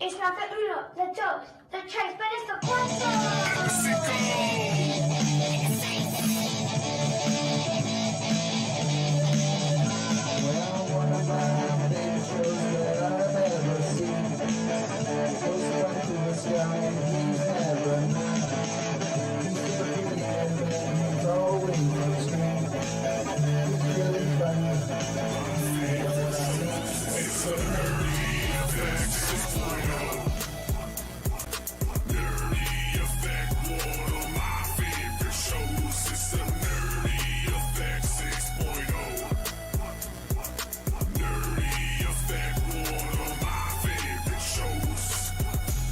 It's not the uno, the dos, the tres, but it's the cuatro. Well, one of my favorite shows that I've ever seen goes up to the sky and he's never mean. He's still pretty and he's always on screen. He's really funny. It's a nerdy effect 6.0. Nerdy effect, one of my favorite shows. It's a nerdy effect 6.0. Nerdy effect, one of my favorite shows.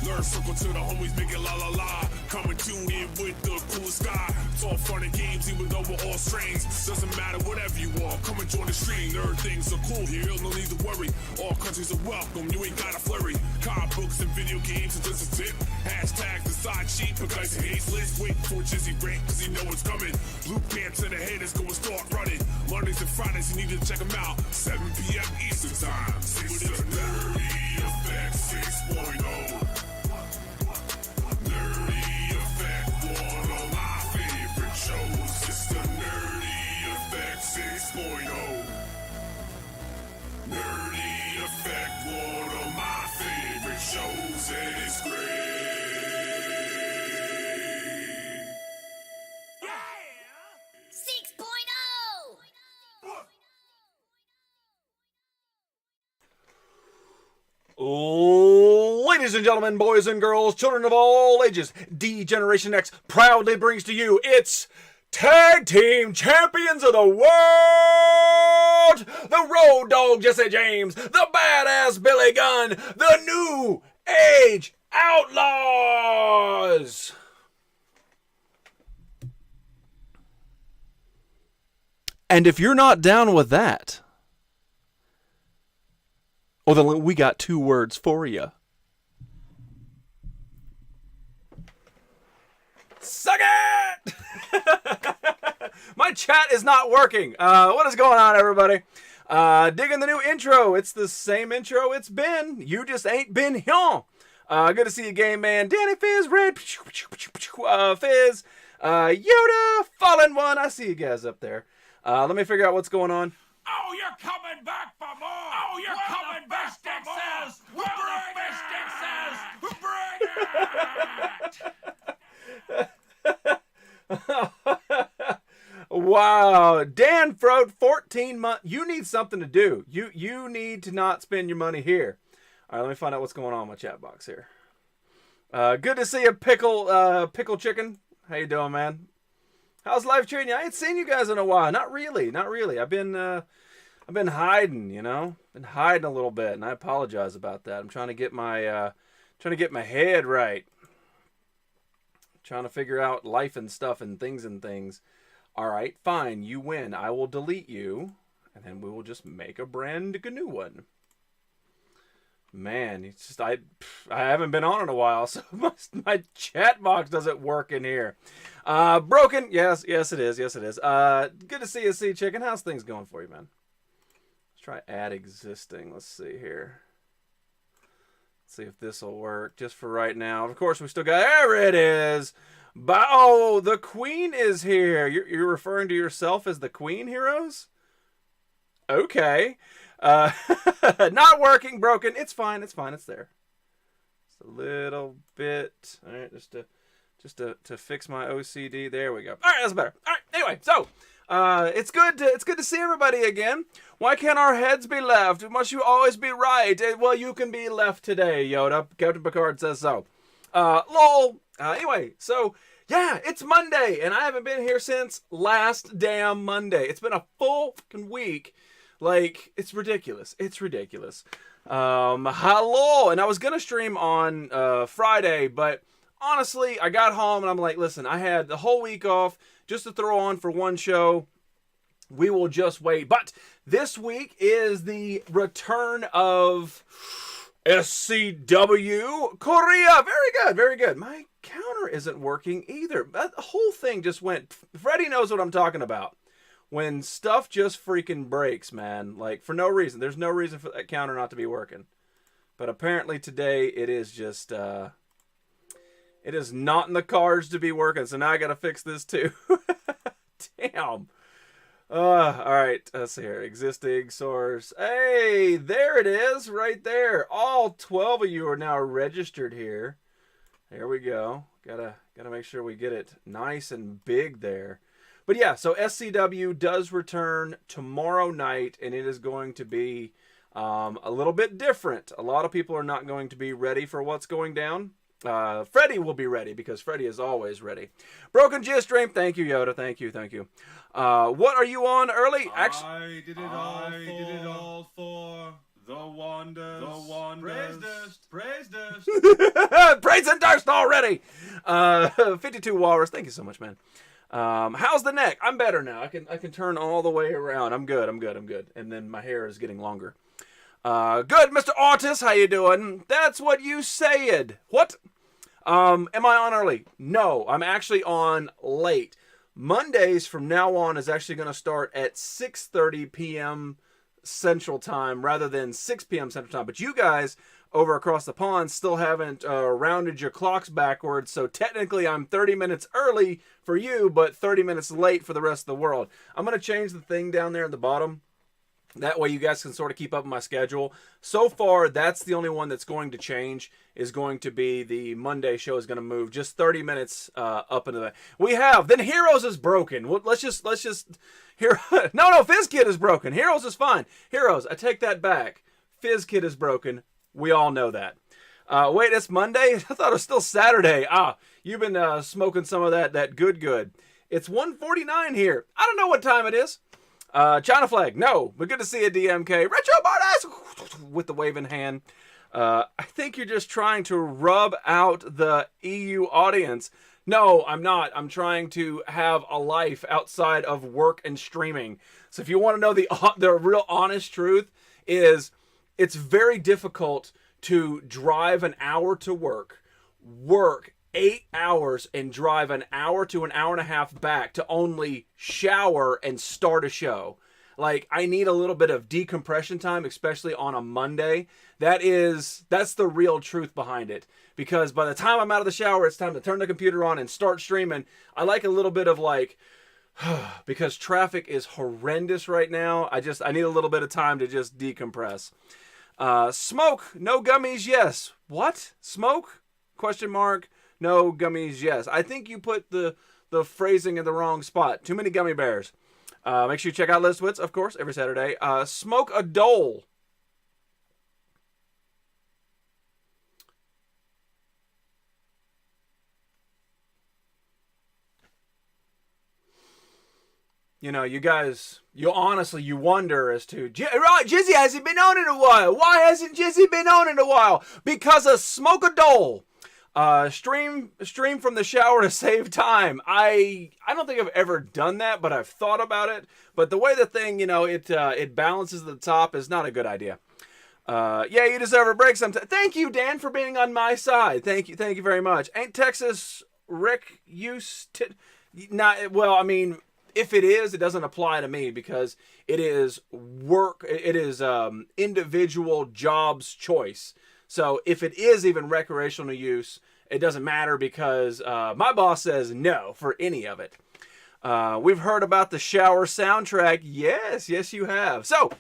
Nerd circle to the homies, make it la la la. Coming tune in with the cool sky. It's all fun and games, even though we're all strange. Doesn't matter, whatever you are, come and join the stream. Nerd things are cool here, no need to worry. All countries are welcome, you ain't gotta flurry. Comic books and video games are just a tip. Hashtag the side sheet, because he hates list. Wait for Jizzy rank, cause he know it's coming. Blue pants to the head is gonna start running. Mondays and Fridays, you need to check them out. 7 p.m. Eastern time. It's the Nerdy Effect 6.0. Nerdy Effect, one of my favorite shows. It's the Nerdy Effect 6.0. Nerdy Effect, one of my favorite shows, and it's great. Yeah! 6.0! Ladies and gentlemen, boys and girls, children of all ages, D Generation X proudly brings to you its Tag Team Champions of the World! The Road Dogg Jesse James, the Badass Billy Gunn, the New Age Outlaws! And if you're not down with that, well, then we got two words for you. Suck it! My chat is not working. What is going on, everybody? Digging the new intro. It's the same intro it's been. You just ain't been here. Good to see you, Game Man. Danny Fizz, Red Fizz, Yoda, Fallen One. I see you guys up there. Let me figure out what's going on. Oh, you're coming back for more! Oh, you're coming back for more! Bring it! Wow, Dan Froat, 14 months. You need something to do. You need to not spend your money here. All right, let me find out what's going on in my chat box here. Good to see you, Pickle Chicken. How you doing, man? How's life treating you? I ain't seen you guys in a while. Not really. I've been hiding, you know. Been hiding a little bit, and I apologize about that. I'm trying to get my head right. Trying to figure out life and stuff and things. All right, fine. You win. I will delete you, and then we will just make a brand new one. Man, it's just I haven't been on in a while, so my chat box doesn't work in here. Broken. Yes, it is. Good to see you, Sea Chicken. How's things going for you, man? Let's try add existing. Let's see here. Let's see if this will work just for right now. Of course, we still got... There it is! Oh, the Queen is here. You're referring to yourself as the Queen, Heroes? Okay. Not working, broken. It's fine. It's there. Just a little bit. All right, just to fix my OCD. There we go. All right, that's better. All right. Anyway, so it's good to see everybody again. Why can't our heads be left? Must you always be right? Well, you can be left today, Yoda. Captain Picard says so. Lol. Anyway, so yeah, it's Monday, and I haven't been here since last damn Monday. It's been a full fucking week. Like, it's ridiculous. Hello. And I was going to stream on Friday, but honestly, I got home and I'm like, listen, I had the whole week off just to throw on for one show. We will just wait. But this week is the return of SCW Korea. Very good. My counter isn't working either. That whole thing just went... Freddie knows what I'm talking about. When stuff just freaking breaks, man. Like, for no reason. There's no reason for that counter not to be working. But apparently today it is just, it is not in the cards to be working. So now I got to fix this too. Damn. All right. Let's see here. Existing source. Hey, there it is right there. All 12 of you are now registered here. There we go. Gotta make sure we get it nice and big there. But yeah, so SCW does return tomorrow night, and it is going to be a little bit different. A lot of people are not going to be ready for what's going down. Freddie will be ready because Freddie is always ready. Broken Gist Stream, thank you, Yoda. Thank you. What are you on early? Actually, I did it all for the wonders. Praise dust. Praise and Durst already. 52 Walrus, thank you so much, man. How's the neck? I'm better now. I can turn all the way around. I'm good. And then my hair is getting longer. Good, Mr. Artist. How you doing? That's what you said. What? Am I on early? No, I'm actually on late. Mondays from now on is actually going to start at 6:30 p.m. Central Time rather than 6 p.m. Central Time. But you guys over across the pond still haven't rounded your clocks backwards. So technically I'm 30 minutes early for you, but 30 minutes late for the rest of the world. I'm going to change the thing down there at the bottom. That way you guys can sort of keep up with my schedule. So far, that's the only one that's going to change, is going to be the Monday show is going to move just 30 minutes up into that. Then Heroes is broken. Well, let's just here. No, Fizz Kid is broken. Heroes is fine. Heroes, I take that back. Fizz Kid is broken. We all know that. Wait, it's Monday? I thought it was still Saturday. You've been smoking some of that good. It's 1:49 here. I don't know what time it is. China Flag, no, but good to see you, DMK. Retro Bardas with the waving hand. I think you're just trying to rub out the EU audience. No, I'm not. I'm trying to have a life outside of work and streaming. So if you want to know the real honest truth is, it's very difficult to drive an hour to work 8 hours and drive an hour to an hour and a half back to only shower and start a show. Like, I need a little bit of decompression time, especially on a Monday. That's the real truth behind it. Because by the time I'm out of the shower, it's time to turn the computer on and start streaming. I like a little bit of because traffic is horrendous right now. I need a little bit of time to just decompress. Smoke, no gummies, yes. What? Smoke? ? No gummies, yes. I think you put the phrasing in the wrong spot. Too many gummy bears. Make sure you check out Liz Wits, of course, every Saturday. Smoke a dole. You know, you guys, you wonder as to, right, Jizzy hasn't been on in a while. Why hasn't Jizzy been on in a while? Because of Smoke a dole. Stream from the shower to save time. I don't think I've ever done that, but I've thought about it. But the way the thing, it balances at the top is not a good idea. Yeah, you deserve a break sometime. Thank you, Dan, for being on my side. Thank you very much. Ain't Texas Rick used to not? Well, I mean, if it is, it doesn't apply to me because it is work. It is individual job's choice. So if it is even recreational use, it doesn't matter because my boss says no for any of it. We've heard about the shower soundtrack. Yes, you have. So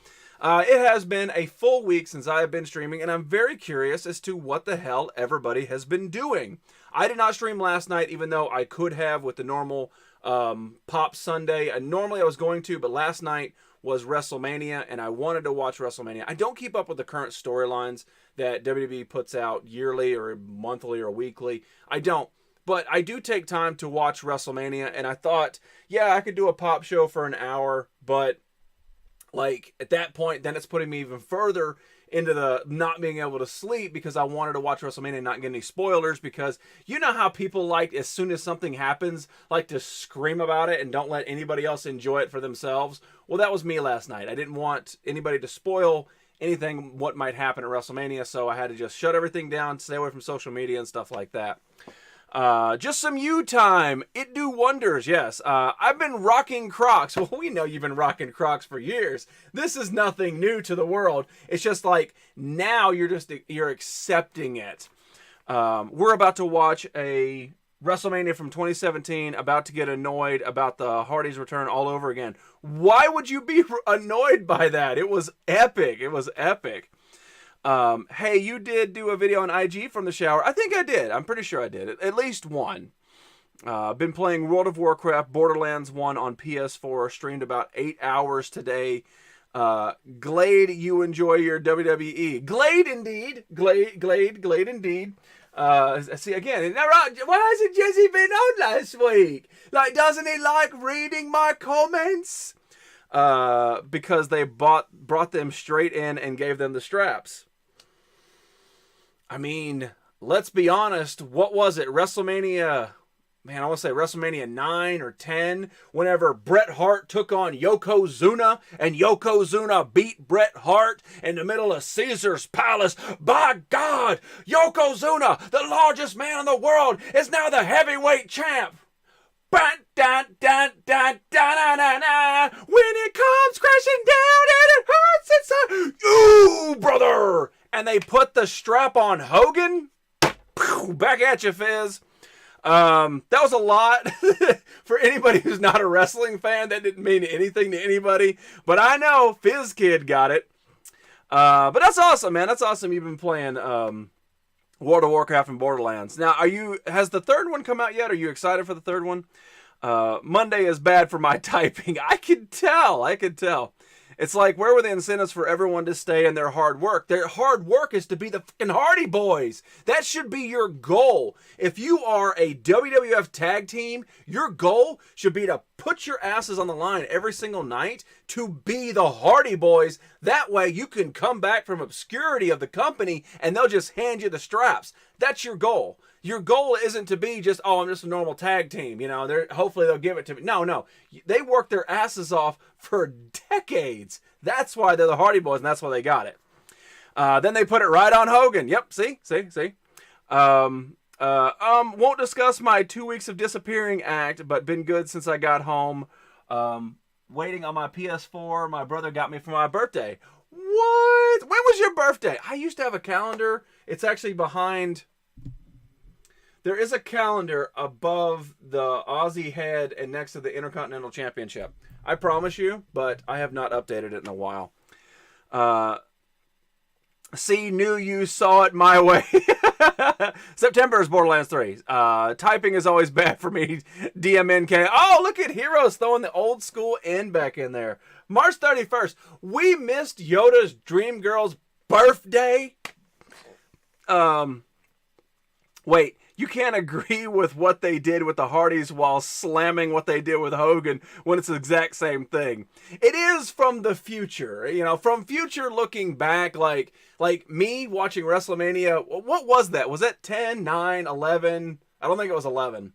it has been a full week since I have been streaming, and I'm very curious as to what the hell everybody has been doing. I did not stream last night, even though I could have with the normal Pop Sunday. And normally I was going to, but last night was WrestleMania, and I wanted to watch WrestleMania. I don't keep up with the current storylines that WWE puts out yearly or monthly or weekly. I don't. But I do take time to watch WrestleMania, and I thought, yeah, I could do a pop show for an hour, but at that point, then it's putting me even further into the not being able to sleep because I wanted to watch WrestleMania and not get any spoilers, because you know how people as soon as something happens, like to scream about it and don't let anybody else enjoy it for themselves. Well, that was me last night. I didn't want anybody to spoil anything what might happen at WrestleMania, so I had to just shut everything down, stay away from social media and stuff like that. Just some you time. It do wonders, yes. I've been rocking Crocs. Well, we know you've been rocking Crocs for years. This is nothing new to the world. It's just like now you're accepting it. We're about to watch a WrestleMania from 2017, about to get annoyed about the Hardys' return all over again. Why would you be annoyed by that? It was epic. It was epic. Hey, you did do a video on IG from the shower. I think I did. I'm pretty sure I did. At least one. Been playing World of Warcraft, Borderlands 1 on PS4. Streamed about 8 hours today. Glade, you enjoy your WWE. Glade, indeed. Glade, indeed. See, again, why hasn't Jesse been on last week? Like, doesn't he like reading my comments? Because they brought them straight in and gave them the straps. I mean, let's be honest. What was it? WrestleMania, man, I want to say WrestleMania 9 or 10, whenever Bret Hart took on Yokozuna, and Yokozuna beat Bret Hart in the middle of Caesar's Palace. By God, Yokozuna, the largest man in the world, is now the heavyweight champ. When it comes crashing down and it hurts inside, you brother. And they put the strap on Hogan. Back at you, Fizz. That was a lot. For anybody who's not a wrestling fan, that didn't mean anything to anybody. But I know Fizz Kid got it. But that's awesome, man. That's awesome. You've been playing World of Warcraft and Borderlands. Now, has the third one come out yet? Are you excited for the third one? Monday is bad for my typing. I could tell. It's like, where were the incentives for everyone to stay in their hard work? Their hard work is to be the fucking Hardy Boys. That should be your goal. If you are a WWF tag team, your goal should be to put your asses on the line every single night to be the Hardy Boys. That way you can come back from obscurity of the company and they'll just hand you the straps. That's your goal. Your goal isn't to be just, oh, I'm just a normal tag team. You know, hopefully they'll give it to me. No. They worked their asses off for decades. That's why they're the Hardy Boys, and that's why they got it. Then they put it right on Hogan. Yep, see? Won't discuss my 2 weeks of disappearing act, but been good since I got home. Waiting on my PS4 my brother got me for my birthday. What? When was your birthday? I used to have a calendar. It's actually behind... There is a calendar above the Aussie head and next to the Intercontinental Championship. I promise you, but I have not updated it in a while. Knew you saw it my way. September is Borderlands 3. Typing is always bad for me. DMNK. Oh, look at Heroes throwing the old school N back in there. March 31st. We missed Yoda's Dream Girl's birthday. Wait. You can't agree with what they did with the Hardys while slamming what they did with Hogan when it's the exact same thing. It is from the future, from future looking back, like me watching WrestleMania. What was that? Was that 10, 9, 11? I don't think it was 11.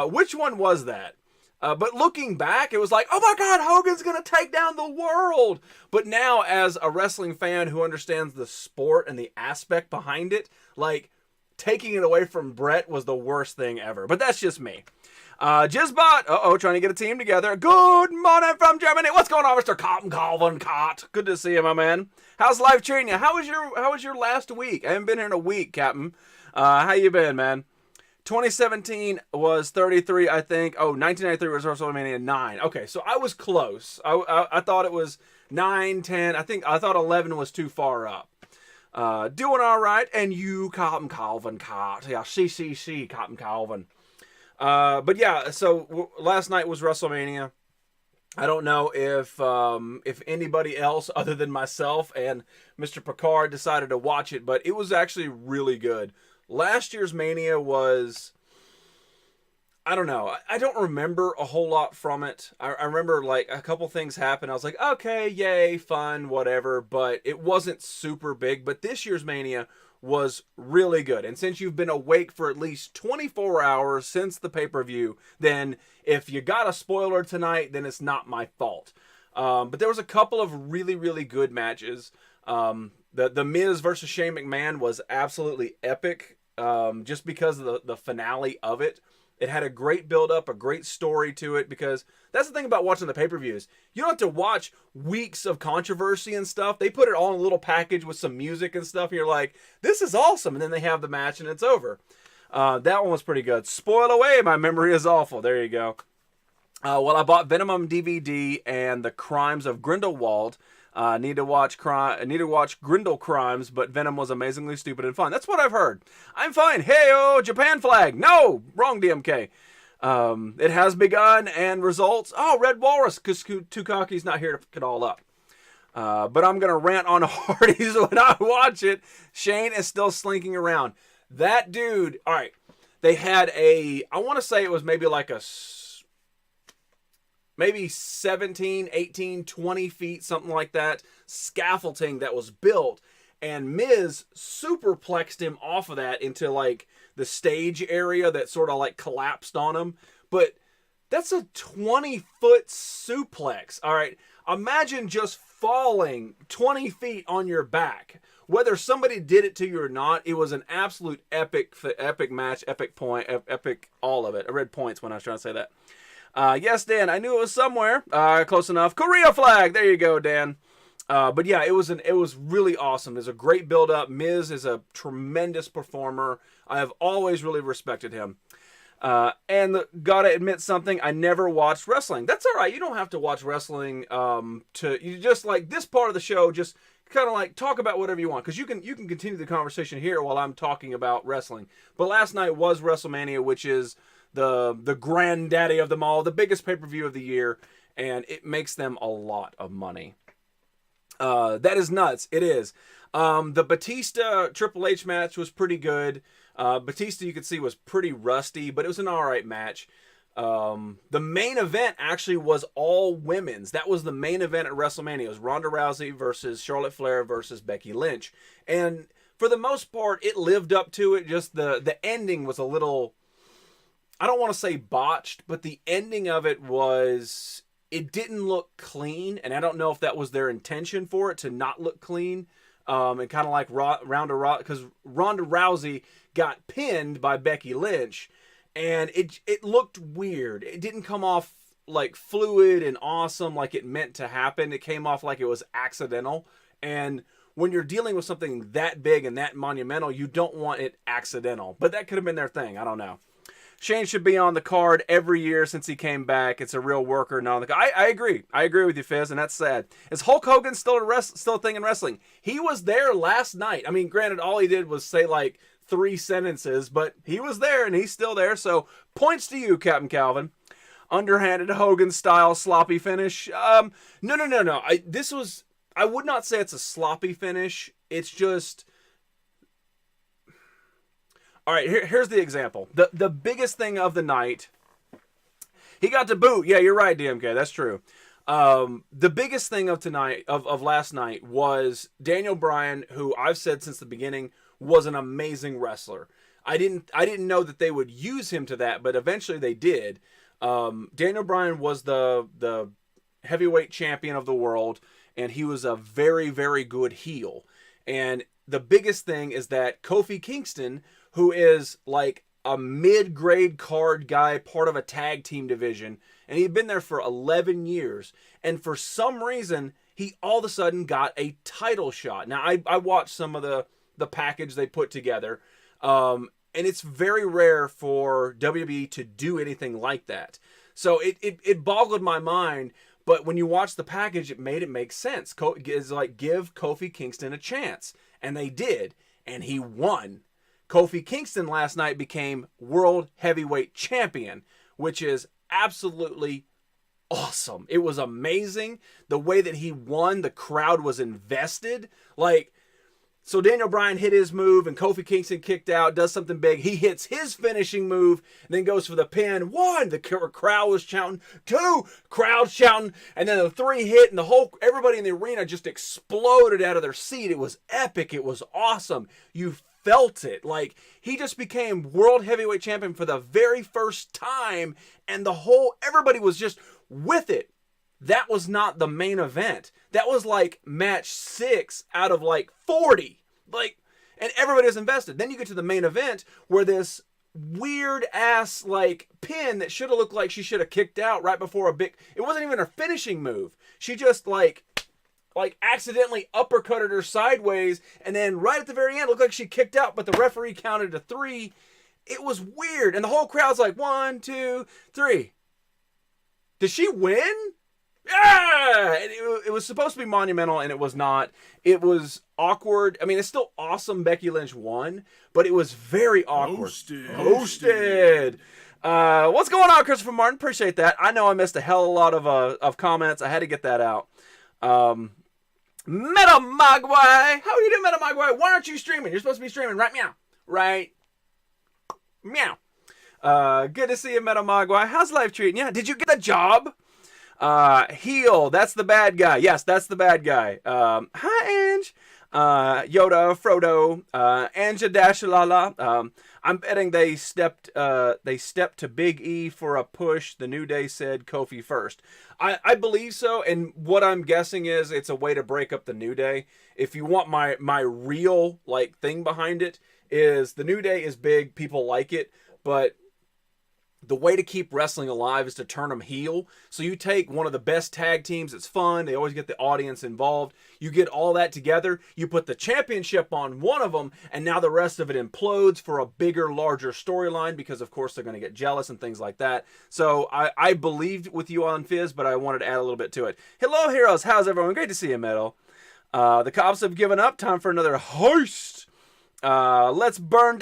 Which one was that? But looking back, it was like, oh my God, Hogan's going to take down the world. But now as a wrestling fan who understands the sport and the aspect behind it, like, taking it away from Brett was the worst thing ever. But that's just me. Jizzbot. Trying to get a team together. Good morning from Germany. What's going on, Mr. Cotton Calvin Cott? Good to see you, my man. How's life treating you? How was your last week? I haven't been here in a week, Captain. How you been, man? 2017 was 33, I think. 1993 was WrestleMania 9. Okay, so I was close. I thought it was 9, 10. I thought 11 was too far up. Doing all right, and you, Cotton Calvin, yeah, CCC, Cotton Calvin. But yeah, so last night was WrestleMania. I don't know if anybody else other than myself and Mr. Picard decided to watch it, but it was actually really good. Last year's Mania was... I don't know. I don't remember a whole lot from it. I remember like a couple things happened. I was like, okay, yay, fun, whatever. But it wasn't super big. But this year's Mania was really good. And since you've been awake for at least 24 hours since the pay-per-view, then if you got a spoiler tonight, then it's not my fault. But there was a couple of really, really good matches. The Miz versus Shane McMahon was absolutely epic. just because of the finale of it. It had a great build-up, a great story to it, because that's the thing about watching the pay-per-views. You don't have to watch weeks of controversy and stuff. They put it all in a little package with some music and stuff, and you're like, this is awesome. And then they have the match, and it's over. That one was pretty good. Spoil away, my memory is awful. There you go. Well, I bought Venom on DVD and The Crimes of Grindelwald. Need to watch Grindel Crimes, but Venom was amazingly stupid and fun. That's what I've heard. I'm fine. Hey-oh, Japan flag. No, wrong DMK. It has begun and results. Oh, Red Walrus, because Tukaki's not here to pick it all up. But I'm going to rant on Hardy's when I watch it. Shane is still slinking around. That dude, all right, they had I want to say it was maybe like maybe 17, 18, 20 feet, something like that, scaffolding that was built. And Miz superplexed him off of that into like the stage area that sort of like collapsed on him. But that's a 20-foot suplex. All right. Imagine just falling 20 feet on your back. Whether somebody did it to you or not, it was an absolute epic match, epic point, epic all of it. I read points when I was trying to say that. Yes, Dan, I knew it was somewhere. Close enough. Korea flag. There you go, Dan. But yeah, it was really awesome. There's a great build-up. Miz is a tremendous performer. I have always really respected him. And gotta admit something, I never watched wrestling. That's all right. You don't have to watch wrestling you just like this part of the show, just kind of like talk about whatever you want, because you can continue the conversation here while I'm talking about wrestling. But last night was WrestleMania, which is the granddaddy of them all, the biggest pay-per-view of the year, and it makes them a lot of money. That is nuts. It is. The Batista Triple H match was pretty good. Batista, you could see, was pretty rusty, but it was an alright match. The main event actually was all women's. That was the main event at WrestleMania. It was Ronda Rousey versus Charlotte Flair versus Becky Lynch. And for the most part, it lived up to it. Just the ending was a little, I don't want to say botched, but the ending of it it didn't look clean. And I don't know if that was their intention for it to not look clean. And kind of like Ronda Rousey got pinned by Becky Lynch, and it looked weird. It didn't come off like fluid and awesome like it meant to happen. It came off like it was accidental. And when you're dealing with something that big and that monumental, you don't want it accidental. But that could have been their thing. I don't know. Shane should be on the card every year since he came back. It's a real worker, not on the card. I agree. I agree with you, Fizz, and that's sad. Is Hulk Hogan still a thing in wrestling? He was there last night. I mean, granted, all he did was say like 3 sentences, but he was there and he's still there. So points to you, Captain Calvin. Underhanded Hogan style sloppy finish. No. I would not say it's a sloppy finish. It's just, all right, here's the example. The biggest thing of the night, he got to boot. Yeah, you're right, DMK. That's true. The biggest thing of last night was Daniel Bryan, who I've said since the beginning was an amazing wrestler. I didn't know that they would use him to that, but eventually they did. Daniel Bryan was the heavyweight champion of the world, and he was a very, very good heel. And the biggest thing is that Kofi Kingston, who is like a mid-grade card guy, part of a tag team division, and he'd been there for 11 years. And for some reason, he all of a sudden got a title shot. Now, I watched some of the package they put together, and it's very rare for WWE to do anything like that. So it boggled my mind, but when you watch the package, it made it make sense. It's like, give Kofi Kingston a chance. And they did, and he won. Kofi Kingston last night became World Heavyweight Champion, which is absolutely awesome. It was amazing. The way that he won, the crowd was invested. So Daniel Bryan hit his move, and Kofi Kingston kicked out, does something big. He hits his finishing move, and then goes for the pin. 1, the crowd was shouting. 2, crowd shouting. And then the 3 hit, and everybody in the arena just exploded out of their seat. It was epic. It was awesome. You felt it. Like, he just became World Heavyweight Champion for the very first time, and everybody was just with it. That was not the main event. That was like match 6 out of like 40. and everybody was invested. Then you get to the main event where this weird ass like pin that should have looked like she should have kicked out right before it wasn't even her finishing move. She just like accidentally uppercutted her sideways, and then right at the very end, looked like she kicked out, but the referee counted to 3. It was weird, and the whole crowd's like 1, 2, 3. Did she win? Yeah! And it was supposed to be monumental, and it was not. It was awkward. I mean, it's still awesome Becky Lynch won, but it was very awkward. Hosted. What's going on, Christopher Martin? Appreciate that. I know I missed a hell of a lot of comments. I had to get that out. Meta Mogwai. How are you doing, Meta Mogwai? Why aren't you streaming? You're supposed to be streaming, right? Meow. Right? Meow. Good to see you, Meta Mogwai. How's life treating you? Did you get the job? Heel, that's the bad guy. Yes, that's the bad guy. Hi, Ange. Yoda, Frodo, Anja Dashalala. I'm betting they stepped to Big E for a push. The New Day said Kofi first. I believe so, and what I'm guessing is it's a way to break up the New Day. If you want my real like thing behind it, is the New Day is big, people like it, but the way to keep wrestling alive is to turn them heel. So you take one of the best tag teams. It's fun. They always get the audience involved. You get all that together. You put the championship on one of them, and now the rest of it implodes for a bigger, larger storyline because, of course, they're going to get jealous and things like that. So I believed with you on Fizz, but I wanted to add a little bit to it. Hello, heroes. How's everyone? Great to see you, Metal. The cops have given up. Time for another heist. Let's burn it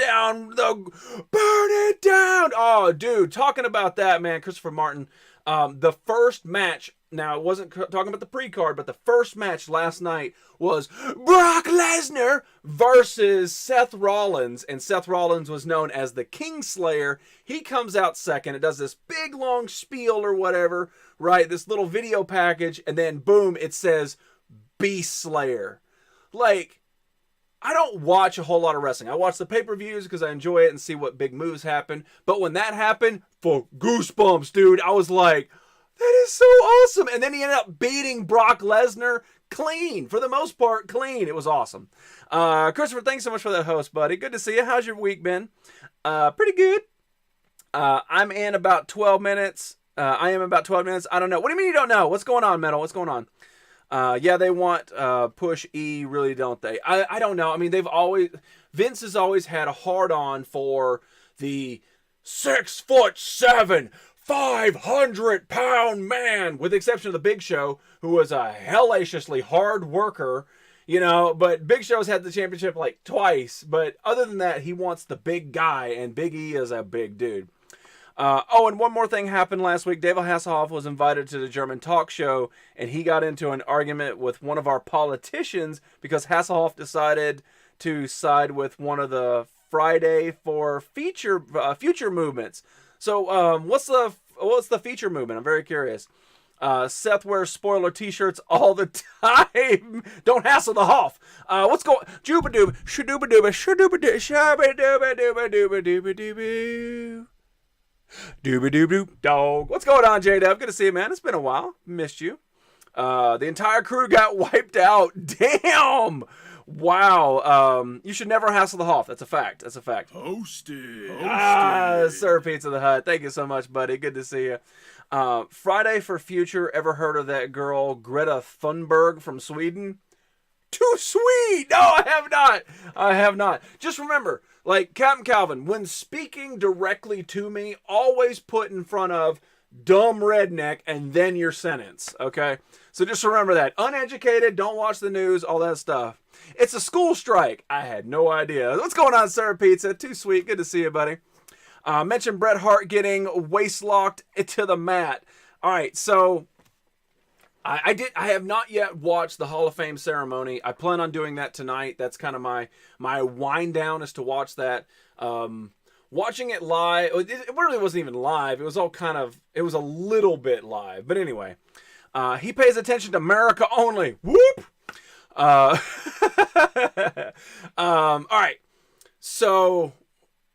down. Oh, dude, talking about that, man, Christopher Martin. The first match, now it wasn't talking about the pre-card, but the first match last night was Brock Lesnar versus Seth Rollins, and Seth Rollins was known as the Kingslayer. He comes out second. It does this big long spiel or whatever, right? This little video package, and then boom, it says Beast Slayer. Like, I don't watch a whole lot of wrestling. I watch the pay-per-views because I enjoy it and see what big moves happen. But when that happened, for goosebumps, dude, I was like, that is so awesome. And then he ended up beating Brock Lesnar clean. For the most part, clean. It was awesome. Christopher, thanks so much for that host, buddy. Good to see you. How's your week been? Pretty good. I'm in about 12 minutes. I am about 12 minutes. I don't know. What do you mean you don't know? What's going on, Metal? What's going on? Yeah, they want push E, really, don't they? I don't know. I mean, Vince has always had a hard-on for the 6'7", 500-pound man, with the exception of the Big Show, who was a hellaciously hard worker, you know, but Big Show's had the championship like twice, but other than that, he wants the big guy, and Big E is a big dude. And one more thing happened last week. David Hasselhoff was invited to the German talk show, and he got into an argument with one of our politicians because Hasselhoff decided to side with one of the Friday for future movements. So, what's the feature movement? I'm very curious. Seth wears spoiler t-shirts all the time. Don't hassle the Hoff. What's going? Jooba-dooba, shadooba-dooba, shadooba-dooba, shabba-dooba-dooba-dooba-dooba-doo. Doobie-doob-doop, dog. What's going on, J-Dub? Good to see you, man. It's been a while. Missed you. The entire crew got wiped out. Damn! Wow. You should never hassle the Hoff. That's a fact. That's a fact. Hosted. Sir Pizza the Hut. Thank you so much, buddy. Good to see you. Friday for Future. Ever heard of that girl, Greta Thunberg from Sweden? Too sweet! No, I have not. I have not. Just remember, like Captain Calvin, when speaking directly to me, always put in front of dumb redneck and then your sentence, okay? So just remember that. Uneducated, don't watch the news, all that stuff. It's a school strike. I had no idea. What's going on, Sir Pizza? Too sweet. Good to see you, buddy. Mentioned Bret Hart getting waist locked to the mat. All right, so I have not yet watched the Hall of Fame ceremony. I plan on doing that tonight. That's kind of my wind down, is to watch that. Watching it live, it really wasn't even live. It was all it was a little bit live. But anyway, he pays attention to America only. Whoop! All right. So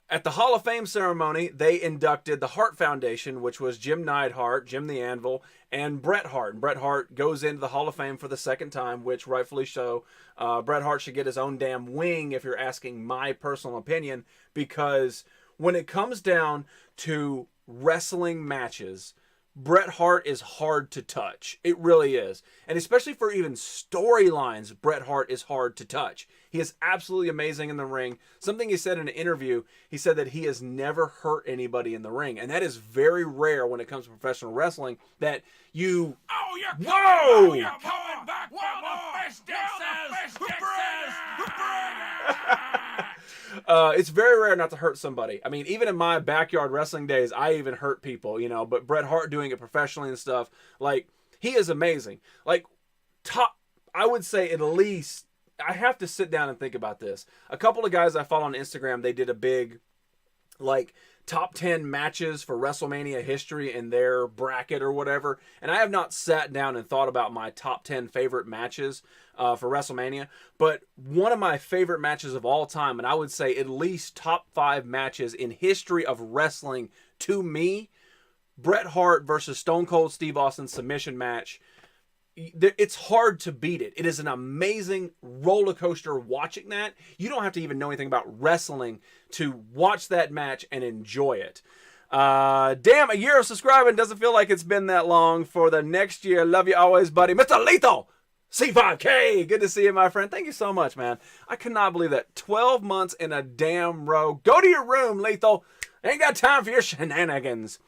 At the Hall of Fame ceremony, they inducted the Hart Foundation, which was Jim Neidhart, Jim the Anvil, and Bret Hart. And Bret Hart goes into the Hall of Fame for the second time, which rightfully so. Bret Hart should get his own damn wing, if you're asking my personal opinion, because when it comes down to wrestling matches, Bret Hart is hard to touch. It really is. And especially for even storylines, Bret Hart is hard to touch. He is absolutely amazing in the ring. Something he said in an interview, he said that he has never hurt anybody in the ring. And that is very rare when it comes to professional wrestling, that you... Oh, you're Whoa! You're coming back for It's very rare not to hurt somebody. I mean, even in my backyard wrestling days, I even hurt people, you know, but Bret Hart doing it professionally and stuff, like, he is amazing. Like, I would say at least, I have to sit down and think about this. A couple of guys I follow on Instagram, they did a big, like, top 10 matches for WrestleMania history in their bracket or whatever. And I have not sat down and thought about my top 10 favorite matches for WrestleMania. But one of my favorite matches of all time, and I would say at least top 5 matches in history of wrestling to me, Bret Hart versus Stone Cold Steve Austin submission match. It's hard to beat it. It is an amazing roller coaster watching that. You don't have to even know anything about wrestling to watch that match and enjoy it. Damn, a year of subscribing doesn't feel like it's been that long. For the next year, love you always, buddy. Mr. Lethal, C5K. Good to see you, my friend. Thank you so much, man. I cannot believe that. 12 months in a damn row. Go to your room, Lethal. Ain't got time for your shenanigans.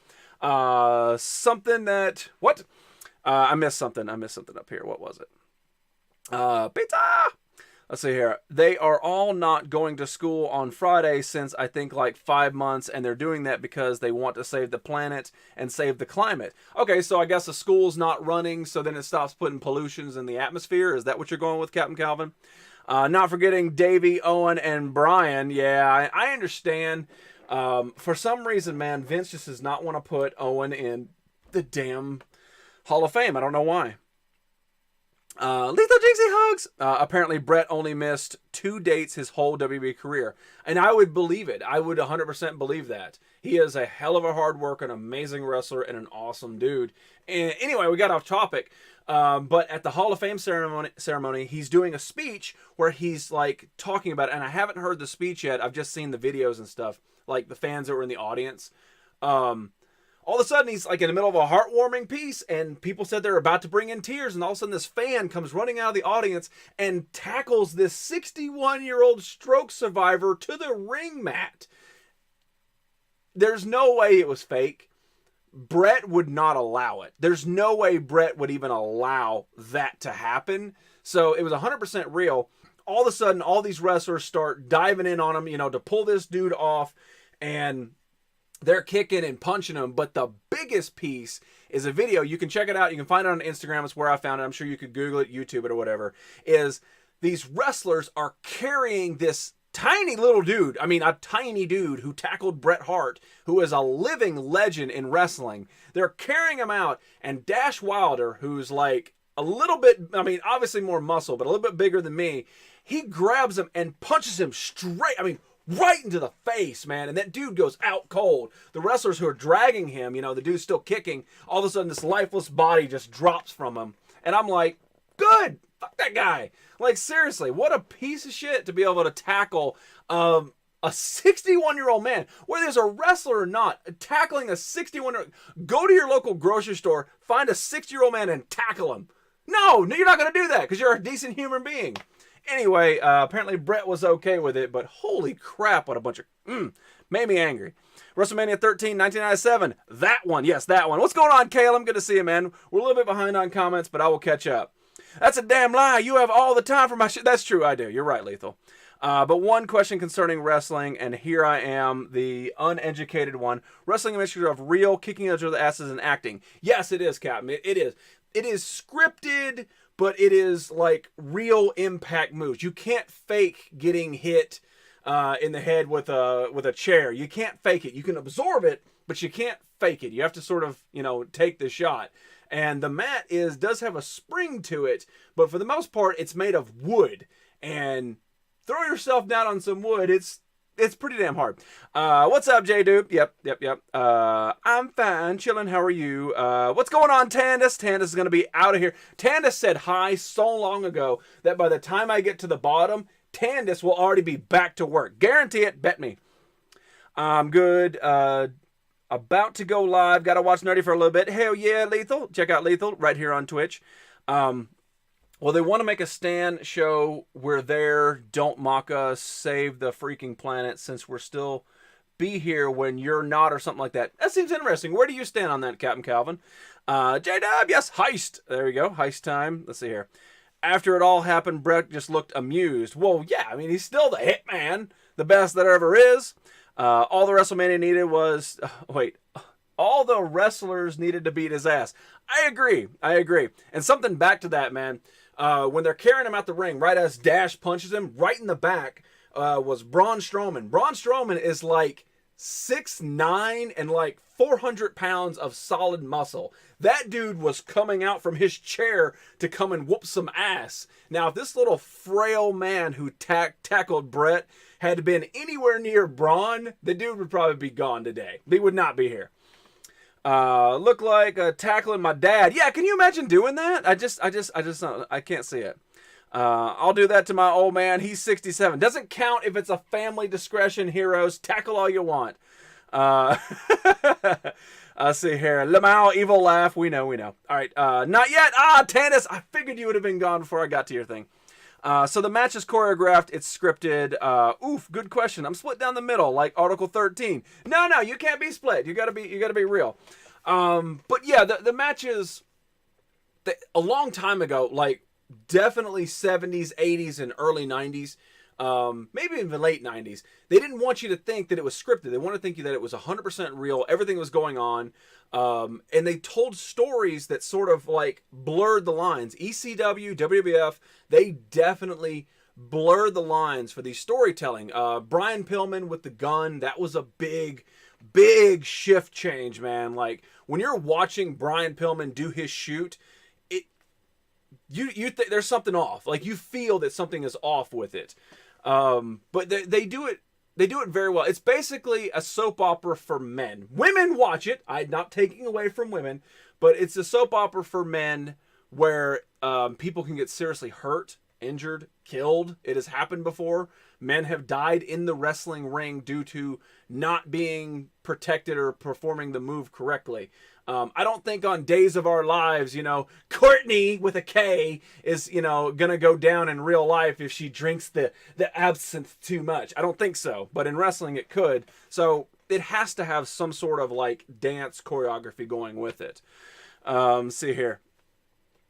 Something that... What? I missed something. I missed something up here. What was it? Pizza! Let's see here. They are all not going to school on Friday since I think like 5 months, and they're doing that because they want to save the planet and save the climate. Okay, so I guess the school's not running, so then it stops putting pollutions in the atmosphere. Is that what you're going with, Captain Calvin? Not forgetting Davey, Owen, and Brian. Yeah, I understand. For some reason, man, Vince just does not want to put Owen in the damn Hall of Fame. I don't know why. Lethal Jinxie hugs. Apparently, Bret only missed 2 dates his whole WWE career. And I would believe it. I would 100% believe that. He is a hell of a hard worker, an amazing wrestler, and an awesome dude. And anyway, we got off topic. But at the Hall of Fame ceremony, he's doing a speech where he's like talking about it. And I haven't heard the speech yet. I've just seen the videos and stuff. Like the fans that were in the audience. All of a sudden, he's like in the middle of a heartwarming piece, and people said they're about to bring in tears, and all of a sudden this fan comes running out of the audience and tackles this 61-year-old stroke survivor to the ring mat. There's no way it was fake. Bret would not allow it. There's no way Bret would even allow that to happen. So it was 100% real. All of a sudden, all these wrestlers start diving in on him, you know, to pull this dude off, and they're kicking and punching him. But the biggest piece is a video. You can check it out. You can find it on Instagram. It's where I found it. I'm sure you could Google it, YouTube it, or whatever. Is these wrestlers are carrying this tiny little dude. I mean, a tiny dude who tackled Bret Hart, who is a living legend in wrestling. They're carrying him out. And Dash Wilder, who's like a little bit, I mean, obviously more muscle, but a little bit bigger than me, he grabs him and punches him straight. I mean, right into the face, man. And that dude goes out cold. The wrestlers who are dragging him, you know, the dude's still kicking. All of a sudden, this lifeless body just drops from him. And I'm like, good. Fuck that guy. Like, seriously, what a piece of shit to be able to tackle a 61-year-old man. Whether he's a wrestler or not, tackling a 61-year-old. Go to your local grocery store, find a 60-year-old man and tackle him. No, you're not going to do that because you're a decent human being. Anyway, apparently Bret was okay with it, but holy crap, what a bunch of... made me angry. WrestleMania 13, 1997. That one. Yes, that one. What's going on, Caleb? Good to see you, man. We're a little bit behind on comments, but I will catch up. That's a damn lie. You have all the time for my shit. That's true, I do. You're right, Lethal. But one question concerning wrestling, and here I am, the uneducated one. Wrestling a mixture of real kicking each other's asses and acting. Yes, it is, Captain. It is. It is scripted, but it is like real impact moves. You can't fake getting hit in the head with a chair. You can't fake it. You can absorb it, but you can't fake it. You have to sort of, you know, take the shot. And the mat does have a spring to it, but for the most part, it's made of wood. And throw yourself down on some wood. It's it's pretty damn hard. What's up, J-Dude? Yep. I'm fine, chilling. How are you? What's going on, Tandis? Tandis is going to be out of here. Tandis said hi so long ago that by the time I get to the bottom, Tandis will already be back to work. Guarantee it. Bet me. I'm good. About to go live. Got to watch Nerdy for a little bit. Hell yeah, Lethal. Check out Lethal right here on Twitch. Well, they want to make a Stan show. We're there. Don't mock us. Save the freaking planet since we're still be here when you're not or something like that. That seems interesting. Where do you stand on that, Captain Calvin? J-Dub, yes, heist. There we go. Heist time. Let's see here. After it all happened, Brett just looked amused. Well, yeah, I mean, he's still the hitman. The best that ever is. All the WrestleMania needed was... all the wrestlers needed to beat his ass. I agree. And something back to that, man. When they're carrying him out the ring, right as Dash punches him, right in the back was Braun Strowman. Braun Strowman is like 6'9" and like 400 pounds of solid muscle. That dude was coming out from his chair to come and whoop some ass. Now, if this little frail man who tackled Brett had been anywhere near Braun, the dude would probably be gone today. He would not be here. Look like tackling my dad. Yeah, can you imagine doing that? I can't see it. I'll do that to my old man. He's 67. Doesn't count if it's a family discretion, heroes. Tackle all you want. Let's see here. Lamau, evil laugh. We know. All right. Not yet. Tannis. I figured you would have been gone before I got to your thing. So the match is choreographed. It's scripted. Good question. I'm split down the middle, like Article 13. No, you can't be split. You gotta be real. But yeah, the matches a long time ago, like definitely 70s, 80s, and early 90s, maybe even late 90s. They didn't want you to think that it was scripted. They wanted to think that it was 100% real. Everything was going on. And they told stories that sort of like blurred the lines. ECW, WWF, they definitely blurred the lines for these storytelling. Brian Pillman with the gun, that was a big shift change, man. Like when you're watching Brian Pillman do his shoot, you think there's something off. Like you feel that something is off with it. But they do it. They do it very well. It's basically a soap opera for men. Women watch it. I'm not taking away from women, but it's a soap opera for men where people can get seriously hurt, injured, killed. It has happened before. Men have died in the wrestling ring due to not being protected or performing the move correctly. I don't think on Days of Our Lives, Courtney with a K is, going to go down in real life if she drinks the absinthe too much. I don't think so. But in wrestling, it could. So it has to have some sort of like dance choreography going with it. See here.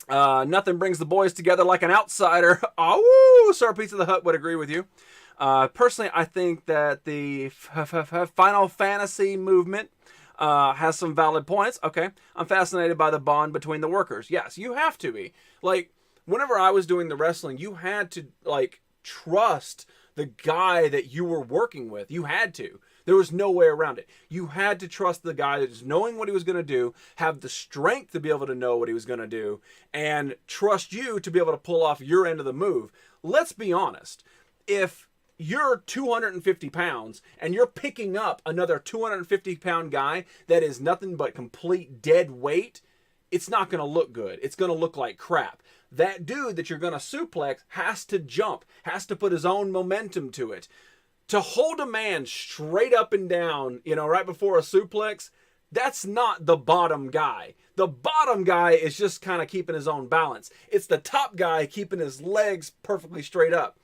Nothing brings the boys together like an outsider. Oh, Sir Pizza the Hut would agree with you. Personally, I think that the Final Fantasy movement has some valid points. Okay. I'm fascinated by the bond between the workers. Yes, you have to be. Like, whenever I was doing the wrestling, you had to, like, trust the guy that you were working with. You had to. There was no way around it. You had to trust the guy that is knowing what he was going to do, have the strength to be able to know what he was going to do, and trust you to be able to pull off your end of the move. Let's be honest. If you're 250 pounds and you're picking up another 250 pound guy that is nothing but complete dead weight, it's not going to look good. It's going to look like crap. That dude that you're going to suplex has to jump, has to put his own momentum to it. To hold a man straight up and down, right before a suplex, that's not the bottom guy. The bottom guy is just kind of keeping his own balance. It's the top guy keeping his legs perfectly straight up.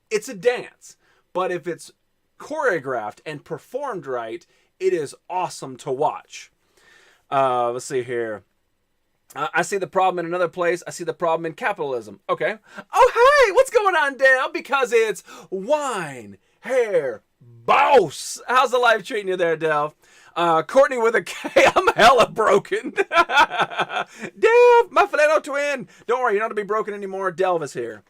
It's a dance. But if it's choreographed and performed right, it is awesome to watch. Let's see here. I see the problem in another place. I see the problem in capitalism. Okay. Oh, hey, what's going on, Dale? Because it's wine, hair, boss. How's the life treating you there, Dale? Courtney with a K. I'm hella broken. Delv, my flannel twin. Don't worry, you're not to be broken anymore. Delv is here.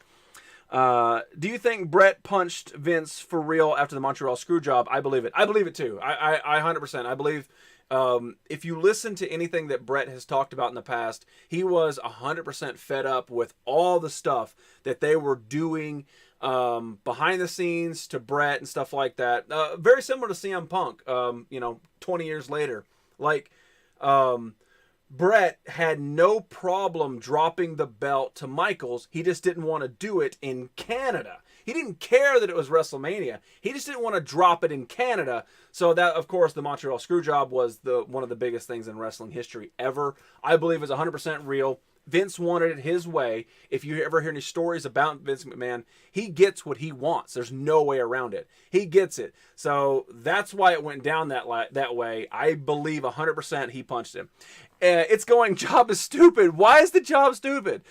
Do you think Brett punched Vince for real after the Montreal screw job? I believe it. I believe it too. I 100%. I believe if you listen to anything that Brett has talked about in the past, he was 100% fed up with all the stuff that they were doing behind the scenes to Brett and stuff like that. Very similar to CM Punk, 20 years later. Like, Brett had no problem dropping the belt to Michaels. He just didn't want to do it in Canada. He didn't care that it was WrestleMania. He just didn't want to drop it in Canada. So that, of course, the Montreal Screwjob was one of the biggest things in wrestling history ever. I believe it's 100% real. Vince wanted it his way. If you ever hear any stories about Vince McMahon, he gets what he wants. There's no way around it. He gets it. So that's why it went down that way. I believe 100% he punched him. It's going, job is stupid. Why is the job stupid?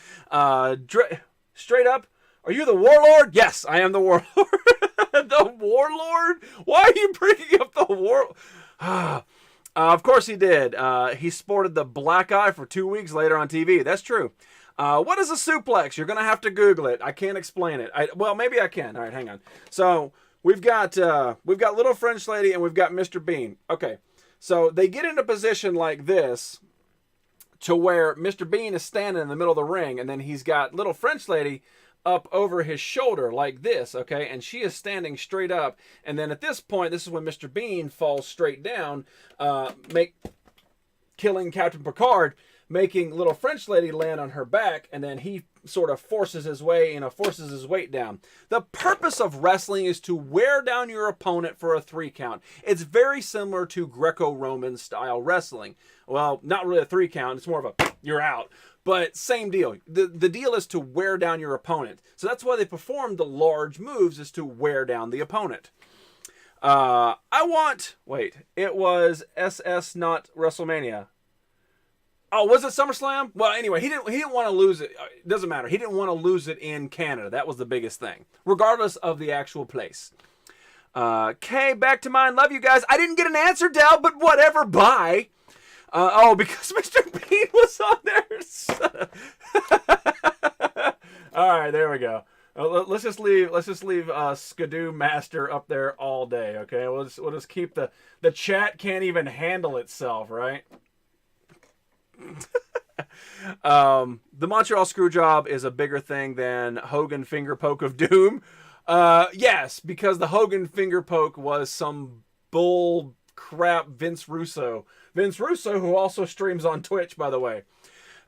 Straight up, are you the warlord? Yes, I am the warlord. The warlord? Why are you bringing up the warlord? Of course he did. He sported the black eye for 2 weeks later on TV. That's true. What is a suplex? You're going to have to Google it. I can't explain it. Well, maybe I can. All right, hang on. So we've got Little French Lady and we've got Mr. Bean. Okay, so they get into position like this to where Mr. Bean is standing in the middle of the ring, and then he's got Little French Lady up over his shoulder like this, okay? And she is standing straight up. And then at this point, this is when Mr. Bean falls straight down, killing Captain Picard, making Little French Lady land on her back, and then he sort of forces his weight down. The purpose of wrestling is to wear down your opponent for a 3 count. It's very similar to Greco-Roman style wrestling. Well, not really a 3 count. It's more of a you're out. But same deal. The deal is to wear down your opponent. So that's why they performed the large moves, is to wear down the opponent. It was SS, not WrestleMania. Oh, was it SummerSlam? Well, anyway, he didn't want to lose it. It doesn't matter. He didn't want to lose it in Canada. That was the biggest thing, regardless of the actual place. Okay, back to mine. Love you guys. I didn't get an answer, Del, but whatever. Bye. Because Mr. Bean was on there. All right, there we go. Let's just leave Skidoo Master up there all day. Okay, we'll just keep the chat can't even handle itself, right? The Montreal Screwjob is a bigger thing than Hogan Finger Poke of Doom. Yes, because the Hogan Finger Poke was some bull crap Vince Russo, who also streams on Twitch, by the way.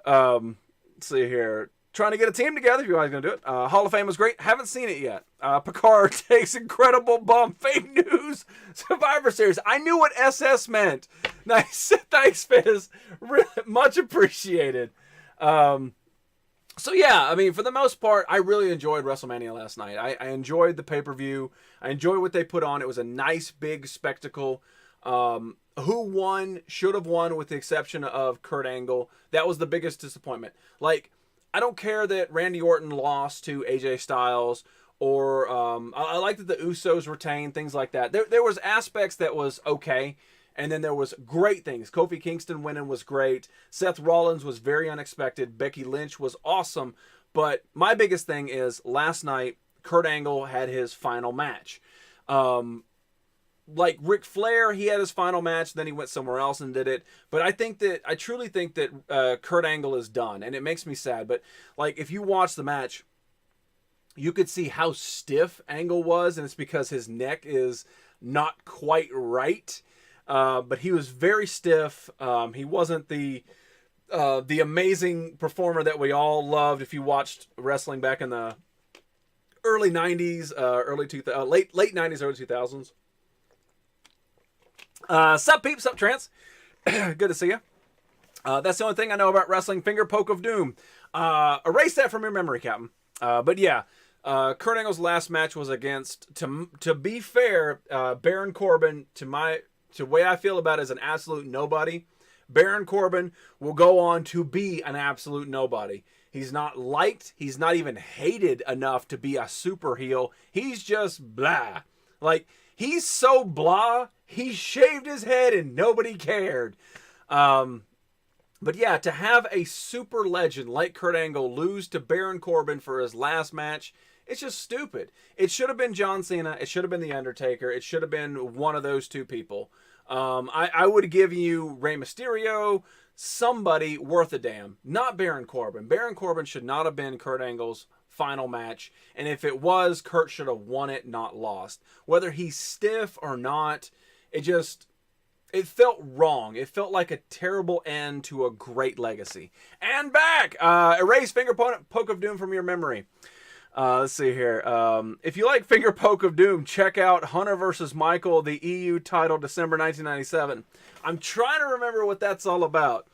Let's see here. Trying to get a team together if you guys are going to do it. Hall of Fame was great. Haven't seen it yet. Picard takes incredible bump. Fake news. Survivor Series. I knew what SS meant. Nice. Thanks, Fizz. Really, much appreciated. So yeah, I mean, for the most part, I really enjoyed WrestleMania last night. I enjoyed the pay-per-view. I enjoyed what they put on. It was a nice, big spectacle. Who won should have won, with the exception of Kurt Angle. That was the biggest disappointment. Like, I don't care that Randy Orton lost to AJ Styles, or I like that the Usos retained, things like that. There was aspects that was okay, and then there was great things. Kofi Kingston winning was great. Seth Rollins was very unexpected. Becky Lynch was awesome. But my biggest thing is, last night, Kurt Angle had his final match. Like Ric Flair, he had his final match, then he went somewhere else and did it. But I truly think that Kurt Angle is done, and it makes me sad. But like, if you watch the match, you could see how stiff Angle was, and it's because his neck is not quite right. But he was very stiff. He wasn't the amazing performer that we all loved if you watched wrestling back in the early 90s, late 90s, early 2000s. Sup peeps, sup trance. Good to see you. That's the only thing I know about wrestling. Finger Poke of Doom. Erase that from your memory, Captain. But yeah, Kurt Angle's last match was against, to be fair, Baron Corbin. To the way I feel about it, is an absolute nobody. Baron Corbin will go on to be an absolute nobody. He's not liked. He's not even hated enough to be a super heel. He's just blah. Like, he's so blah, he shaved his head and nobody cared. But yeah, to have a super legend like Kurt Angle lose to Baron Corbin for his last match, it's just stupid. It should have been John Cena. It should have been The Undertaker. It should have been one of those two people. I would give you Rey Mysterio somebody worth a damn. Not Baron Corbin. Baron Corbin should not have been Kurt Angle's final match. And if it was, Kurt should have won it, not lost. Whether he's stiff or not, it felt wrong. It felt like a terrible end to a great legacy. And back! Erase finger poke of doom from your memory. Let's see here. If you like finger poke of doom, check out Hunter versus Michael, the EU title, December 1997. I'm trying to remember what that's all about.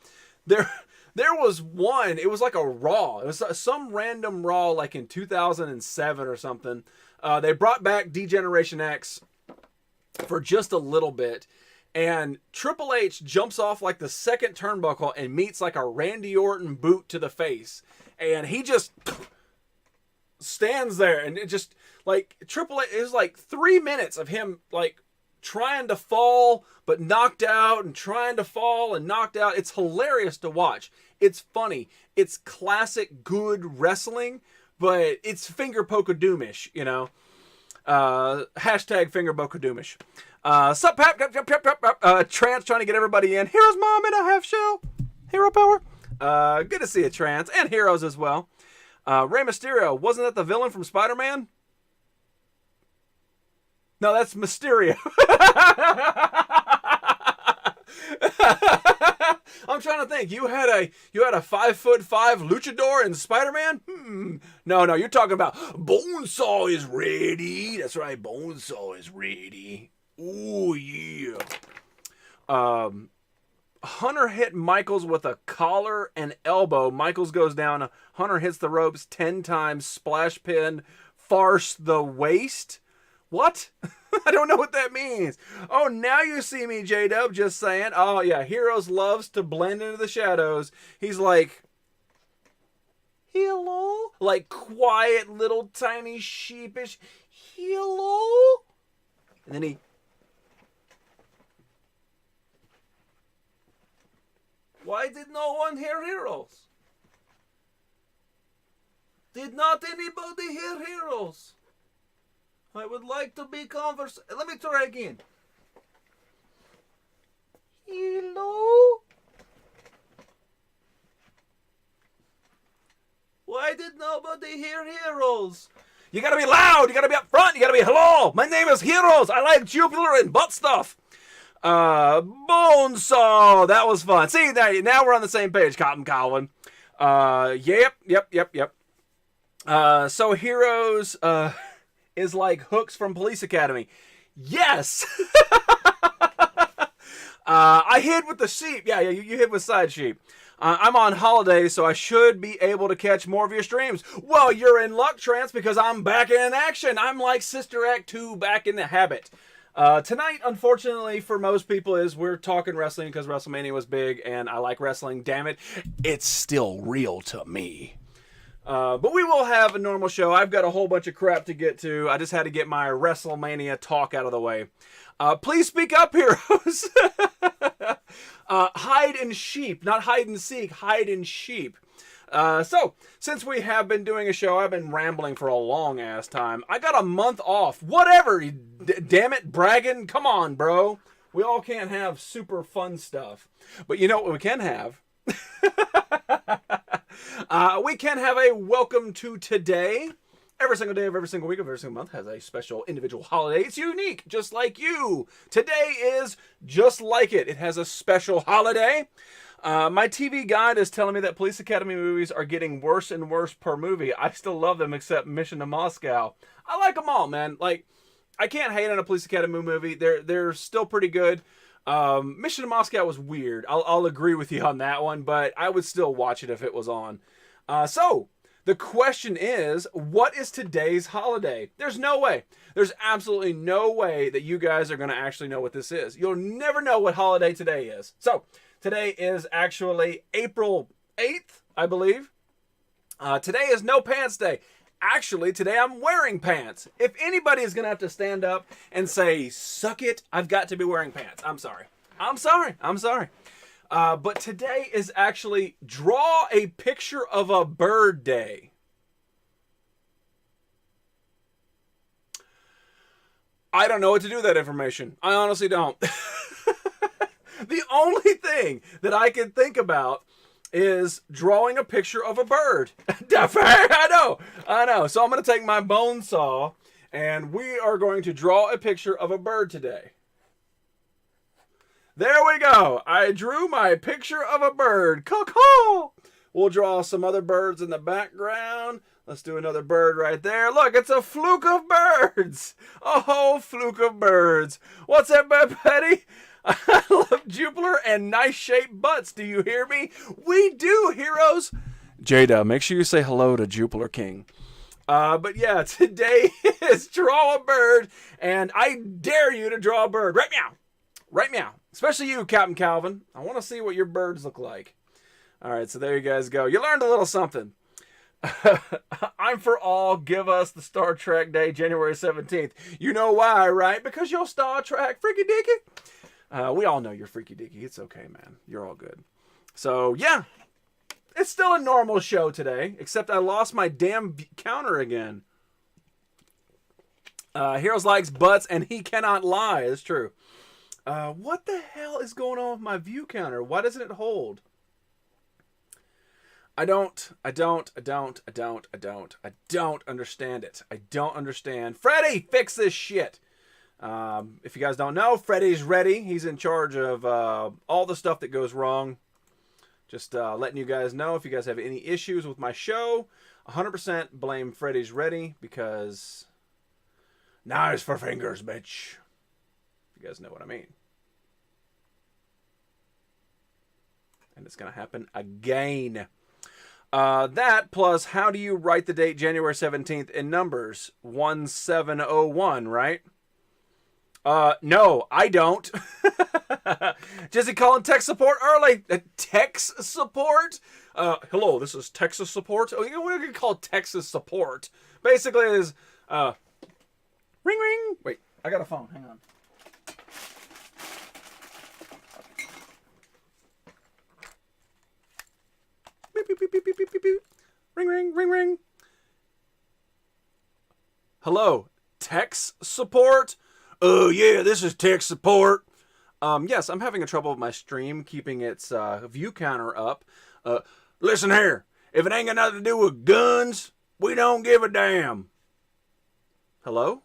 There was one. It was like a Raw. It was some random Raw, like in 2007 or something. They brought back D-Generation X for just a little bit. And Triple H jumps off like the second turnbuckle and meets like a Randy Orton boot to the face. And he just stands there, and it just like Triple H, it was like 3 minutes of him like trying to fall but knocked out, and trying to fall and knocked out. It's hilarious to watch. It's funny. It's classic good wrestling, but it's finger poke of doomish, you know. Hashtag finger poke of doomish. Sup, Pap, Trance trying to get everybody in. Heroes Mom in a half shell. Hero power. Good to see you, Trance, and Heroes as well. Rey Mysterio, wasn't that the villain from Spider-Man? No, that's Mysterio. I'm trying to think. You had a 5'5" luchador in Spider-Man? No, you're talking about Bonesaw is ready. That's right, Bonesaw is ready. Oh yeah. Hunter hit Michaels with a collar and elbow. Michaels goes down. Hunter hits the ropes 10 times. Splash pin. Farce the waist. What? I don't know what that means. Oh, now you see me, J-Dub, just saying. Oh, yeah. Heroes loves to blend into the shadows. He's like, hello? Like quiet, little, tiny, sheepish, hello? And then he... Why did no one hear Heroes? Did not anybody hear Heroes? I would like to be Let me try again. Hello? Why did nobody hear Heroes? You gotta be loud. You gotta be up front. You gotta be hello. My name is Heroes. I like Jupiter and butt stuff. Bonesaw. That was fun. See, now we're on the same page, Cotton Colin. Yep. So Heroes, is like Hooks from Police Academy. Yes! I hid with the sheep. Yeah, you hid with side sheep. I'm on holiday, so I should be able to catch more of your streams. Well, you're in luck, Trance, because I'm back in action. I'm like Sister Act 2 back in the habit. Tonight, unfortunately, for most people, we're talking wrestling because WrestleMania was big, and I like wrestling. Damn it, it's still real to me. But we will have a normal show. I've got a whole bunch of crap to get to. I just had to get my WrestleMania talk out of the way. Please speak up, Heroes. Hide and sheep, not hide and seek, hide and sheep. So, since we have been doing a show, I've been rambling for a long-ass time. I got a month off. Whatever. Damn it, bragging. Come on, bro. We all can't have super fun stuff. But you know what we can have? We can have a welcome to today. Every single day of every single week of every single month has a special individual holiday. It's unique, just like you. Today is just like it. It has a special holiday. My TV guide is telling me that Police Academy movies are getting worse and worse per movie. I still love them except Mission to Moscow. I like them all, man. Like, I can't hate on a Police Academy movie. They're still pretty good. Mission to Moscow was weird. I'll agree with you on that one, but I would still watch it if it was on. So, the question is, what is today's holiday? There's no way. There's absolutely no way that you guys are going to actually know what this is. You'll never know what holiday today is. So, today is actually April 8th, I believe. Today is No Pants Day. Actually, today I'm wearing pants. If anybody is going to have to stand up and say, suck it, I've got to be wearing pants. I'm sorry. But today is actually Draw a Picture of a Bird Day. I don't know what to do with that information. I honestly don't. The only thing that I can think about is drawing a picture of a bird. I know. So I'm going to take my bone saw, and we are going to draw a picture of a bird today. There we go. I drew my picture of a bird. Caw-caw. We'll draw some other birds in the background. Let's do another bird right there. Look, it's a fluke of birds. A whole fluke of birds. What's that, Betty? I love Jupiter and nice-shaped butts. Do you hear me? We do, heroes. Jada, make sure you say hello to Jupiter King. But yeah, today is draw a bird, and I dare you to draw a bird. Right meow. Right meow. Especially you, Captain Calvin. I want to see what your birds look like. All right, so there you guys go. You learned a little something. I'm for all. Give us the Star Trek Day, January 17th. You know why, right? Because you're Star Trek freaky dicky. We all know you're freaky dicky. It's okay, man. You're all good. So, yeah. It's still a normal show today, except I lost my damn counter again. Heroes likes butts, and he cannot lie. It's true. What the hell is going on with my view counter? Why doesn't it hold? I don't understand it. I don't understand. Freddy, fix this shit. If you guys don't know, Freddy's ready. He's in charge of all the stuff that goes wrong. Just letting you guys know, if you guys have any issues with my show, 100% blame Freddy's ready, because knives for fingers, bitch. You guys know what I mean. And it's going to happen again. That plus, how do you write the date January 17th in numbers? 1701, right? No, I don't. Jesse calling tech support early. Tech support? Hello, this is Texas support. Oh, you know what we can call Texas support? Basically, it is, ring ring. Wait, I got a phone. Hang on. Beep, beep, beep, beep, beep, beep, beep. Ring, ring, ring, ring. Hello, tech support? Oh, yeah, this is tech support. Yes, I'm having a trouble with my stream keeping its view counter up. Listen here, if it ain't got nothing to do with guns, we don't give a damn. Hello?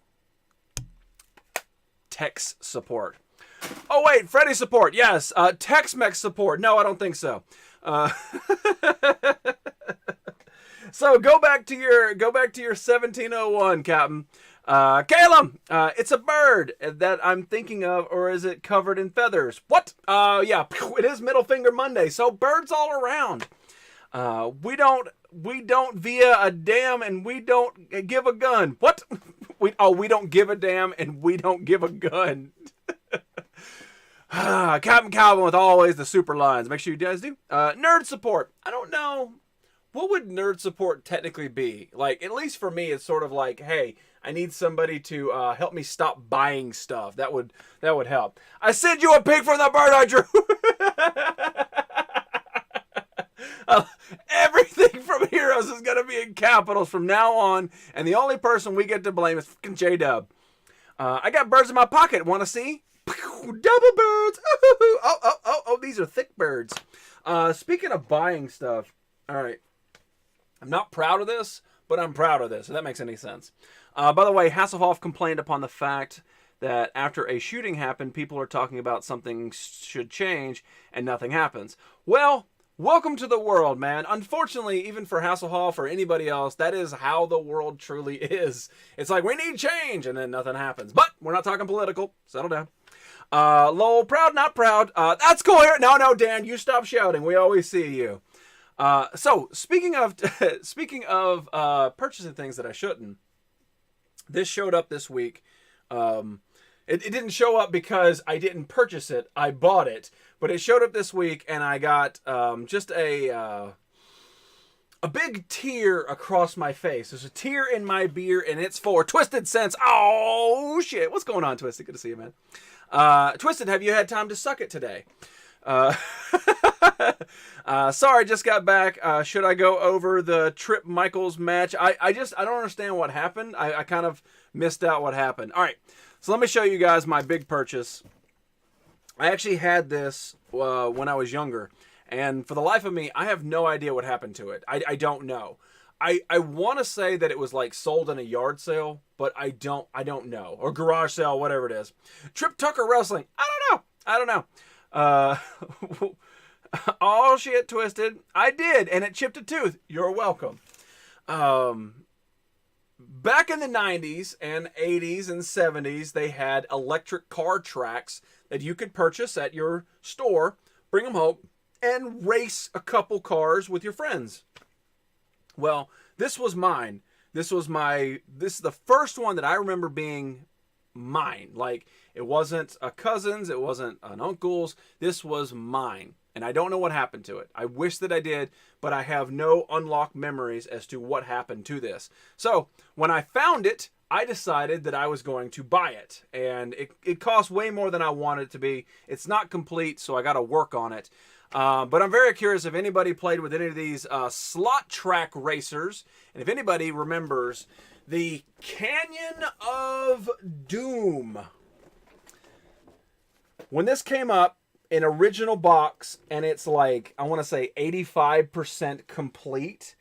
Tech support. Oh, wait, Freddy support. Yes, Tex-Mex support. No, I don't think so. So go back to your 1701, Captain. Caleb, it's a bird that I'm thinking of, or is it covered in feathers? What? Yeah, it is Middle Finger Monday, so birds all around. We don't via a dam, and we don't give a gun. What? We don't give a damn, and we don't give a gun. Captain Calvin with always the super lines. Make sure you guys do. Nerd support. I don't know. What would nerd support technically be? Like, at least for me, it's sort of like, hey, I need somebody to help me stop buying stuff. That would help. I send you a pic from the bird I drew. Everything from Heroes is going to be in capitals from now on, and the only person we get to blame is fucking J-Dub. I got birds in my pocket. Want to see? Double birds. Oh, these are thick birds. Speaking of buying stuff, all right. I'm not proud of this, but I'm proud of this, if that makes any sense. By the way, Hasselhoff complained upon the fact that after a shooting happened, people are talking about something should change, and nothing happens. Well, welcome to the world, man. Unfortunately, even for Hasselhoff or anybody else, that is how the world truly is. It's like, we need change, and then nothing happens. But we're not talking political. Settle down. Lowell, proud, not proud. That's cool here. No, Dan, you stop shouting. We always see you. So speaking of purchasing things that I shouldn't, this showed up this week. It didn't show up because I didn't purchase it. I bought it, but it showed up this week, and I got just a big tear across my face. There's a tear in my beer, and it's for Twisted Sense. Oh shit! What's going on, Twisted? Good to see you, man. Twisted, have you had time to suck it today? Sorry, just got back. Should I go over the Tripp Michaels match? I don't understand what happened. I kind of missed out what happened. All right, so let me show you guys my big purchase. I actually had this when I was younger, and for the life of me, I have no idea what happened to it. I don't know. I want to say that it was like sold in a yard sale, but I don't know, or garage sale, whatever it is. Trip Tucker Wrestling. I don't know. Oh shit, Twisted. I did, and it chipped a tooth. You're welcome. Back in the 90s and 80s and 70s, they had electric car tracks that you could purchase at your store, bring them home, and race a couple cars with your friends. Well, this was mine. This is the first one that I remember being mine. Like, it wasn't a cousin's, it wasn't an uncle's. This was mine. And I don't know what happened to it. I wish that I did, but I have no unlocked memories as to what happened to this. So, when I found it, I decided that I was going to buy it. And it cost way more than I wanted it to be. It's not complete, so I got to work on it. But I'm very curious if anybody played with any of these slot track racers. And if anybody remembers the Canyon of Doom. When this came up, an original box, and it's like, I want to say 85% complete,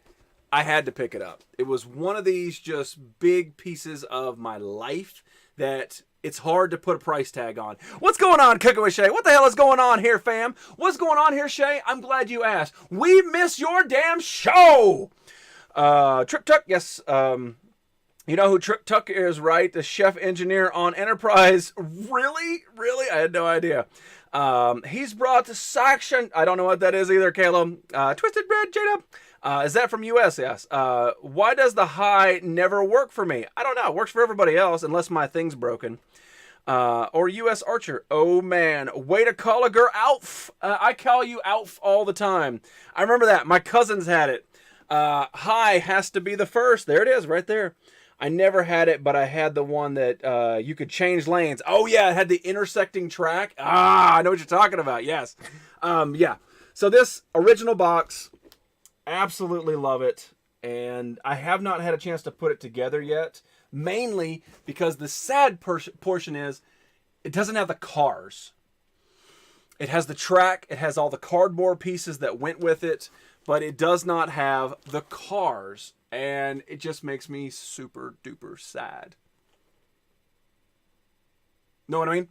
I had to pick it up. It was one of these just big pieces of my life that it's hard to put a price tag on. What's going on, Cooking with Shay? What the hell is going on here, fam? What's going on here, Shay? I'm glad you asked. We miss your damn show! Trip Tuck, yes, you know who Trip Tuck is, right? The chef engineer on Enterprise. Really? Really? I had no idea. He's brought to section. I don't know what that is either, Caleb. Twisted Bread, Jada. Is that from US? Yes. Why does the high never work for me? I don't know. It works for everybody else unless my thing's broken. Or US Archer. Oh man, way to call a girl Alf. I call you Alf all the time. I remember that. My cousins had it. High has to be the first. There it is, right there. I never had it, but I had the one that you could change lanes. Oh, yeah, it had the intersecting track. I know what you're talking about. Yes. Yeah. So this original box, absolutely love it. And I have not had a chance to put it together yet, mainly because the sad portion is it doesn't have the cars. It has the track. It has all the cardboard pieces that went with it, but it does not have the cars. And it just makes me super duper sad. Know what I mean?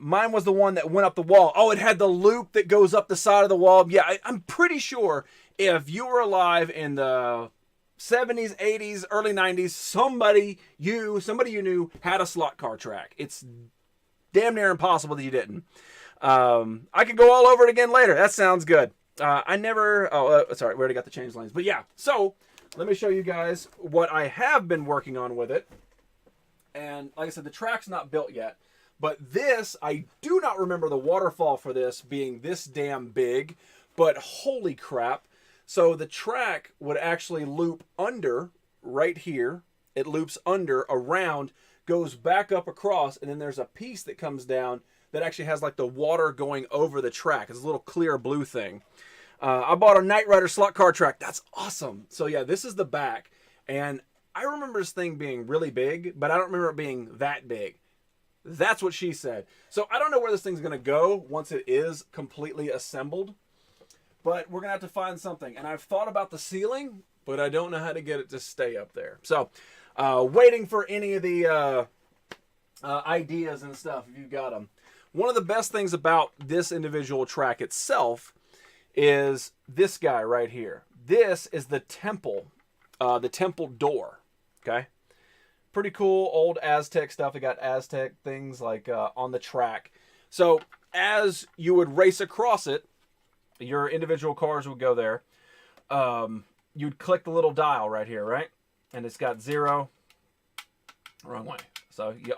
Mine was the one that went up the wall. Oh, it had the loop that goes up the side of the wall. Yeah, I'm pretty sure if you were alive in the 70s, 80s, early 90s, somebody you knew had a slot car track. It's damn near impossible that you didn't. I could go all over it again later. That sounds good. I never... sorry, we already got the change lanes. But yeah, so let me show you guys what I have been working on with it. And like I said, the track's not built yet. But this, I do not remember the waterfall for this being this damn big. But holy crap. So the track would actually loop under right here. It loops under, around, goes back up across, and then there's a piece that comes down that actually has like the water going over the track. It's a little clear blue thing. I bought a Knight Rider slot car track. That's awesome. So yeah, this is the back. And I remember this thing being really big, but I don't remember it being that big. That's what she said. So I don't know where this thing's going to go once it is completely assembled. But we're going to have to find something. And I've thought about the ceiling, but I don't know how to get it to stay up there. So waiting for any of the ideas and stuff if you've got them. One of the best things about this individual track itself is this guy right here. This is the temple door. Okay, pretty cool old Aztec stuff. It got Aztec things like on the track. So as you would race across it, your individual cars would go there. You'd click the little dial right here, right? And it's got 0. Wrong way. So you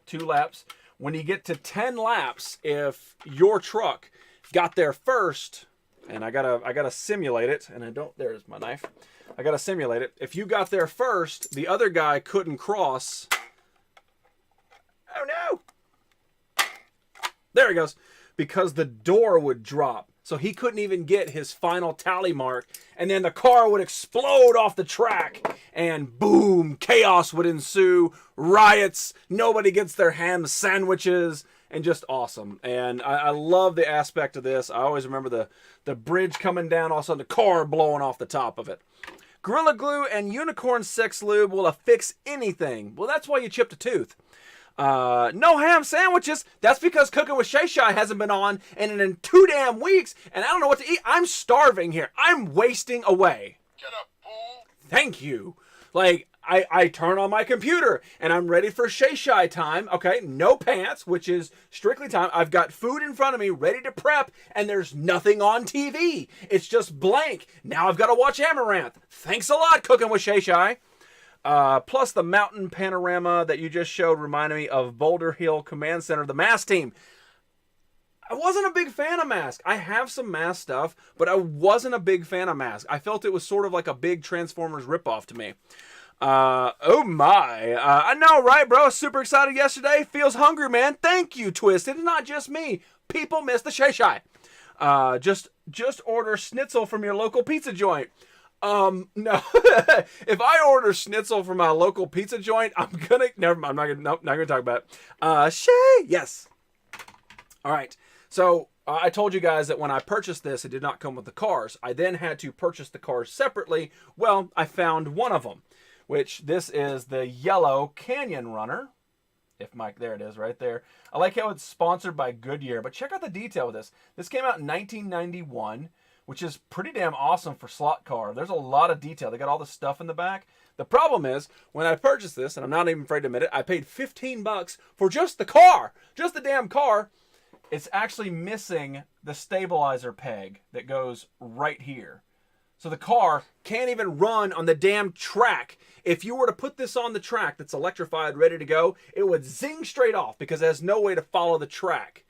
2 laps. When you get to 10 laps, if your truck got there first, and I gotta simulate it, and I don't. There's my knife. I gotta simulate it. If you got there first, the other guy couldn't cross. Oh no! There he goes. Because the door would drop. So he couldn't even get his final tally mark. And then the car would explode off the track. And boom, chaos would ensue. Riots. Nobody gets their ham sandwiches. and just awesome. And I love the aspect of this. I always remember the bridge coming down, all of a sudden the car blowing off the top of it. Gorilla Glue and Unicorn 6 Lube will affix anything. Well, that's why you chipped a tooth. No ham sandwiches. That's because Cooking with Shay Shay hasn't been on in 2 damn weeks, and I don't know what to eat. I'm starving here. I'm wasting away. Get up, fool. Thank you. Like, I turn on my computer, and I'm ready for Shay Shay time. Okay, no pants, which is strictly time. I've got food in front of me, ready to prep, and there's nothing on TV. It's just blank. Now I've got to watch Amaranth. Thanks a lot, Cooking with Shay Shay. Plus the mountain panorama that you just showed reminded me of Boulder Hill Command Center, the MASK team. I wasn't a big fan of MASK. I have some MASK stuff, but I wasn't a big fan of MASK. I felt it was sort of like a big Transformers ripoff to me. Oh my. I know, right, bro? Super excited yesterday. Feels hungry, man. Thank you, Twisted. It's not just me. People miss the Shay Shay. Just order schnitzel from your local pizza joint. No. If I order schnitzel from my local pizza joint, I'm not gonna talk about it. Shay, yes. All right. So I told you guys that when I purchased this, it did not come with the cars. I then had to purchase the cars separately. Well, I found one of them, which this is the yellow Canyon Runner. If Mike, there it is right there. I like how it's sponsored by Goodyear, but check out the detail of this. This came out in 1991. Which is pretty damn awesome for slot car. There's a lot of detail. They got all the stuff in the back. The problem is, when I purchased this, and I'm not even afraid to admit it, I paid $15 for just the car. Just the damn car. It's actually missing the stabilizer peg that goes right here. So the car can't even run on the damn track. If you were to put this on the track that's electrified, ready to go, it would zing straight off because it has no way to follow the track.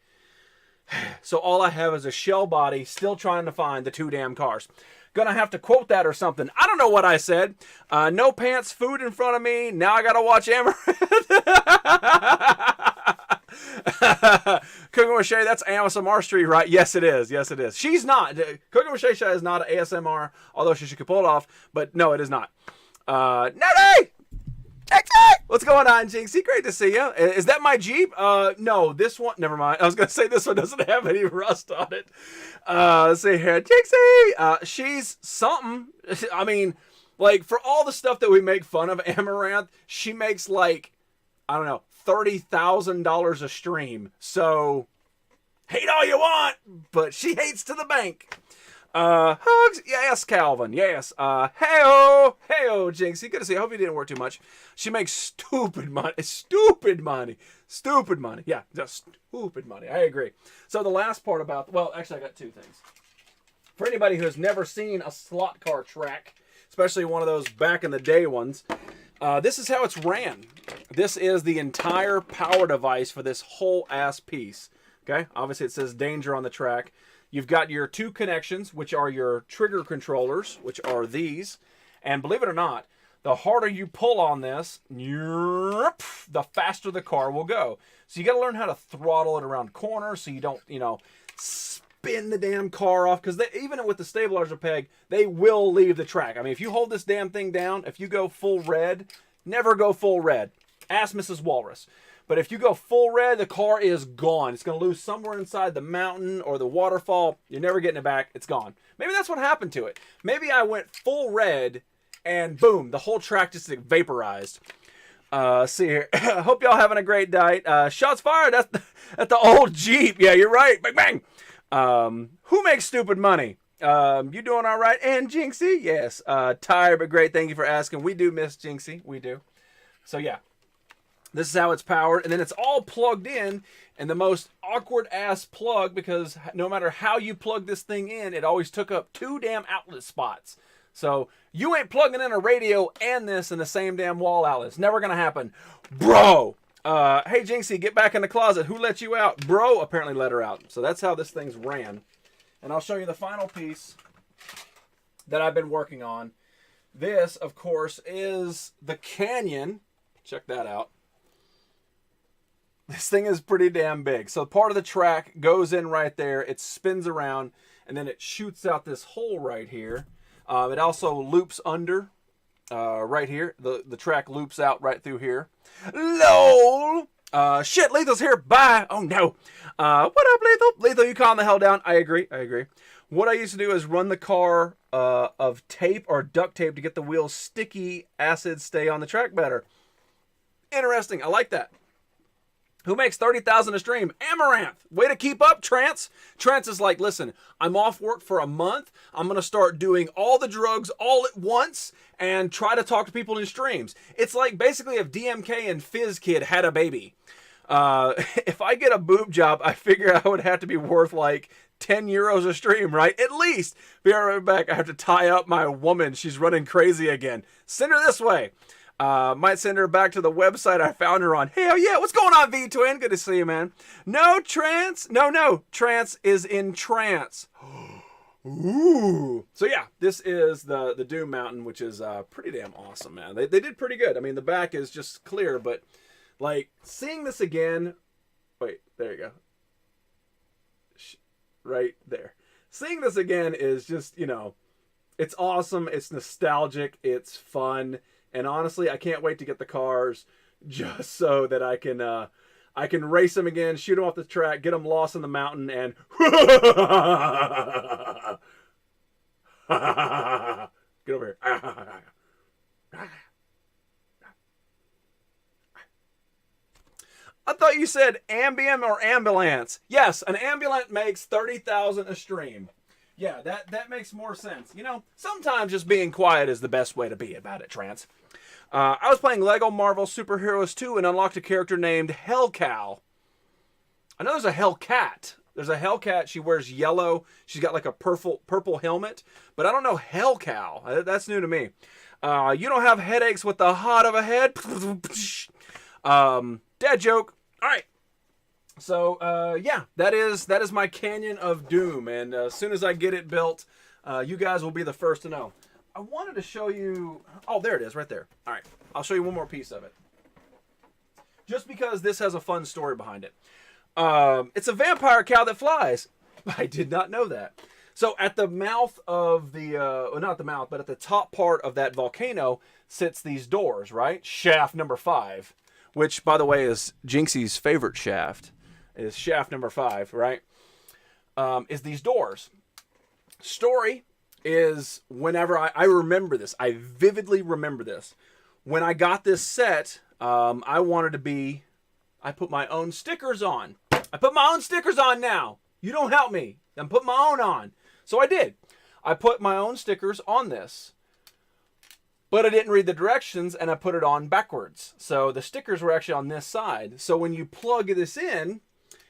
So all I have is a shell body, still trying to find the 2 damn cars. Gonna have to quote that or something. I don't know what I said. No pants, food in front of me. Now I gotta watch Amaranth. Cooking with Shay, that's ASMR Street, right? Yes, it is. Yes, it is. She's not. Cooking with Shay Shay is not ASMR, although she could pull it off. But no, it is not. Nettie! What's going on, Jinxie? Great to see you. Is that my Jeep? No, this one. Never mind. I was gonna say this one doesn't have any rust on it. Let's see here, Jinxie. She's something. I mean, like for all the stuff that we make fun of Amaranth, she makes like, I don't know, $30,000 a stream. So hate all you want, but she hates to the bank. Hugs, yes, Calvin, yes. Hey-oh, Jinxie, good to see you. I hope you didn't work too much. She makes stupid money, yeah, just stupid money, I agree. So the last part about, well, actually I got 2 things. For anybody who has never seen a slot car track, especially one of those back in the day ones, this is how it's ran. This is the entire power device for this whole ass piece, okay? Obviously it says danger on the track. You've got your 2 connections, which are your trigger controllers, which are these. And believe it or not, the harder you pull on this, the faster the car will go. So you got to learn how to throttle it around corners so you don't, spin the damn car off. Because even with the stabilizer peg, they will leave the track. I mean, if you hold this damn thing down, if you go full red, never go full red. Ask Mrs. Walrus. But if you go full red, the car is gone. It's going to lose somewhere inside the mountain or the waterfall. You're never getting it back. It's gone. Maybe that's what happened to it. Maybe I went full red and boom, the whole track just vaporized. See here. Hope y'all having a great night. Shots fired. That's the old Jeep. Yeah, you're right. Bang, bang. Who makes stupid money? You doing all right? And Jinxie? Yes. Tired, but great. Thank you for asking. We do miss Jinxie. We do. So yeah. This is how it's powered, and then it's all plugged in, and the most awkward ass plug, because no matter how you plug this thing in, it always took up 2 damn outlet spots. So you ain't plugging in a radio and this in the same damn wall outlet. It's never gonna happen, bro. Hey Jinxie, get back in the closet. Who let you out? Bro apparently let her out. So that's how this thing's ran. And I'll show you the final piece that I've been working on. This, of course, is the Canyon. Check that out. This thing is pretty damn big. So part of the track goes in right there. It spins around, and then it shoots out this hole right here. It also loops under right here. The track loops out right through here. LOL! Shit, Lethal's here. Bye. Oh, no. What up, Lethal? Lethal, you calm the hell down. I agree. What I used to do is run the car of tape or duct tape to get the wheels sticky, acid stay on the track better. Interesting. I like that. Who makes 30,000 a stream? Amaranth. Way to keep up, Trance. Trance is like, listen, I'm off work for a month. I'm going to start doing all the drugs all at once and try to talk to people in streams. It's like basically if DMK and Fizz Kid had a baby. If I get a boob job, I figure I would have to be worth like 10 euros a stream, right? At least. Be right back. I have to tie up my woman. She's running crazy again. Send her this way. Might send her back to the website I found her on. Hell yeah. What's going on, V-Twin? Good to see you, man. No, Trance. No. Trance is in trance. Ooh. So yeah, this is the Doom Mountain, which is pretty damn awesome, man. They did pretty good. I mean, the back is just clear, but like seeing this again. Wait, there you go. Right there. Seeing this again is just, you know, it's awesome. It's nostalgic. It's fun. And honestly, I can't wait to get the cars just so that I can race them again, shoot them off the track, get them lost in the mountain, and get over here. I thought you said Ambient or ambulance. Yes, an ambulance makes 30,000 a stream. Yeah, that makes more sense. You know, sometimes just being quiet is the best way to be about it, Trance. I was playing Lego Marvel Superheroes 2 and unlocked a character named Hellcow. I know there's a Hellcat. There's a Hellcat. She wears yellow. She's got like a purple helmet. But I don't know Hellcow. That's new to me. You don't have headaches with the hot of a head? Dad joke. All right. So, yeah, that is my Canyon of Doom. And as soon as I get it built, you guys will be the first to know. I wanted to show you... Oh, there it is, right there. All right, I'll show you one more piece of it. Just because this has a fun story behind it. It's a vampire cow that flies. I did not know that. So at the mouth of the... well, not the mouth, but at the top part of that volcano sits these doors, right? Shaft number 5, which, by the way, is Jinxie's favorite shaft. Is shaft number 5, right? Is these doors. Story is whenever I remember this. I vividly remember this. When I got this set, I wanted to be... I put my own stickers on. I put my own stickers on now. You don't help me. I'm putting my own on. So I did. I put my own stickers on this. But I didn't read the directions, and I put it on backwards. So the stickers were actually on this side. So when you plug this in...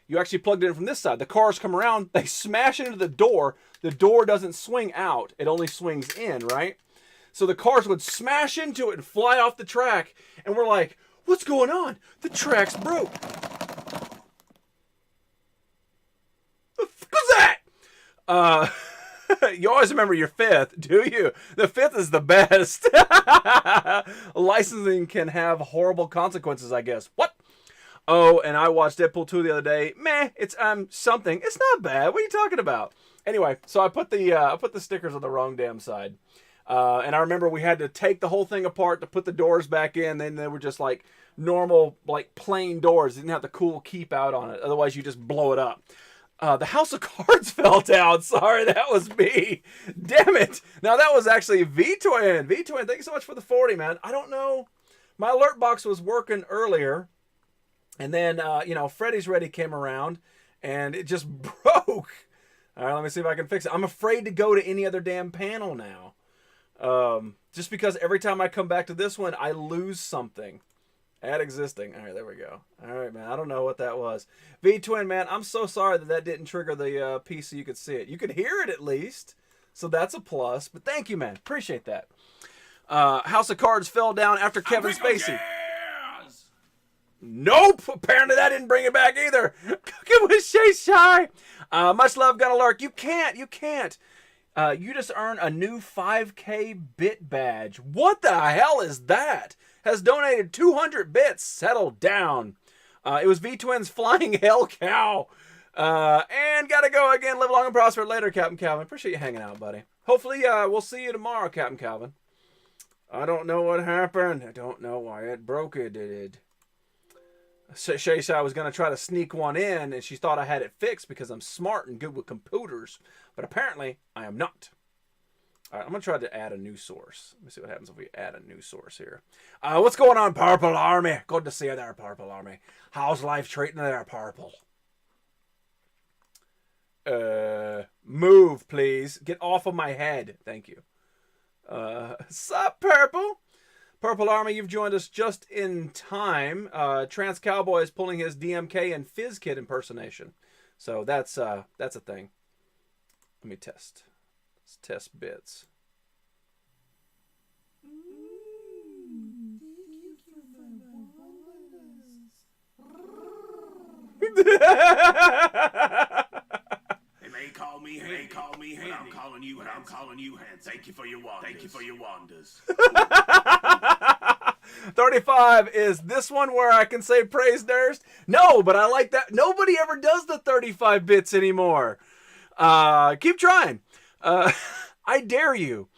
You actually plugged it in from this side. The cars come around. They smash into the door. The door doesn't swing out. It only swings in, right? So the cars would smash into it and fly off the track. And we're like, what's going on? The track's broke. The fuck was that? You always remember your 5th, do you? The 5th is the best. Licensing can have horrible consequences, I guess. What? Oh, and I watched Deadpool 2 the other day. Meh, it's something. It's not bad. What are you talking about? Anyway, so I put the stickers on the wrong damn side. And I remember we had to take the whole thing apart to put the doors back in. Then they were just like normal, like plain doors. They didn't have the cool keep out on it. Otherwise, you just blow it up. The House of Cards fell down. Sorry, that was me. Damn it. Now, that was actually V-Twin. V-Twin, thank you so much for the 40, man. I don't know. My alert box was working earlier. And then, you know, Freddy's Ready came around, and it just broke. All right, let me see if I can fix it. I'm afraid to go to any other damn panel now. Just because every time I come back to this one, I lose something. Add existing. All right, there we go. All right, man. I don't know what that was. V-Twin, man, I'm so sorry that didn't trigger the piece so you could see it. You could hear it at least, so that's a plus. But thank you, man. Appreciate that. House of Cards fell down after Kevin Spacey. Nope. Apparently that didn't bring it back either. Cooking with Shay Shy. Much love, Gonna Lurk. You can't. You just earned a new 5K bit badge. What the hell is that? Has donated 200 bits. Settle down. It was V-Twin's Flying Hell Cow. And gotta go again. Live long and prosper later, Captain Calvin. Appreciate you hanging out, buddy. Hopefully we'll see you tomorrow, Captain Calvin. I don't know what happened. I don't know why it broke. It did. Shay Shay was going to try to sneak one in, and she thought I had it fixed because I'm smart and good with computers. But apparently, I am not. All right, I'm going to try to add a new source. Let me see what happens if we add a new source here. What's going on, Purple Army? Good to see you there, Purple Army. How's life treating you there, Purple? Move, please. Get off of my head. Thank you. Sup, Purple? Purple Army, you've joined us just in time. Trans Cowboy is pulling his DMK and Fizz Kid impersonation. So that's a thing. Let me test. Let's test bits. Call me Handy. I'm calling you Handy. Thank you for your wonders. 35 is this one where I can say praise Durst? No, but I like that. Nobody ever does the 35 bits anymore. Keep trying. I dare you.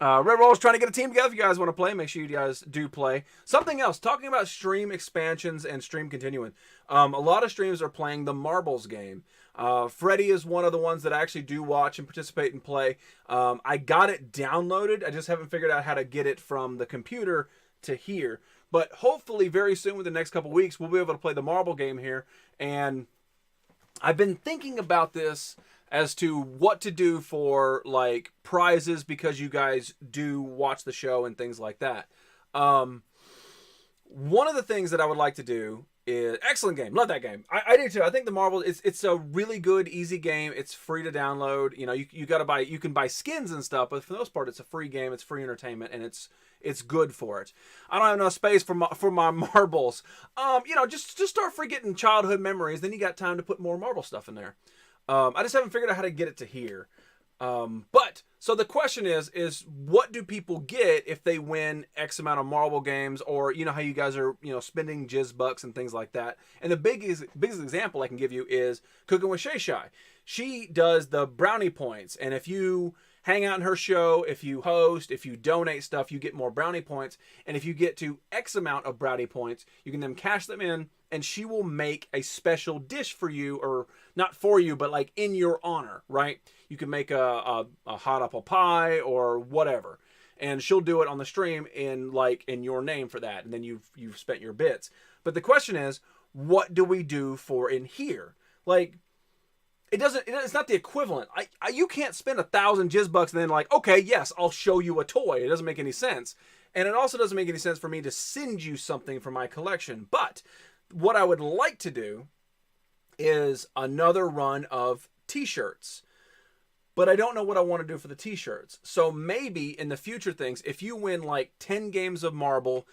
Red Roll is trying to get a team together. If you guys want to play, make sure you guys do play. Something else, talking about stream expansions and stream continuing. A lot of streams are playing the Marbles game. Freddy is one of the ones that I actually do watch and participate and play. I got it downloaded. I just haven't figured out how to get it from the computer to here. But hopefully very soon, within the next couple weeks, we'll be able to play the Marble game here. And I've been thinking about this as to what to do for like prizes because you guys do watch the show and things like that. One of the things that I would like to do is excellent game. Love that game. I do too. I think the Marvel it's a really good, easy game. It's free to download. You know, you got to buy. You can buy skins and stuff, but for the most part, it's a free game. It's free entertainment, and it's good for it. I don't have enough space for my marbles. You know, just start forgetting childhood memories. Then you got time to put more marble stuff in there. I just haven't figured out how to get it to here. But so the question is what do people get if they win X amount of marble games, or you know how you guys are, you know, spending jizz bucks and things like that. And the biggest example I can give you is Cooking with Shay Shay. She does the brownie points, and if you hang out in her show, if you host, if you donate stuff, you get more brownie points. And if you get to X amount of brownie points, you can then cash them in, and she will make a special dish for you, or not for you, but like in your honor, right? You can make a hot apple pie or whatever, and she'll do it on the stream in your name for that, and then you've spent your bits. But the question is, what do we do for in here? Like, it's not the equivalent. You can't spend 1,000 jizz bucks and then like, okay, yes, I'll show you a toy. It doesn't make any sense. And it also doesn't make any sense for me to send you something from my collection. But what I would like to do is another run of t-shirts. But I don't know what I want to do for the t-shirts. So maybe in the future things, if you win like 10 games of Marble,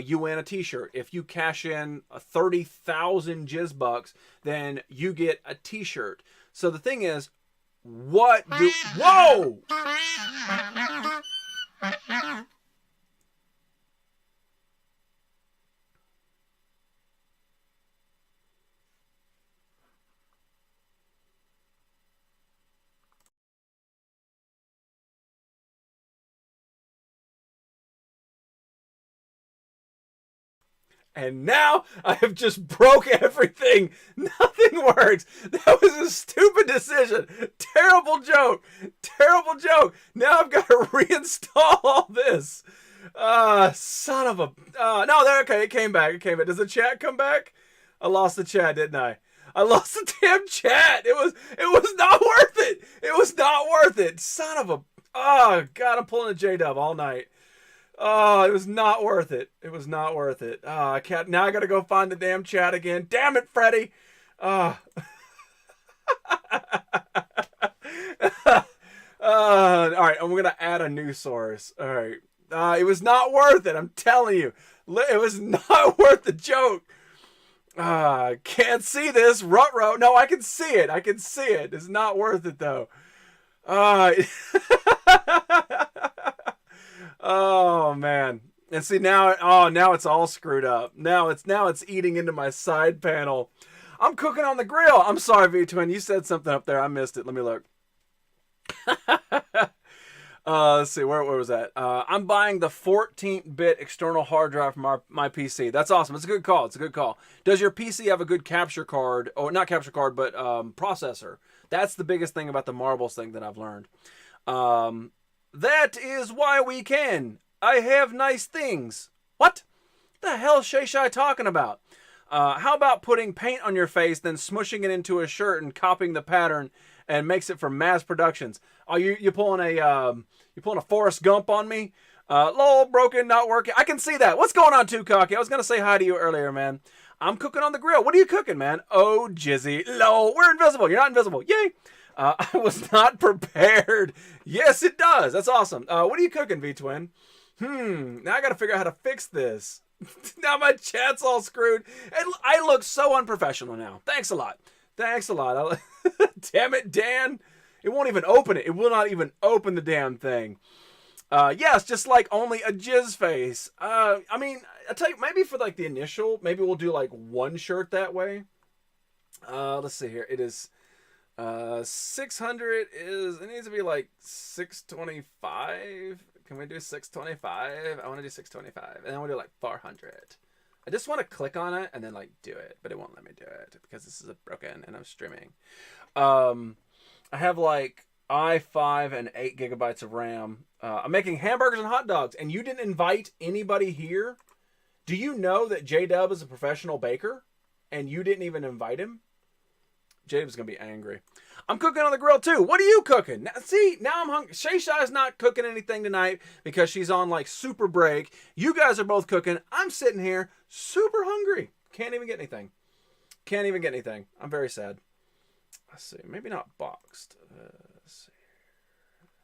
you win a t-shirt. If you cash in 30,000 jizz bucks, then you get a t-shirt. So the thing is, whoa! And now I have just broke everything. Nothing works. That was a stupid decision. Terrible joke. Terrible joke. Now I've got to reinstall all this. Son of a... no, there. Okay, it came back. Does the chat come back? I lost the chat, didn't I? I lost the damn chat. It was not worth it. It was not worth it. Son of a... Oh, God, I'm pulling a J-dub all night. Oh, it was not worth it. It was not worth it. Now I got to go find the damn chat again. Damn it, Freddy. All right, I'm going to add a new source. All right. It was not worth it. I'm telling you. It was not worth the joke. Can't see this. Ruh-roh. No, I can see it. It's not worth it, though. Oh man. And see now it's all screwed up. Now it's eating into my side panel. I'm cooking on the grill. I'm sorry, V-Twin. You said something up there. I missed it. Let me look. Let's see, where was that? I'm buying the 14-bit external hard drive for my PC. That's awesome. It's a good call. It's a good call. Does your PC have a good capture card, or not capture card, but processor? That's the biggest thing about the marbles thing that I've learned. That is why we can. I have nice things. What the hell is Shay Shy talking about? How about putting paint on your face, then smushing it into a shirt and copying the pattern and makes it for mass productions? Oh, you pulling a Forrest Gump on me? Lol, broken, not working. I can see that. What's going on, Too Cocky? I was gonna say hi to you earlier, man. I'm cooking on the grill. What are you cooking, man? Oh, Jizzy. Lol, we're invisible. You're not invisible. Yay. I was not prepared. Yes, it does. That's awesome. What are you cooking, V-Twin? Now I gotta figure out how to fix this. Now my chat's all screwed. And I look so unprofessional now. Thanks a lot. Thanks a lot. Damn it, Dan. It won't even open it. It will not even open the damn thing. Yes, just like only a jizz face. I mean, I'll tell you, maybe for like the initial, maybe we'll do like one shirt that way. Let's see here. It is 600 it needs to be like 625. Can we do 625? I want to do 625. And then we'll do like 400. I just want to click on it and then like do it, but it won't let me do it because this is broken and I'm streaming. I have like i5 and 8 gigabytes of RAM. I'm making hamburgers and hot dogs, and you didn't invite anybody here? Do you know that J-Dub is a professional baker and you didn't even invite him? J-Dub's going to be angry. I'm cooking on the grill too. What are you cooking? Now, see, now I'm hungry. Shay Shai's not cooking anything tonight because she's on like super break. You guys are both cooking. I'm sitting here super hungry. Can't even get anything. Can't even get anything. I'm very sad. Let's see. Maybe not boxed. Let's see.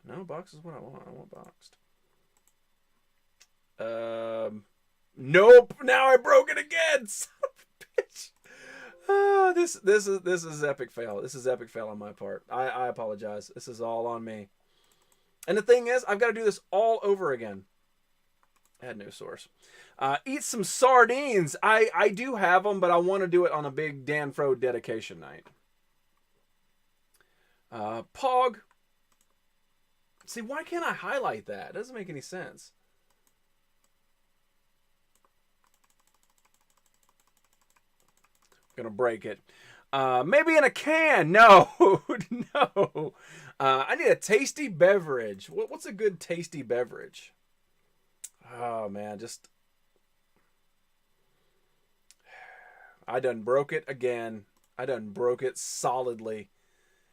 No, boxed is what I want. I want boxed. Nope. Now I broke it again. Son of a bitch. This is epic fail. This is epic fail on my part. I apologize. This is all on me. And the thing is, I've got to do this all over again. Add new source. Eat some sardines. I do have them, but I want to do it on a big Dan Fro dedication night. Pog. See, why can't I highlight that? It doesn't make any sense. Gonna break it. Maybe in a can. No, no. I need a tasty beverage. What's a good tasty beverage? Oh man, just I done broke it again. I done broke it solidly.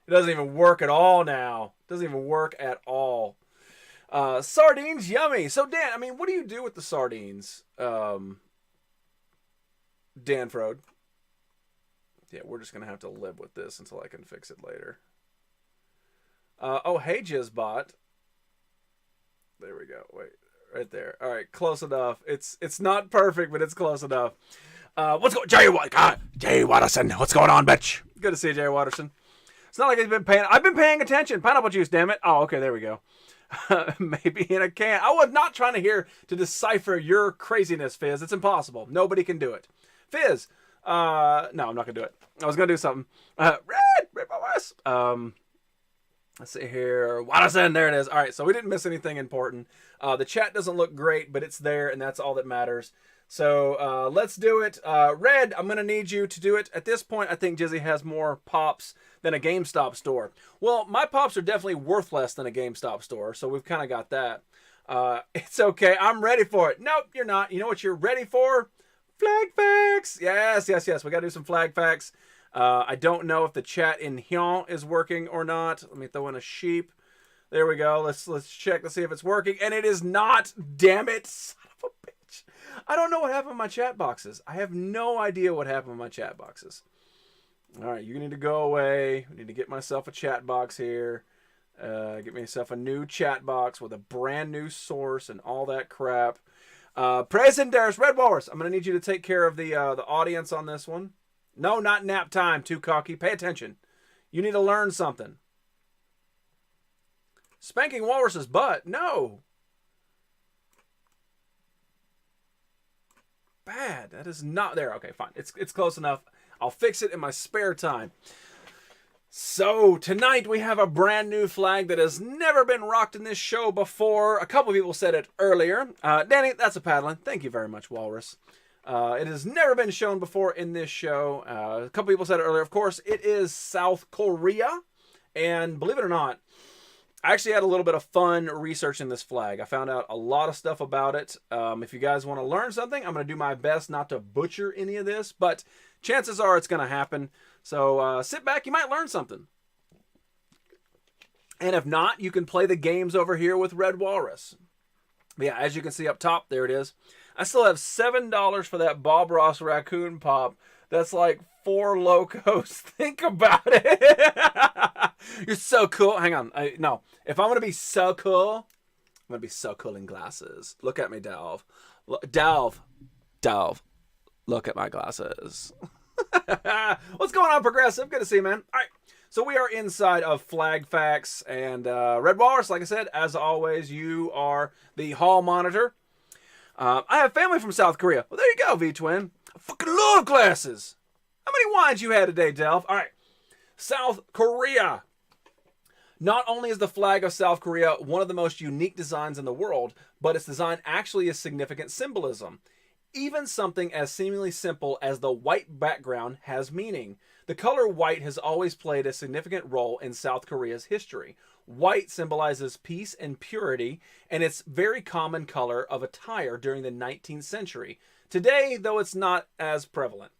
It doesn't even work at all now. It doesn't even work at all. Sardines, yummy. So Dan, I mean, what do you do with the sardines? Dan Frode. Yeah, we're just going to have to live with this until I can fix it later. Oh, hey, Jizzbot. There we go. Wait, right there. All right, close enough. It's not perfect, but it's close enough. What's going on? Jay Watterson. What's going on, bitch? Good to see you, Jay Watterson. It's not like I've been paying attention. Pineapple juice, damn it. Oh, okay, there we go. Maybe in a can. I was not trying to decipher your craziness, Fizz. It's impossible. Nobody can do it. Fizz. No, I'm not gonna do it. I was gonna do something. Red West. Let's see here. Watterson, there it is. All right, so we didn't miss anything important. The chat doesn't look great, but it's there, and that's all that matters. So let's do it. Red, I'm gonna need you to do it. At this point, I think Jizzy has more pops than a GameStop store. Well, my pops are definitely worth less than a GameStop store, so we've kind of got that. It's okay. I'm ready for it. Nope, you're not. You know what you're ready for? Flag facts. Yes. We got to do some flag facts. I don't know if the chat in Hyun is working or not. Let me throw in a sheep. There we go. Let's check to see if it's working. And it is not. Damn it. Son of a bitch. I don't know what happened with my chat boxes. I have no idea what happened with my chat boxes. All right. You need to go away. I need to get myself a chat box here. Get myself a new chat box with a brand new source and all that crap. Present there's Red Wars. I'm gonna need you to take care of the audience on this one. No, not nap time. Too cocky. Pay attention. You need to learn something. Spanking Walrus's butt. No. Bad. That is not there. Okay, fine. It's close enough. I'll fix it in my spare time. So tonight we have a brand new flag that has never been rocked in this show before. A couple people said it earlier. Danny, that's a paddling. Thank you very much, Walrus. It has never been shown before in this show. A couple people said it earlier. Of course, it is South Korea. And believe it or not, I actually had a little bit of fun researching this flag. I found out a lot of stuff about it. If you guys want to learn something, I'm going to do my best not to butcher any of this, but chances are it's going to happen. So sit back, you might learn something. And if not, you can play the games over here with Red Walrus. But yeah, as you can see up top, there it is. I still have $7 for that Bob Ross Raccoon Pop. That's like 4 locos. Think about it. You're so cool. Hang on. No. If I'm going to be so cool, I'm going to be so cool in glasses. Look at me, Delve. Delve. Look at my glasses. What's going on, Progressive? Good to see you, man. All right. So we are inside of Flag Facts. And Red Walrus, like I said, as always, you are the hall monitor. I have family from South Korea. Well, there you go, V-Twin. I fucking love glasses. How many wines you had today, Delph? All right. South Korea. Not only is the flag of South Korea one of the most unique designs in the world, but its design actually has significant symbolism. Even something as seemingly simple as the white background has meaning. The color white has always played a significant role in South Korea's history. White symbolizes peace and purity, and it's very common color of attire during the 19th century. Today, though, it's not as prevalent.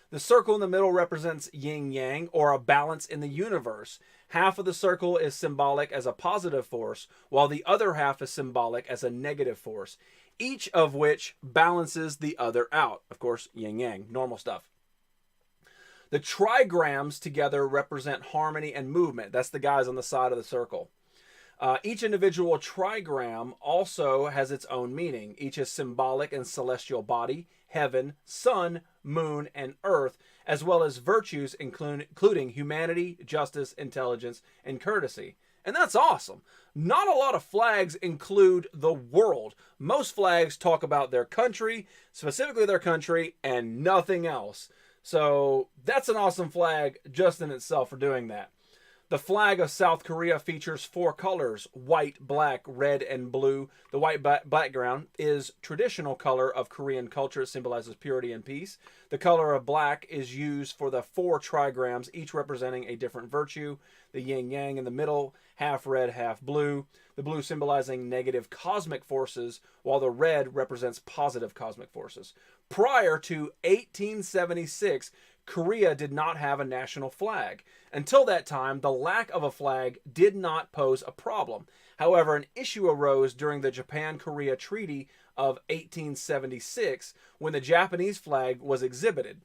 The circle in the middle represents yin-yang, or a balance in the universe. Half of the circle is symbolic as a positive force, while the other half is symbolic as a negative force, each of which balances the other out. Of course, yin-yang, normal stuff. The trigrams together represent harmony and movement. That's the guys on the side of the circle. Each individual trigram also has its own meaning. Each is symbolic in celestial body, heaven, sun, moon, and earth, as well as virtues including humanity, justice, intelligence, and courtesy. And that's awesome. Not a lot of flags include the world. Most flags talk about their country, specifically their country, and nothing else. So that's an awesome flag just in itself for doing that. The flag of South Korea features 4 colors, white, black, red, and blue. The white background is traditional color of Korean culture. It symbolizes purity and peace. The color of black is used for the 4 trigrams, each representing a different virtue. The yin-yang in the middle, half red, half blue. The blue symbolizing negative cosmic forces, while the red represents positive cosmic forces. Prior to 1876, Korea did not have a national flag. Until that time, the lack of a flag did not pose a problem. However, an issue arose during the Japan-Korea Treaty of 1876 when the Japanese flag was exhibited,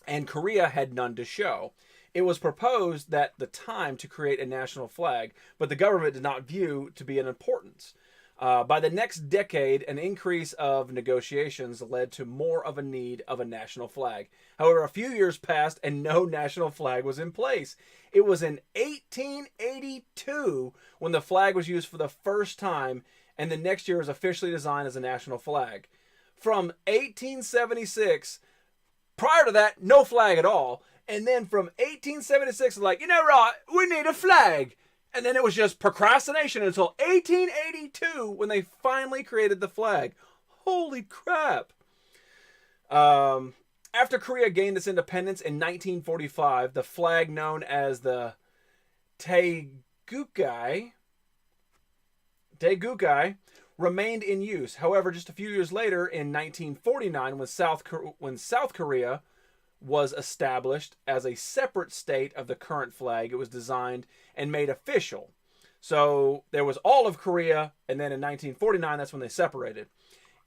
and Korea had none to show. It was proposed that the time to create a national flag, but the government did not view to be an importance. By the next decade, an increase of negotiations led to more of a need of a national flag. However, a few years passed and no national flag was in place. It was in 1882 when the flag was used for the first time, and the next year was officially designed as a national flag. From 1876, prior to that, no flag at all. And then from 1876, like, you know, right, we need a flag. And then it was just procrastination until 1882 when they finally created the flag. Holy crap. After Korea gained its independence in 1945, the flag known as the Taegukai remained in use. However, just a few years later, in 1949, when South Korea was established as a separate state of the current flag, it was designed and made official. So there was all of Korea, and then in 1949, that's when they separated.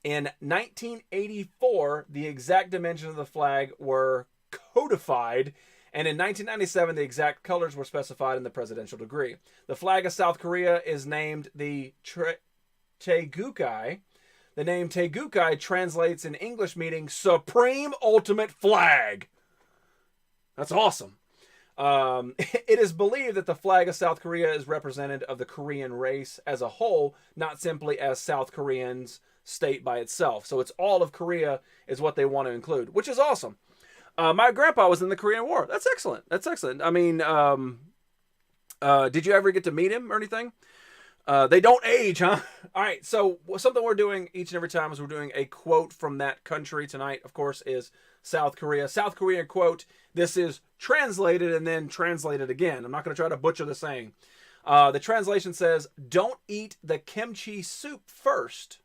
In 1984, the exact dimensions of the flag were codified, and in 1997, the exact colors were specified in the presidential decree. The flag of South Korea is named the Taegukai. The name Taegukai translates in English meaning Supreme Ultimate Flag. That's awesome. It is believed that the flag of South Korea is representative of the Korean race as a whole, not simply as South Koreans state by itself. So it's all of Korea is what they want to include, which is awesome. My grandpa was in the Korean War. That's excellent. That's excellent. I mean, did you ever get to meet him or anything? They don't age, huh? All right, so something we're doing each and every time is we're doing a quote from that country. Tonight, of course, is South Korea. South Korean quote. This is translated and then translated again. I'm not going to try to butcher the saying. The translation says, "Don't eat the kimchi soup first."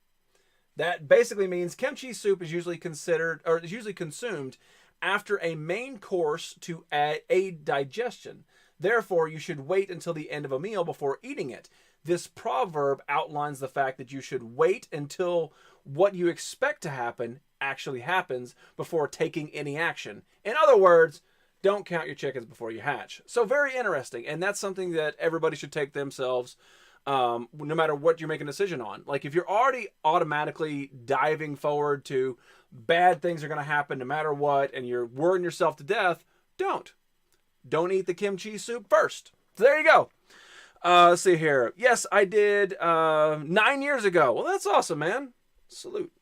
That basically means kimchi soup is usually consumed after a main course to aid digestion. Therefore, you should wait until the end of a meal before eating it. This proverb outlines the fact that you should wait until what you expect to happen actually happens before taking any action. In other words, don't count your chickens before you hatch. So very interesting. And that's something that everybody should take themselves, no matter what you're making a decision on. Like if you're already automatically diving forward to bad things are going to happen no matter what, and you're worrying yourself to death, don't eat the kimchi soup first. So there you go. Let's see here. Yes, I did 9 years ago. Well, that's awesome, man. Salute.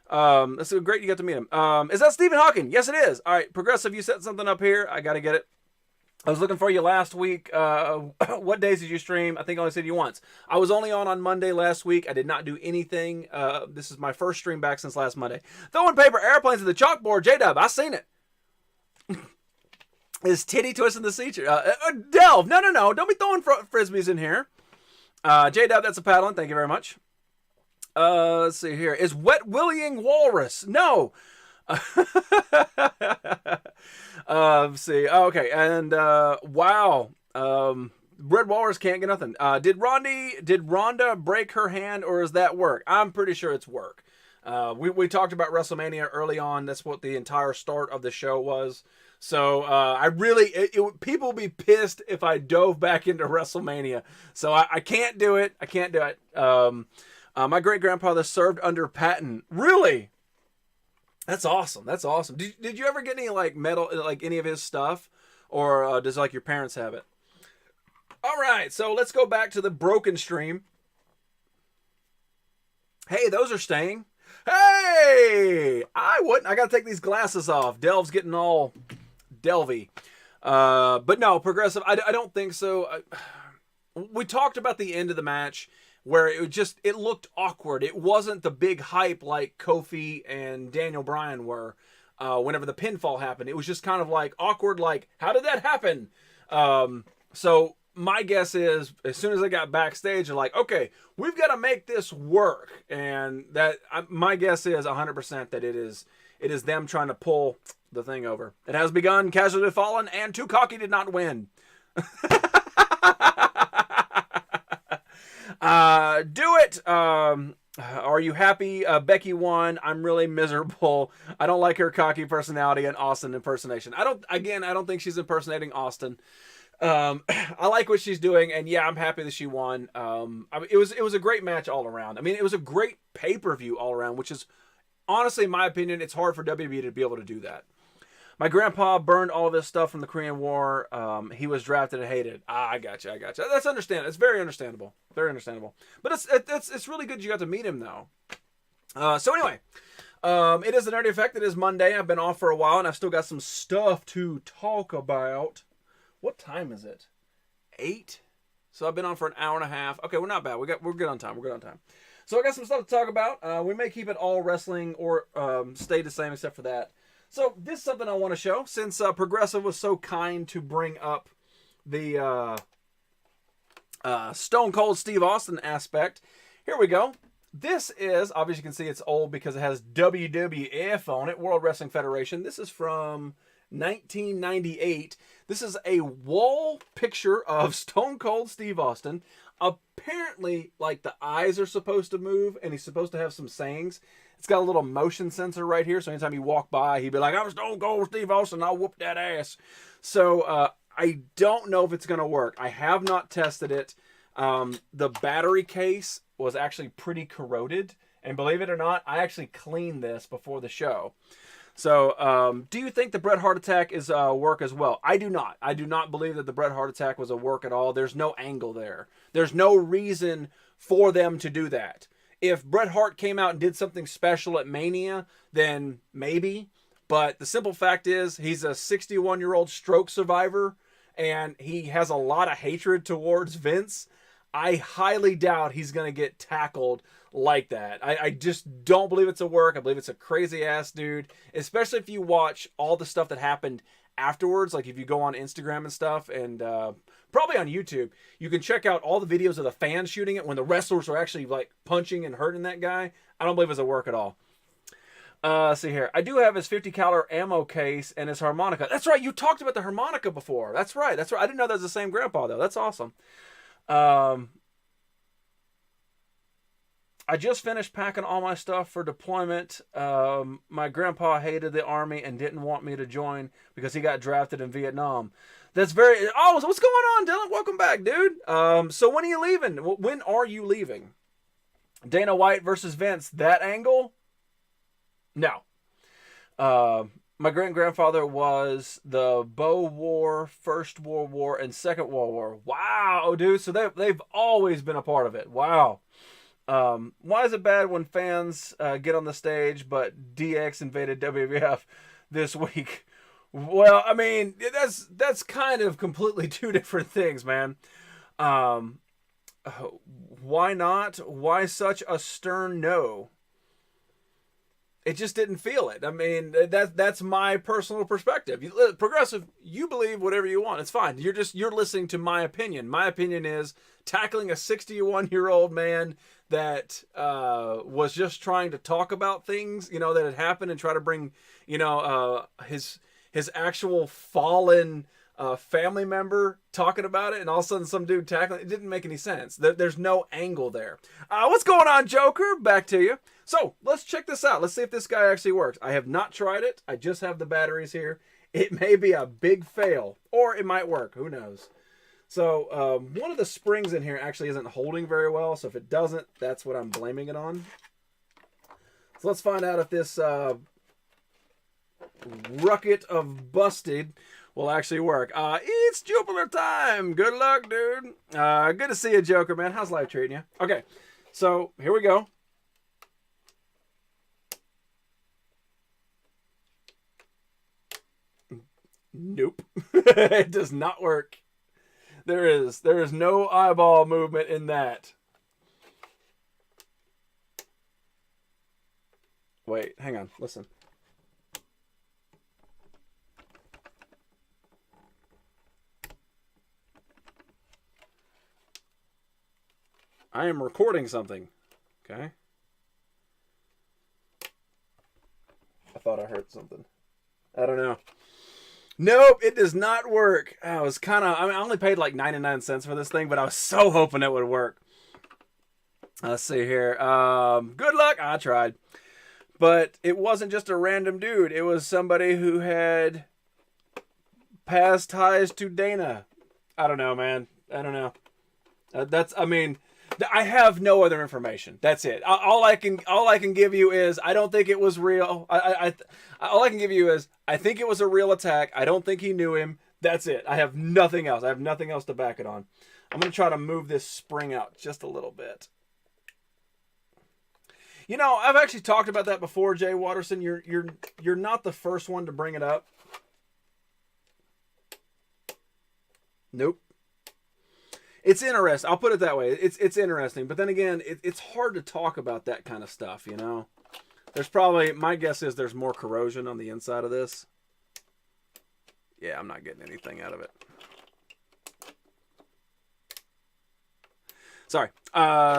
That's so great you got to meet him. Is that Stephen Hawking? Yes, it is. All right, Progressive, you set something up here. I got to get it. I was looking for you last week. What days did you stream? I think I only said you once. I was only on Monday last week. I did not do anything. This is my first stream back since last Monday. Throwing paper airplanes at the chalkboard. J-Dub, I seen it. Is titty twisting the seat? Delve. No. Don't be throwing frisbees in here. J-Dub, that's a paddling. Thank you very much. Let's see here. Is wet willying walrus? No. Let's see. Okay. And, wow. Red Walrus can't get nothing. Did Rhonda break her hand or is that work? I'm pretty sure it's work. We talked about WrestleMania early on. That's what the entire start of the show was. So people would be pissed if I dove back into WrestleMania. So I can't do it. I can't do it. My great grandfather served under Patton. Really? That's awesome. That's awesome. Did you ever get any like metal, like any of his stuff, or does like your parents have it? All right. So let's go back to the broken stream. Hey, those are staying. Hey, I wouldn't. I got to take these glasses off. Delve's getting all delvy. But no, Progressive, I don't think so. We talked about the end of the match where it looked awkward. It wasn't the big hype like Kofi and Daniel Bryan were whenever the pinfall happened. It was just kind of like awkward, like, how did that happen? So my guess is as soon as I got backstage, they're like, okay, we've got to make this work. And that my guess is 100% that it is them trying to pull the thing over. It has begun, casualty fallen, and Too Cocky did not win. Do it. Are you happy? Becky won. I'm really miserable. I don't like her cocky personality and Austin impersonation. I don't think she's impersonating Austin. I like what she's doing, and yeah, I'm happy that she won. It was a great match all around. I mean, it was a great pay-per-view all around, which is honestly, in my opinion, it's hard for WWE to be able to do that. My grandpa burned all of his stuff from the Korean War. He was drafted and hated. I got you. That's understandable. It's very understandable. Very understandable. But it's really good you got to meet him, though. So anyway, it is the Nerdy Effect. It is Monday. I've been off for a while, and I've still got some stuff to talk about. What time is it? 8? So I've been on for an hour and a half. Okay, we're not bad. We're good on time. We're good on time. So I got some stuff to talk about. We may keep it all wrestling or stay the same except for that. So this is something I want to show. Since Progressive was so kind to bring up the Stone Cold Steve Austin aspect, here we go. This is, obviously you can see it's old because it has WWF on it, World Wrestling Federation. This is from 1998. This is a wall picture of Stone Cold Steve Austin. Apparently, like, the eyes are supposed to move, and he's supposed to have some sayings. It's got a little motion sensor right here, so anytime you walk by, he'd be like, I'm Stone Cold Steve Austin, I'll whoop that ass. So, I don't know if it's going to work. I have not tested it. The battery case was actually pretty corroded, and believe it or not, I actually cleaned this before the show. So, do you think the Bret Hart attack is work as well? I do not. I do not believe that the Bret Hart attack was a work at all. There's no angle there. There's no reason for them to do that. If Bret Hart came out and did something special at Mania, then maybe. But the simple fact is, he's a 61-year-old stroke survivor, and he has a lot of hatred towards Vince. I highly doubt he's going to get tackled like that. I just don't believe it's a work. I believe it's a crazy-ass dude, especially if you watch all the stuff that happened afterwards. Like if you go on Instagram and stuff, and probably on YouTube, you can check out all the videos of the fans shooting it when the wrestlers are actually like punching and hurting that guy. I don't believe it's a work at all. See here. I do have his 50 caliber ammo case and his harmonica. That's right. You talked about the harmonica before. That's right. That's right. I didn't know that was the same grandpa though. That's awesome. I just finished packing all my stuff for deployment. My grandpa hated the Army and didn't want me to join because he got drafted in Vietnam. That's very... Oh, what's going on, Dylan? Welcome back, dude. So when are you leaving? When are you leaving? Dana White versus Vince. That angle? No. My great-grandfather was the Boer War, First World War, and Second World War. Wow, dude. So they've always been a part of it. Wow. Why is it bad when fans get on the stage, but DX invaded WWF this week? Well, I mean, that's kind of completely two different things, man. Why not? Why such a stern no? It just didn't feel it. I mean, that's my personal perspective. Progressive, you believe whatever you want. It's fine. You're listening to my opinion. My opinion is tackling a 61-year-old man that was just trying to talk about things, that had happened and try to bring, his actual fallen family member talking about it, and all of a sudden some dude tackling it. It didn't make any sense. There's no angle there. What's going on, Joker? Back to you. So let's check this out. Let's see if this guy actually works. I have not tried it. I just have the batteries here. It may be a big fail, or it might work. Who knows? So one of the springs in here actually isn't holding very well. So if it doesn't, that's what I'm blaming it on. So let's find out if this rucket of busted will actually work. It's Jupiter time. Good luck, dude. Good to see you, Joker, man. How's life treating you? Okay, so here we go. Nope. It does not work. There is no eyeball movement in that. Wait, hang on. Listen. I am recording something. Okay. I thought I heard something. I don't know. Nope, it does not work. I was I only paid like 99 cents for this thing, but I was so hoping it would work. Let's see here. Good luck. I tried. But it wasn't just a random dude. It was somebody who had past ties to Dana. I don't know, man. I don't know. I have no other information. That's it. All I can give you is I don't think it was real. All I can give you is I think it was a real attack. I don't think he knew him. That's it. I have nothing else. I have nothing else to back it on. I'm gonna try to move this spring out just a little bit. I've actually talked about that before, Jay Watterson. You're not the first one to bring it up. Nope. It's interesting. I'll put it that way. It's interesting. But then again, it's hard to talk about that kind of stuff, There's probably, my guess is there's more corrosion on the inside of this. Yeah, I'm not getting anything out of it. Sorry.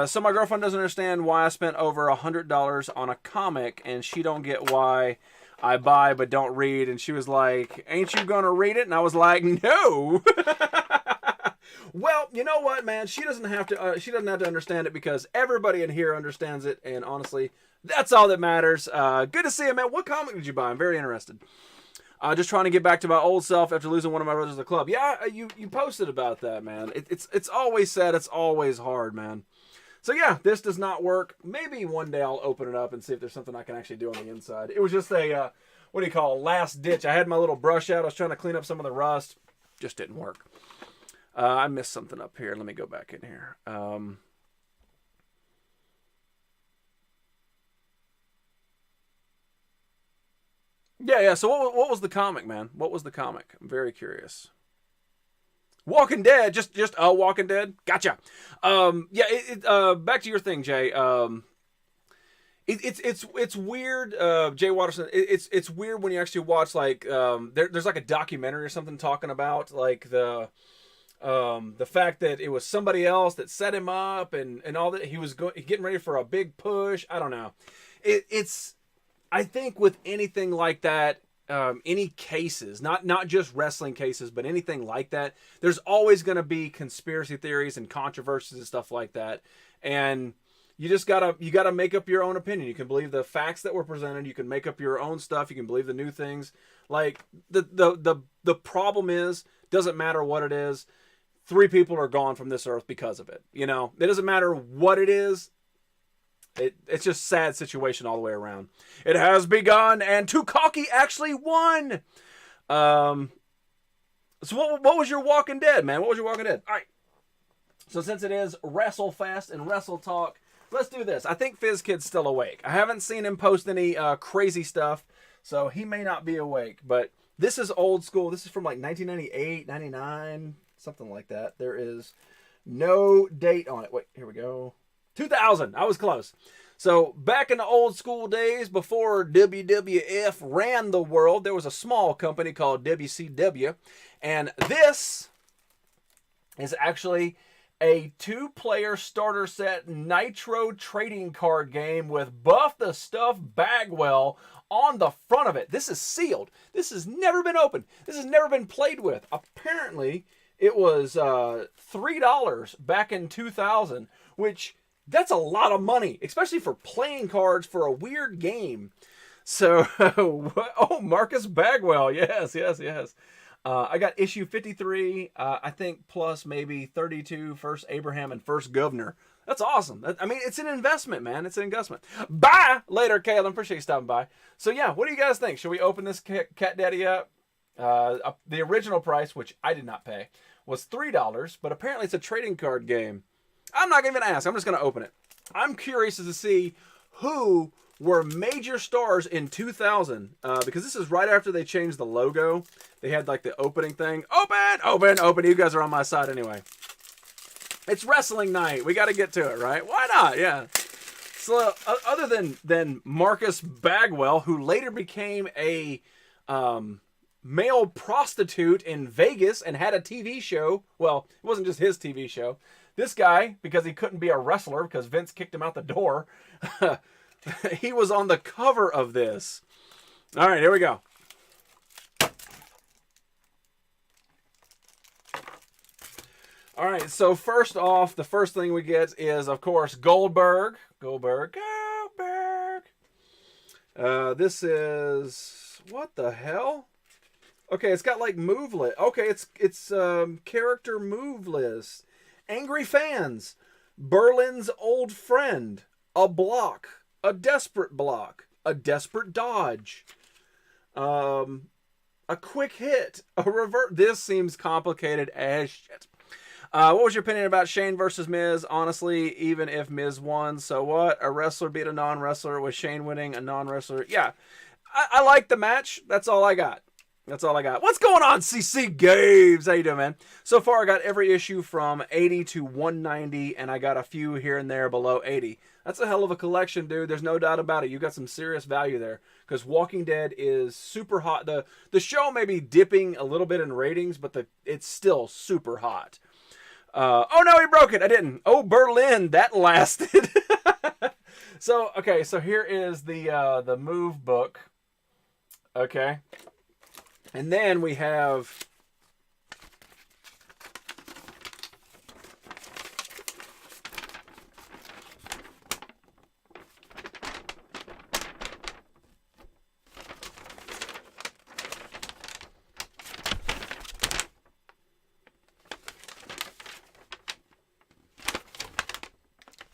So my girlfriend doesn't understand why I spent over $100 on a comic, and she don't get why I buy but don't read. And she was like, ain't you gonna read it? And I was like, no. Well, you know what, man? She doesn't have to. She doesn't have to understand it because everybody in here understands it, and honestly, that's all that matters. Good to see you, man. What comic did you buy? I'm very interested. Just trying to get back to my old self after losing one of my brothers at the club. Yeah, you posted about that, man. It's always sad. It's always hard, man. So yeah, this does not work. Maybe one day I'll open it up and see if there's something I can actually do on the inside. It was just a what do you call, last ditch. I had my little brush out. I was trying to clean up some of the rust. Just didn't work. I missed something up here. Let me go back in here. Yeah. So what was the comic, man? What was the comic? I'm very curious. Walking Dead, just Walking Dead. Gotcha. Back to your thing, Jay. It's weird, Jay Watterson. It's weird when you actually watch like there's like a documentary or something talking about like the fact that it was somebody else that set him up and all that. He was getting ready for a big push. I don't know. I think with anything like that, any cases, not just wrestling cases, but anything like that, there's always going to be conspiracy theories and controversies and stuff like that. And you just gotta make up your own opinion. You can believe the facts that were presented. You can make up your own stuff. You can believe the new things. Like the problem is, doesn't matter what it is. 3 people are gone from this earth because of it. You know, it doesn't matter what it is. It's just sad situation all the way around. It has begun, and Too Cocky actually won. So what was your Walking Dead, man? What was your Walking Dead? All right. So since it is Wrestlefest and Wrestle Talk, let's do this. I think FizzKid's still awake. I haven't seen him post any crazy stuff, so he may not be awake. But this is old school. This is from like 1998, 99, something like that. There is no date on it. Wait, here we go. 2000. I was close. So back in the old school days, before WWF ran the world, there was a small company called WCW. And this is actually a 2-player starter set Nitro trading card game with Buff the Stuff Bagwell on the front of it. This is sealed. This has never been opened. This has never been played with. Apparently, it was $3 back in 2000, which that's a lot of money, especially for playing cards for a weird game. So, oh, Marcus Bagwell. Yes. I got issue 53, I think, plus maybe 32, First Abraham and First Governor. That's awesome. I mean, it's an investment, man. It's an investment. Bye! Later, Caleb. Appreciate you stopping by. So, yeah, what do you guys think? Should we open this Cat Daddy up? The original price, which I did not pay, was $3, but apparently it's a trading card game. I'm not going to even ask. I'm just going to open it. I'm curious as to see who were major stars in 2000, because this is right after they changed the logo. They had like the opening thing. Open. You guys are on my side anyway. It's wrestling night. We got to get to it, right? Why not? Yeah. So other than Marcus Bagwell, who later became a male prostitute in Vegas and had a TV show. Well, it wasn't just his TV show. This guy, because he couldn't be a wrestler because Vince kicked him out the door, he was on the cover of this. All right, here we go. All right, so first off, the first thing we get is, of course, Goldberg. This is, what the hell? Okay, it's got like move list. Okay, it's character move list. Angry fans, Berlin's old friend, a block, a desperate dodge, a quick hit, a revert. This seems complicated as shit. What was your opinion about Shane versus Miz? Honestly, even if Miz won, so what? A wrestler beat a non-wrestler with Shane winning a non-wrestler. Yeah, I like the match. That's all I got. What's going on, CC Games? How you doing, man? So far, I got every issue from 80 to 190, and I got a few here and there below 80. That's a hell of a collection, dude. There's no doubt about it. You got some serious value there, because Walking Dead is super hot. The show may be dipping a little bit in ratings, but it's still super hot. Oh, no, he broke it. I didn't. Oh, Berlin, that lasted. So here is the move book. Okay. And then we have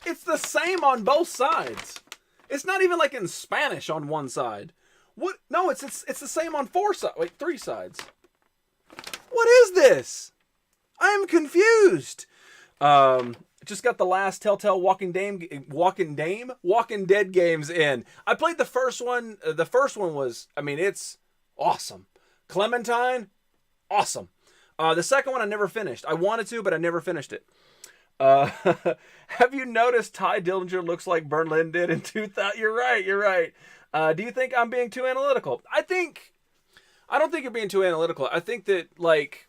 it's the same on both sides. It's not even like in Spanish on one side. What? No, it's the same on 4 sides. Wait, 3 sides. What is this? I am confused. Just got the last Telltale Walking Dead games in. I played the first one. The first one was, I mean, it's awesome. Clementine, awesome. The second one I never finished. I wanted to, but I never finished it. Have you noticed Ty Dillinger looks like Berlin did in 2000? You're right. Do you think I'm being too analytical? I don't think you're being too analytical. I think that, like,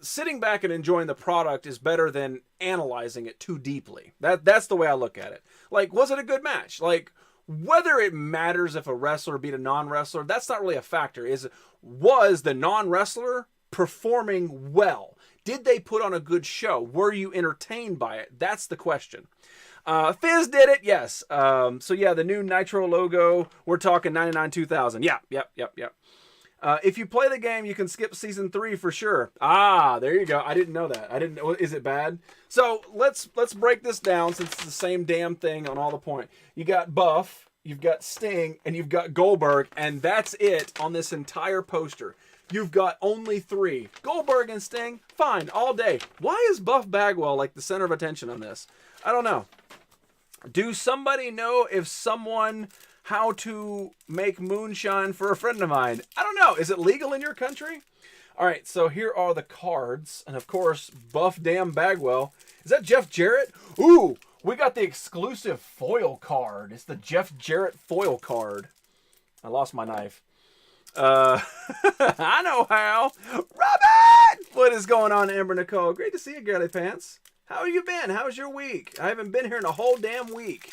sitting back and enjoying the product is better than analyzing it too deeply. That's the way I look at it. Like, was it a good match? Like, whether it matters if a wrestler beat a non-wrestler, that's not really a factor. Was the non-wrestler performing well? Did they put on a good show? Were you entertained by it? That's the question. Fizz did it, yes. So yeah, the new Nitro logo, we're talking 99 2000. Yep. If you play the game, you can skip season 3 for sure. Ah, there you go. I didn't know that. I didn't know. Is it bad? So let's break this down since it's the same damn thing on all the point. You got Buff, you've got Sting, and you've got Goldberg, and that's it on this entire poster. You've got only 3. Goldberg and Sting, fine, all day. Why is Buff Bagwell like the center of attention on this? I don't know. Do somebody know how to make moonshine for a friend of mine? I don't know. Is it legal in your country? All right, so here are the cards. And of course, Buff Damn Bagwell. Is that Jeff Jarrett? Ooh, we got the exclusive foil card. It's the Jeff Jarrett foil card. I lost my knife. I know how. Robin! What is going on, Amber Nicole? Great to see you, girly pants. How have you been? How's your week? I haven't been here in a whole damn week.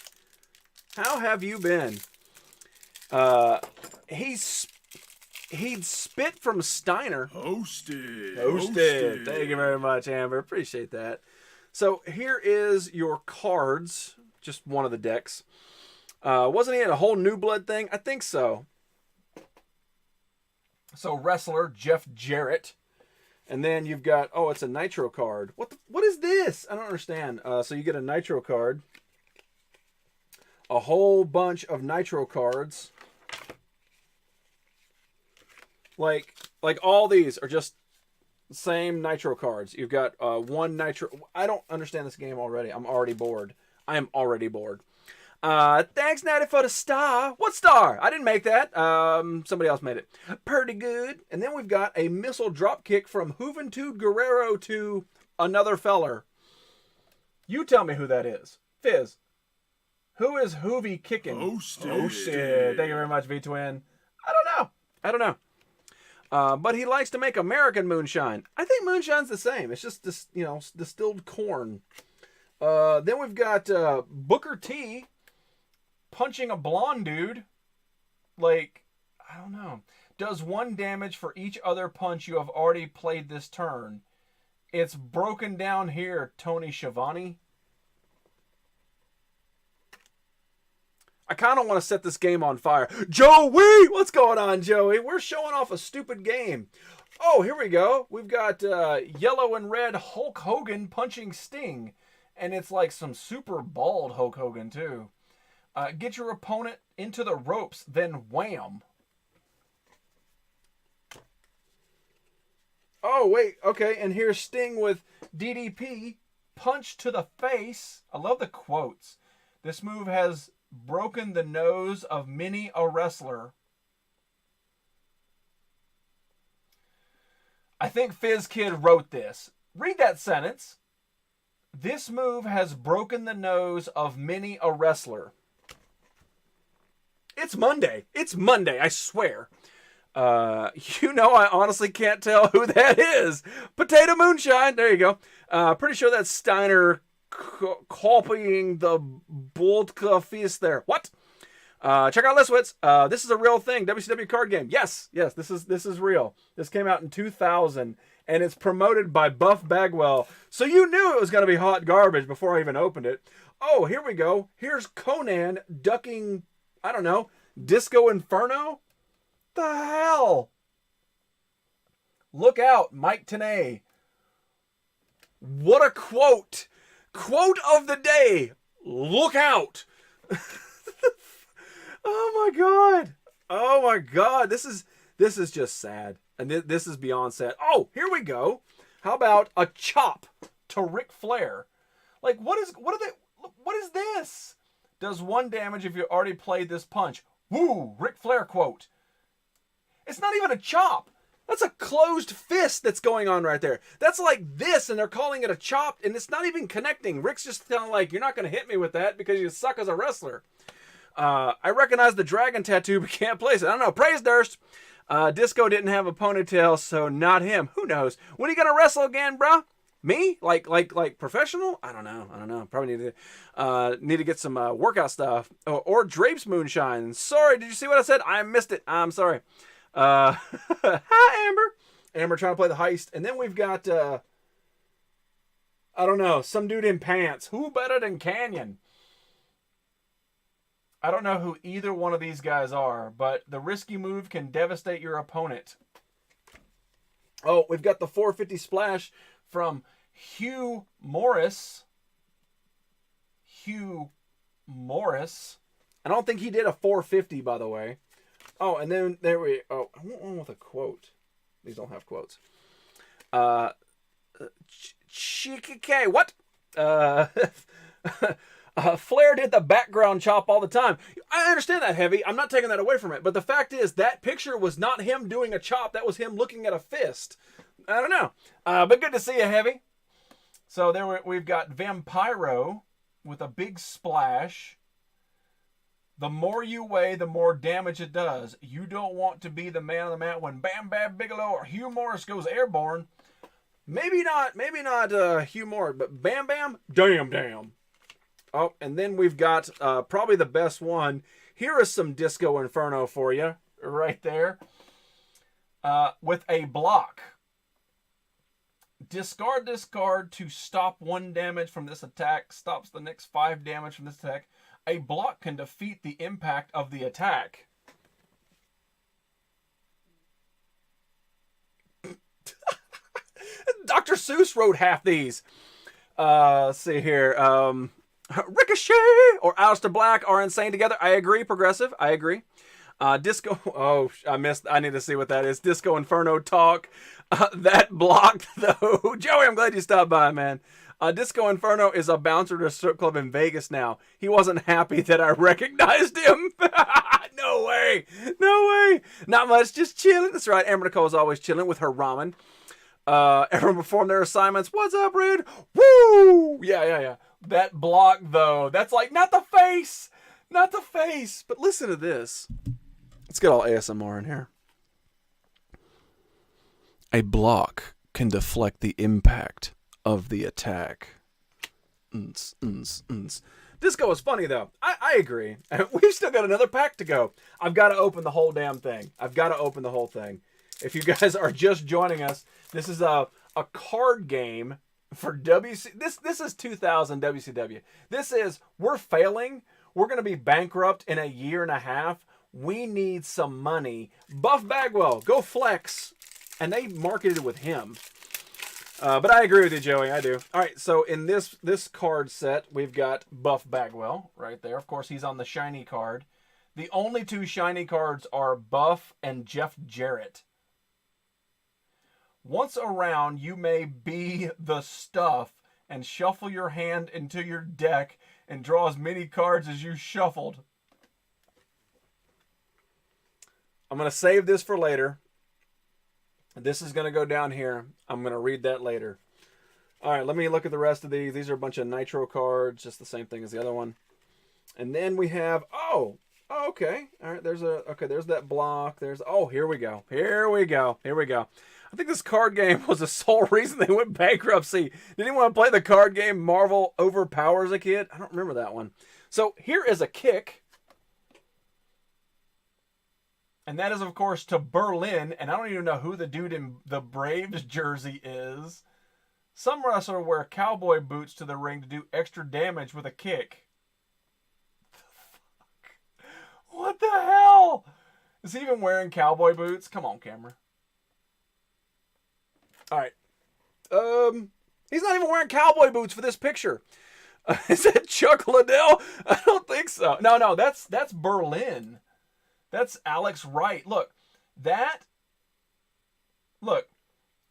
How have you been? He'd spit from Steiner. Hosted. Thank you very much, Amber. Appreciate that. So here is your cards. Just one of the decks. Wasn't he in a whole New Blood thing? I think so. So wrestler Jeff Jarrett, and then you've got, oh, it's a Nitro card. What is this? I don't understand. So you get a Nitro card, a whole bunch of Nitro cards. Like all these are just the same Nitro cards. You've got one Nitro. I don't understand this game already. I'm already bored. I am already bored. Thanks, Natty, for the star. What star? I didn't make that. Somebody else made it. Pretty good. And then we've got a missile drop kick from Juventud Guerrero to another feller. You tell me who that is. Fizz. Who is Hoovy kicking? Hosted. Thank you very much, V-Twin. I don't know. But he likes to make American moonshine. I think moonshine's the same. It's just this, distilled corn. Then we've got Booker T punching a blonde dude. Like, I don't know. Does 1 damage for each other punch you have already played this turn. It's broken down here, Tony Schiavone. I kind of want to set this game on fire. Joey! What's going on, Joey? We're showing off a stupid game. Oh, here we go. We've got yellow and red Hulk Hogan punching Sting. And it's like some super bald Hulk Hogan, too. Get your opponent into the ropes, then wham. Oh, wait. Okay, and here's Sting with DDP. Punch to the face. I love the quotes. This move has broken the nose of many a wrestler. I think Fizz Kid wrote this. Read that sentence. This move has broken the nose of many a wrestler. It's Monday. I swear. I honestly can't tell who that is. Potato Moonshine. There you go. Pretty sure that's Steiner copying the Boldka Feast there. What? Check out Liswitz. This is a real thing. WCW card game. Yes, this is real. This came out in 2000. And it's promoted by Buff Bagwell. So you knew it was going to be hot garbage before I even opened it. Oh, here we go. Here's Conan ducking, I don't know, Disco Inferno? The hell? Look out, Mike Tenay. What a quote. Quote of the day. Look out. Oh my God. This is just sad. And this is beyond sad. Oh, here we go. How about a chop to Ric Flair? Like, what is this? Does 1 damage if you already played this punch. Woo! Ric Flair quote. It's not even a chop. That's a closed fist that's going on right there. That's like this, and they're calling it a chop, and it's not even connecting. Rick's just kind of like, you're not going to hit me with that because you suck as a wrestler. I recognize the dragon tattoo, but can't place it. I don't know. Praise Durst. Disco didn't have a ponytail, so not him. Who knows? When are you going to wrestle again, bro? Me? Like professional? I don't know. Probably need to get some workout stuff. Or Drapes Moonshine. Sorry, did you see what I said? I missed it. I'm sorry. Hi, Amber. Amber trying to play the heist. And then we've got, I don't know, some dude in pants. Who better than Canyon? I don't know who either one of these guys are, but the risky move can devastate your opponent. Oh, we've got the 450 splash from Hugh Morris. Hugh Morris. I don't think he did a 450, by the way. Oh, and then there we... Oh, I want one with a quote. These don't have quotes. Chikike, what? Flair did the background chop all the time. I understand that, Heavy. I'm not taking that away from it. But the fact is, that picture was not him doing a chop. That was him looking at a fist. I don't know. But good to see you, Heavy. So there we've got Vampiro with a big splash. The more you weigh, the more damage it does. You don't want to be the man on the mat when Bam Bam Bigelow or Hugh Morris goes airborne. Maybe not Hugh Morris, but Bam Bam, damn. Oh, and then we've got probably the best one. Here is some Disco Inferno for you, right there. With a block. Discard this card to stop 1 damage from this attack. Stops the next 5 damage from this attack. A block can defeat the impact of the attack. Dr. Seuss wrote half these. Let's see here. Ricochet or Aleister Black are insane together. I agree, Progressive. I agree. Disco. Oh, I need to see what that is. Disco Inferno talk. That blocked, though. Joey, I'm glad you stopped by, man. Disco Inferno is a bouncer to a strip club in Vegas now. He wasn't happy that I recognized him. No way. Not much, just chilling. That's right. Amber Nicole is always chilling with her ramen. Everyone performed their assignments. What's up, Red? Woo! Yeah. That block, though. That's like, not the face. But listen to this. Let's get all ASMR in here. A block can deflect the impact of the attack. Disco is funny, though. I agree. We've still got another pack to go. I've got to open the whole damn thing. If you guys are just joining us, this is a card game for WC. This is 2000 WCW. This is, we're failing. We're going to be bankrupt in a year and a half. We need some money. Buff Bagwell, go flex. And they marketed it with him. But I agree with you, Joey. I do. All right, so in this card set, we've got Buff Bagwell right there. Of course, he's on the shiny card. The only 2 shiny cards are Buff and Jeff Jarrett. Once around, you may be the stuff and shuffle your hand into your deck and draw as many cards as you shuffled. I'm going to save this for later. This is going to go down here. I'm going to read that later. All right, let me look at the rest of these. These are a bunch of Nitro cards, just the same thing as the other one. And then we have, okay. All right, there's that block. Here we go. I think this card game was the sole reason they went bankruptcy. Did anyone play the card game Marvel Overpower as a kid? I don't remember that one. So here is a kick. And that is, of course, to Berlin. And I don't even know who the dude in the Braves jersey is. Some wrestler wear cowboy boots to the ring to do extra damage with a kick. What the hell? Is he even wearing cowboy boots? Come on, camera. All right. He's not even wearing cowboy boots for this picture. Is that Chuck Liddell? I don't think so. No, that's Berlin. That's Alex Wright. Look,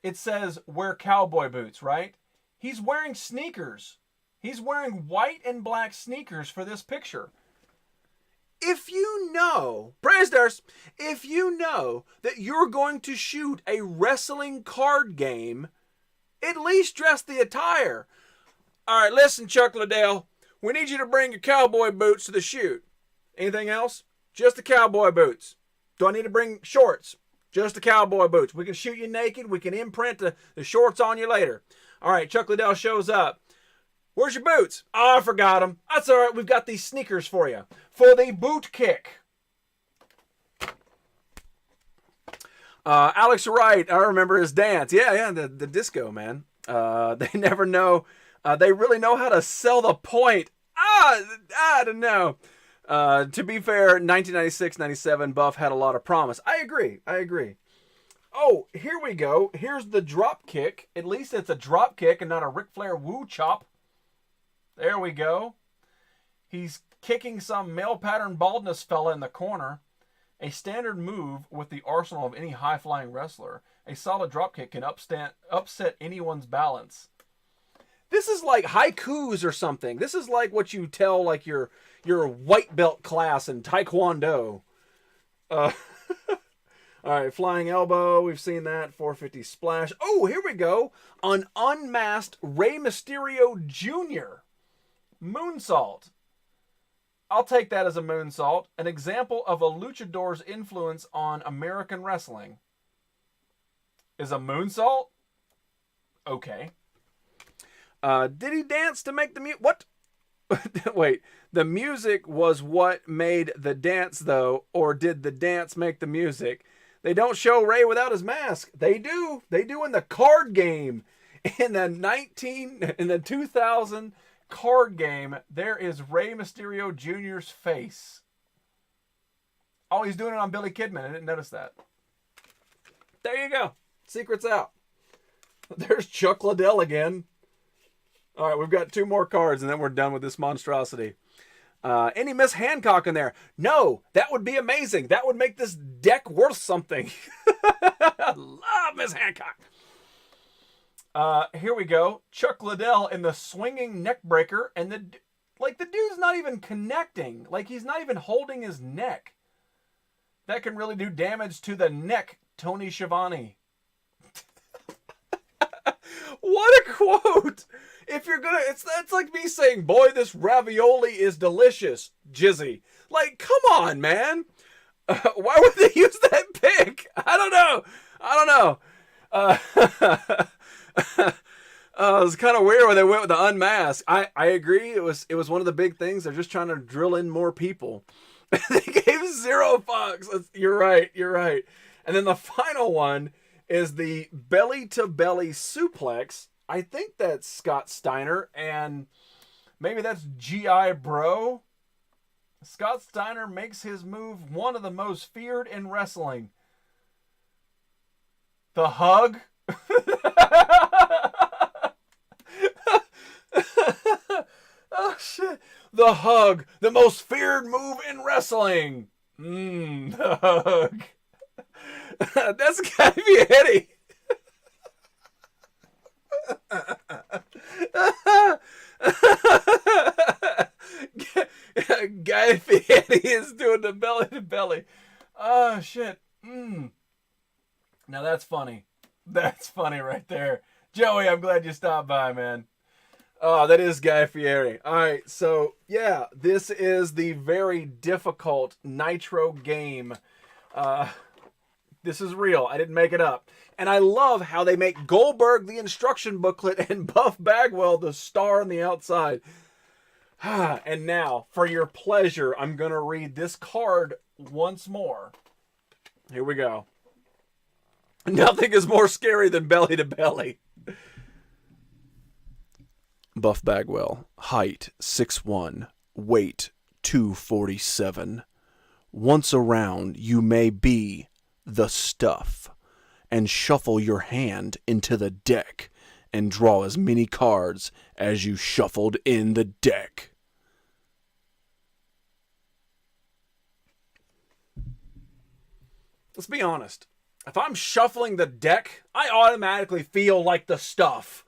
it says wear cowboy boots, right? He's wearing sneakers. He's wearing white and black sneakers for this picture. If you know, Brazders, if you know that you're going to shoot a wrestling card game, at least dress the attire. All right, listen, Chuck Liddell. We need you to bring your cowboy boots to the shoot. Anything else? Just the cowboy boots. Do I need to bring shorts? Just the cowboy boots. We can shoot you naked. We can imprint the shorts on you later. All right, Chuck Liddell shows up. Where's your boots? Oh, I forgot them. That's all right. We've got these sneakers for you. For the boot kick. Alex Wright, I remember his dance. Yeah, the disco, man. They never know. They really know how to sell the point. I don't know. To be fair, 1996-97 Buff had a lot of promise. I agree. Oh, here we go. Here's the drop kick. At least it's a drop kick and not a Ric Flair woo chop. There we go. He's kicking some male pattern baldness fella in the corner. A standard move with the arsenal of any high-flying wrestler. A solid dropkick can upset anyone's balance. This is like haikus or something. This is like what you tell like your white belt class in Taekwondo. All right, flying elbow. We've seen that. 450 splash. Oh, here we go. An unmasked Rey Mysterio Jr. Moonsault. I'll take that as a moonsault. An example of a luchador's influence on American wrestling. Is a moonsault? Okay. Did he dance to make the music? What? Wait. The music was what made the dance, though, or did the dance make the music? They don't show Ray without his mask. They do. They do in the card game. In the 2000 card game, there is Rey Mysterio Jr.'s face. Oh, he's doing it on Billy Kidman. I didn't notice that. There you go. Secret's out. There's Chuck Liddell again. All right, we've got 2 more cards, and then we're done with this monstrosity. Any Miss Hancock in there? No, that would be amazing. That would make this deck worth something. I love Miss Hancock. Here we go. Chuck Liddell in the swinging neck breaker, and the dude's not even connecting. Like, he's not even holding his neck. That can really do damage to the neck, Tony Schiavone. What a quote! If you're gonna, it's like me saying, boy, this ravioli is delicious, Jizzy. Like, come on, man. Why would they use that pic? I don't know. It was kind of weird when they went with the unmask. I agree. It was one of the big things. They're just trying to drill in more people. They gave 0 fucks. You're right. And then the final one is the belly-to-belly suplex. I think that's Scott Steiner, and maybe that's G.I. Bro. Scott Steiner makes his move one of the most feared in wrestling. The hug. Oh, shit. The hug. The most feared move in wrestling. The hug. That's gotta be Eddie. Guy Fieri is doing the belly to belly. Oh shit. Now that's funny. That's funny right there. Joey, I'm glad you stopped by, man. Oh, that is Guy Fieri. All right, so yeah, this is the very difficult Nitro game. This is real. I didn't make it up. And I love how they make Goldberg the instruction booklet and Buff Bagwell the star on the outside. And now, for your pleasure, I'm going to read this card once more. Here we go. Nothing is more scary than belly to belly. Buff Bagwell, height 6'1", weight 247. Once around, you may be the stuff, and shuffle your hand into the deck and draw as many cards as you shuffled in the deck. Let's be honest. If I'm shuffling the deck, I automatically feel like the stuff.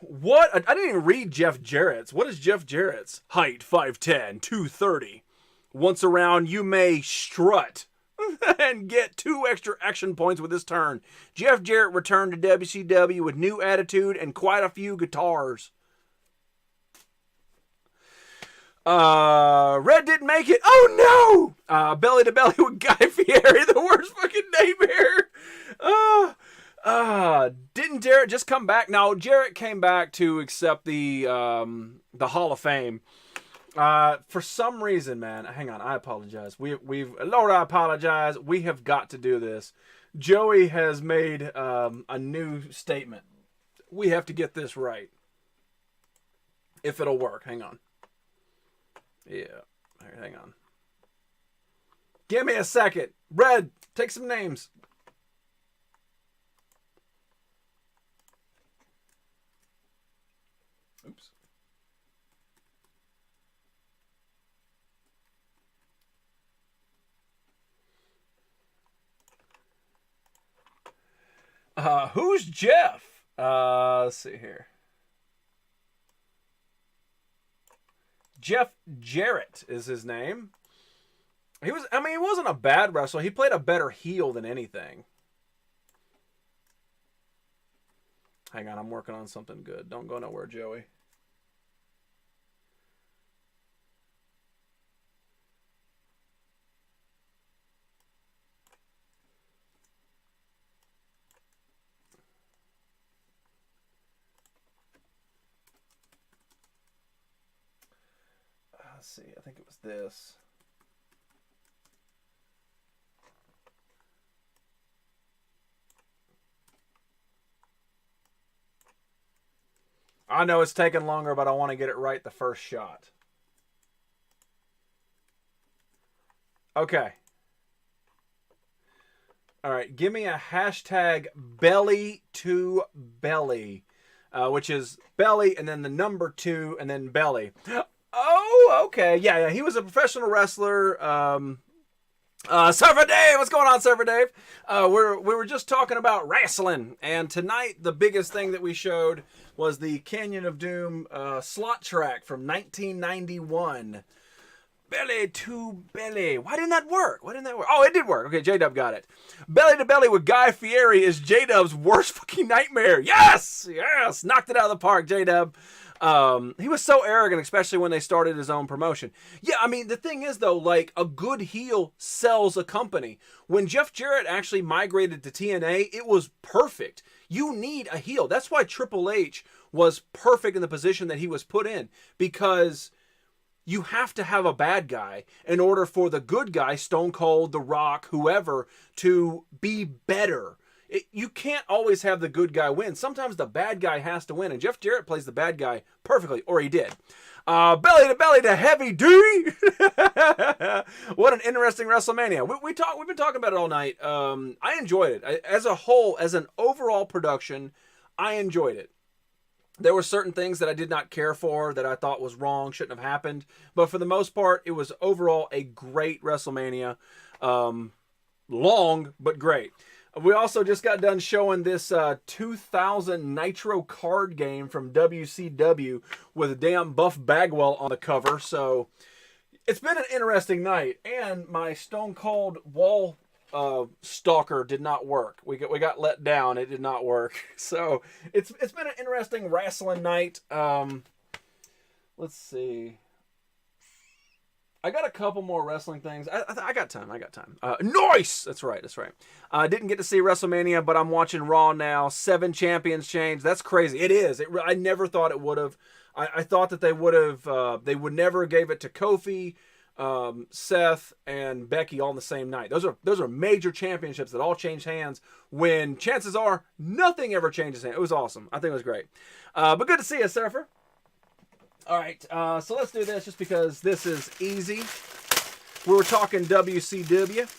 What? I didn't even read Jeff Jarrett's. What is Jeff Jarrett's? Height 5'10", 230. Once around, you may strut and get 2 extra action points with this turn. Jeff Jarrett returned to WCW with new attitude and quite a few guitars. Red didn't make it. Oh no! Belly to belly with Guy Fieri, the worst fucking nightmare. Didn't Jarrett just come back? No, Jarrett came back to accept the Hall of Fame. For some reason, man, hang on, I apologize. Lord, I apologize. We have got to do this. Joey has made a new statement. We have to get this right. If it'll work, hang on. Yeah, hang on. Give me a second. Red, take some names. Oops. Who's Jeff? Let's see here. Jeff Jarrett is his name. He wasn't a bad wrestler. He played a better heel than anything. Hang on, I'm working on something good. Don't go nowhere, Joey. Let's see, I think it was this. I know it's taking longer, but I want to get it right the first shot. Okay. All right, give me a hashtag belly to belly, which is belly and then the number 2 and then belly. Oh, okay. Yeah. He was a professional wrestler. Surfer Dave, what's going on, Surfer Dave? We were just talking about wrestling, and tonight the biggest thing that we showed was the Canyon of Doom slot track from 1991. Belly to belly. Why didn't that work? Oh, it did work. Okay, J-Dub got it. Belly to belly with Guy Fieri is J-Dub's worst fucking nightmare. Yes! Knocked it out of the park, J-Dub. He was so arrogant, especially when they started his own promotion. Yeah, I mean, the thing is, though, like, a good heel sells a company. When Jeff Jarrett actually migrated to TNA, it was perfect. You need a heel. That's why Triple H was perfect in the position that he was put in, because you have to have a bad guy in order for the good guy, Stone Cold, The Rock, whoever, to be better. You can't always have the good guy win. Sometimes the bad guy has to win, and Jeff Jarrett plays the bad guy perfectly, or he did. Belly to Heavy D. What an interesting WrestleMania. We've been talking about it all night. I enjoyed it. As a whole, as an overall production, I enjoyed it. There were certain things that I did not care for, that I thought was wrong, shouldn't have happened. But for the most part, it was overall a great WrestleMania. Long, but great. We also just got done showing this 2000 Nitro card game from WCW with a damn Buff Bagwell on the cover. So it's been an interesting night. And my Stone Cold wall stalker did not work. We got let down. It did not work. So it's been an interesting wrestling night. Let's see. I got a couple more wrestling things. I got time. Nice! That's right. I didn't get to see WrestleMania, but I'm watching Raw now. 7 champions change. That's crazy. It is. I never thought it would have. I thought that they would have. They would never gave it to Kofi, Seth, and Becky all on the same night. Those are major championships that all change hands, when chances are nothing ever changes hands. It was awesome. I think it was great. But good to see you, Surfer. All right, so let's do this just because this is easy. We were talking WCW.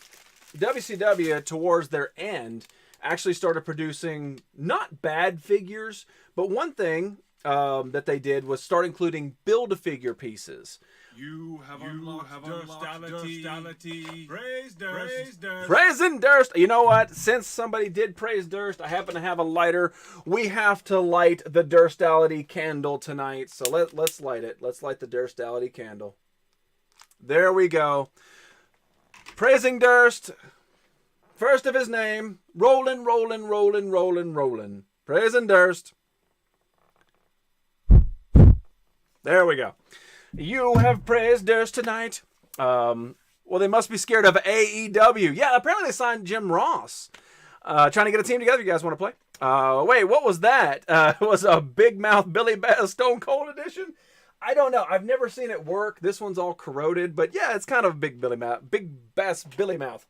WCW, towards their end, actually started producing not bad figures, but one thing that they did was start including Build-A-Figure pieces. You have unlocked Durstality. Praise Durst. Praising Durst. You know what? Since somebody did praise Durst, I happen to have a lighter. We have to light the Durstality candle tonight. So let's light it. Let's light the Durstality candle. There we go. Praising Durst. First of his name. Rolling, rolling, rolling, rolling, rolling. Praising Durst. There we go. You have praised Durst tonight. Well, they must be scared of AEW. Yeah, apparently they signed Jim Ross. Trying to get a team together. You guys want to play? Wait, what was that? It was a Big Mouth Billy Bass Stone Cold edition? I don't know. I've never seen it work. This one's all corroded. But yeah, it's kind of Big Bass Billy Mouth.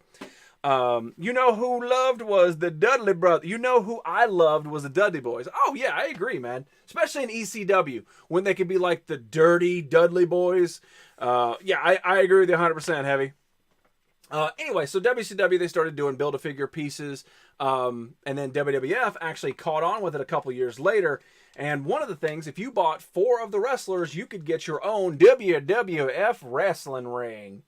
You know who loved was the Dudley Brothers. You know who I loved was the Dudley Boys. Oh, yeah, I agree, man. Especially in ECW, when they could be like the dirty Dudley Boys. Yeah, I agree with you 100%, Heavy. Anyway, so WCW, they started doing Build-A-Figure pieces. And then WWF actually caught on with it a couple years later. And one of the things, if you bought 4 of the wrestlers, you could get your own WWF wrestling ring.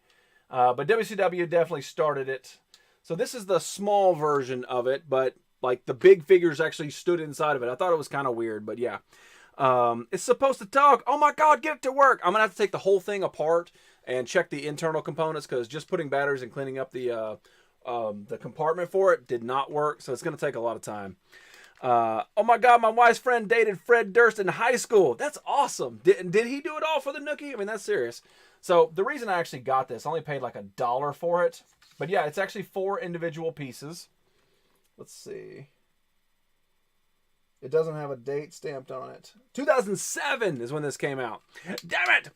But WCW definitely started it. So this is the small version of it, but like the big figures actually stood inside of it. I thought it was kind of weird, but yeah. It's supposed to talk. Oh my God, get it to work. I'm going to have to take the whole thing apart and check the internal components because just putting batteries and cleaning up the compartment for it did not work. So it's going to take a lot of time. Oh my God, my wife's friend dated Fred Durst in high school. That's awesome. Did he do it all for the nookie? I mean, that's serious. So the reason I actually got this, I only paid like $1 for it. But yeah, it's actually 4 individual pieces. Let's see. It doesn't have a date stamped on it. 2007 is when this came out. Damn it!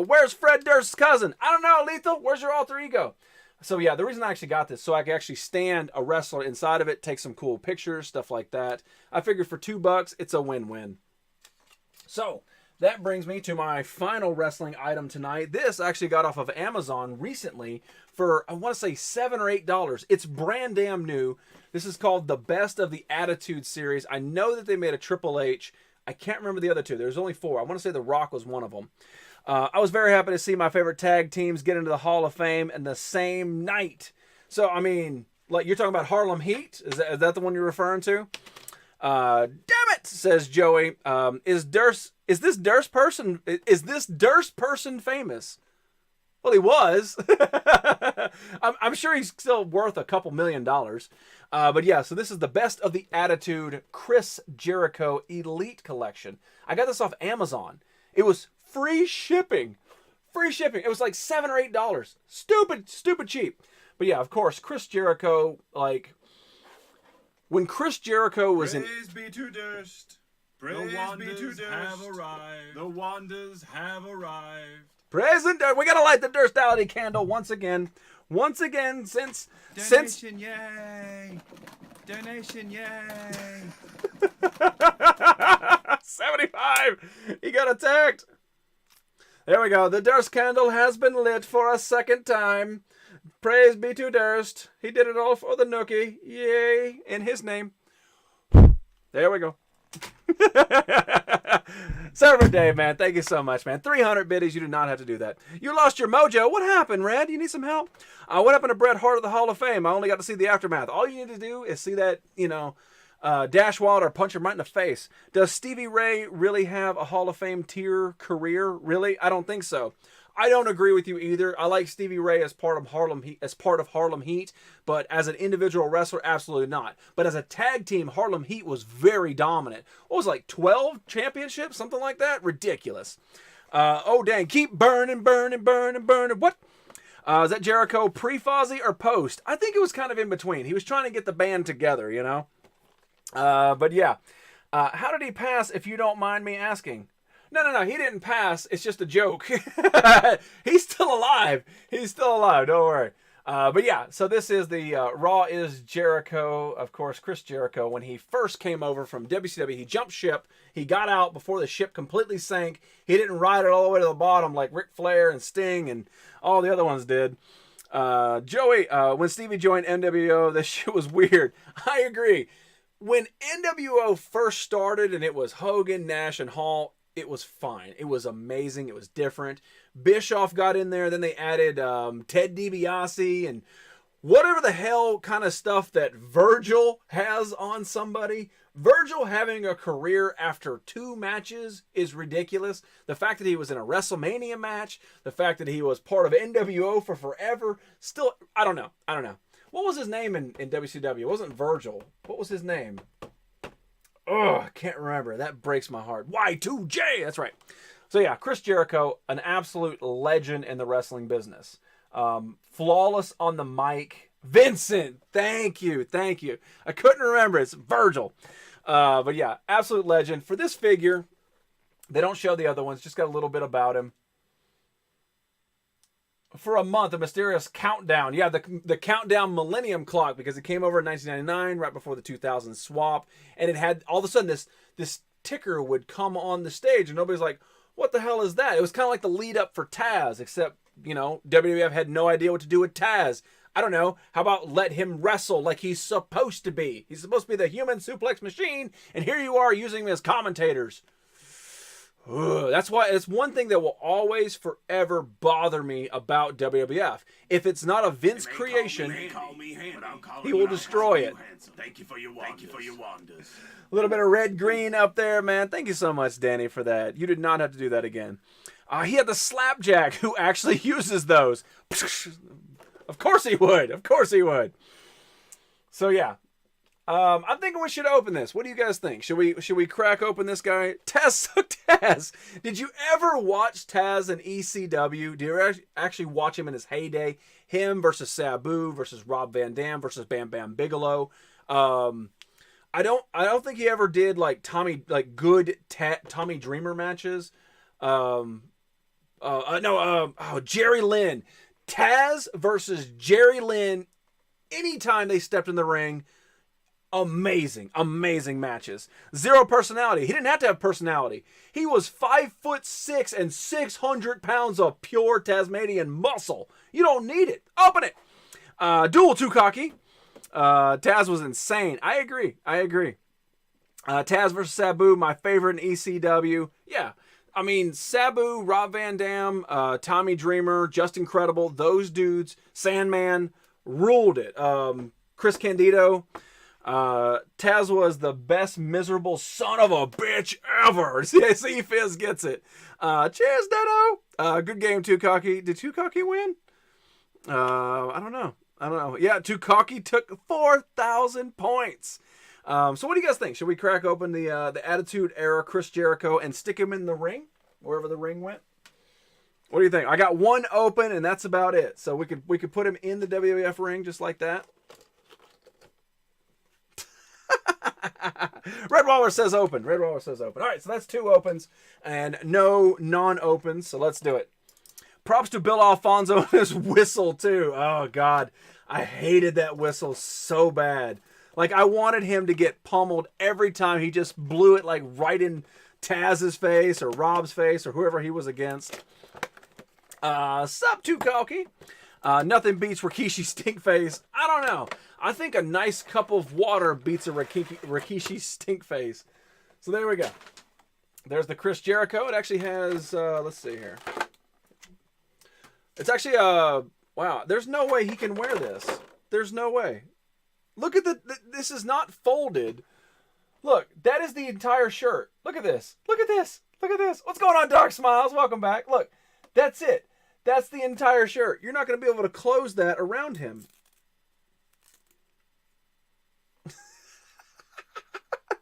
Where's Fred Durst's cousin? I don't know, Lethal. Where's your alter ego? So yeah, the reason I actually got this, so I could actually stand a wrestler inside of it, take some cool pictures, stuff like that. I figured for $2, it's a win-win. So that brings me to my final wrestling item tonight. This I actually got off of Amazon recently for, I want to say $7 or $8. It's brand damn new. This is called the Best of the Attitude series. I know that they made a Triple H. I can't remember the other 2. There's only 4. I want to say The Rock was one of them. I was very happy to see my favorite tag teams get into the Hall of Fame in the same night. So, I mean, like you're talking about Harlem Heat? Is that the one you're referring to? Damn it, says Joey. Is this Durst person famous? Well, he was. I'm sure he's still worth a couple $1 million. But yeah, so this is the Best of the Attitude Chris Jericho Elite Collection. I got this off Amazon. It was free shipping. It was like $7 or $8. Stupid cheap. But yeah, of course, Chris Jericho, like, when Chris Jericho was Praise be to Durst. Praise be to Durst. Have arrived. The wonders have arrived. Present. We gotta light the Durstality candle once again. Since Donation, yay! Donation, yay! 75. He got attacked. There we go. The Durst candle has been lit for a second time. Praise be to Durst. He did it all for the nookie. Yay! In his name. There we go. Server Dave, man, thank you so much, man. 300 biddies, you did not have to do that. You lost your mojo. What happened, Red? You need some help? What happened to Bret Hart at the Hall of Fame? I only got to see the aftermath. All you need to do is see that, Dash Wilder punch him right in the face. Does Stevie Ray really have a Hall of Fame tier career? Really? I don't think so. I don't agree with you either. I like Stevie Ray as part of Harlem Heat, but as an individual wrestler, absolutely not. But as a tag team, Harlem Heat was very dominant. What was it, like 12 championships, something like that? Ridiculous. Oh dang! Keep burning. What? Is that Jericho pre-Fozzy or post? I think it was kind of in between. He was trying to get the band together, But yeah, how did he pass? If you don't mind me asking. No, he didn't pass. It's just a joke. He's still alive. Don't worry. But yeah, so this is the Raw is Jericho, of course, Chris Jericho. When he first came over from WCW, he jumped ship. He got out before the ship completely sank. He didn't ride it all the way to the bottom like Ric Flair and Sting and all the other ones did. Joey, when Stevie joined NWO, this shit was weird. I agree. When NWO first started and it was Hogan, Nash, and Hall, it was fine. It was amazing. It was different. Bischoff got in there. Then they added Ted DiBiase and whatever the hell kind of stuff that Virgil has on somebody. Virgil having a career after 2 matches is ridiculous. The fact that he was in a WrestleMania match, the fact that he was part of NWO for forever, still, I don't know. What was his name in WCW? It wasn't Virgil. What was his name? Oh, I can't remember. That breaks my heart. Y2J! That's right. So yeah, Chris Jericho, an absolute legend in the wrestling business. Flawless on the mic. Vincent, thank you. I couldn't remember. It's Virgil. But yeah, absolute legend. For this figure, they don't show the other ones. Just got a little bit about him. For a month, a mysterious countdown. Yeah, the countdown millennium clock, because it came over in 1999, right before the 2000 swap. And it had, all of a sudden, this ticker would come on the stage, and nobody's like, what the hell is that? It was kind of like the lead up for Taz, except, WWF had no idea what to do with Taz. I don't know. How about let him wrestle like he's supposed to be? He's supposed to be the human suplex machine, and here you are using him as commentators. Ugh, that's why it's one thing that will always forever bother me about WWF. If it's not a Vince creation, he will destroy it. Thank you for your wonders. A little bit of red green up there, man. Thank you so much, Danny, for that. You did not have to do that again. He had the Slapjack, who actually uses those. Of course he would. So yeah. I'm thinking we should open this. What do you guys think? Should we crack open this guy? Taz. Did you ever watch Taz in ECW? Did you actually watch him in his heyday? Him versus Sabu versus Rob Van Dam versus Bam Bam Bigelow. I don't think he ever did good Tommy Dreamer matches. Jerry Lynn. Taz versus Jerry Lynn. Anytime they stepped in the ring. Amazing matches. Zero personality. He didn't have to have personality. He was 5'6" and 600 pounds of pure Tasmanian muscle. You don't need it. Open it. Dual too cocky. Taz was insane. I agree. Taz versus Sabu, my favorite in ECW. Yeah. I mean, Sabu, Rob Van Dam, Tommy Dreamer, Just Incredible, those dudes, Sandman, ruled it. Chris Candido. Taz was the best miserable son of a bitch ever. See, Fizz gets it. Cheers, Dedo. Good game, Too Cocky. Did Too Cocky win? I don't know. Yeah, Too Cocky took 4,000 points. So what do you guys think? Should we crack open the Attitude Era Chris Jericho and stick him in the ring, wherever the ring went? What do you think? I got one open, and that's about it. So we could put him in the WWF ring just like that. Red Waller says open. All right, so that's 2 opens and no non-opens, so let's do it. Props to Bill Alfonso and his whistle, too. Oh, God. I hated that whistle so bad. Like, I wanted him to get pummeled every time he just blew it, right in Taz's face or Rob's face or whoever he was against. Sup, Too Cocky. Nothing beats Rikishi Stinkface. I don't know. I think a nice cup of water beats a Rikishi Stinkface. So there we go. There's the Chris Jericho. It actually has, let's see here. It's actually, wow. There's no way he can wear this. There's no way. Look at this is not folded. Look, that is the entire shirt. Look at this. What's going on, Dark Smiles? Welcome back. Look, that's it. That's the entire shirt. You're not going to be able to close that around him.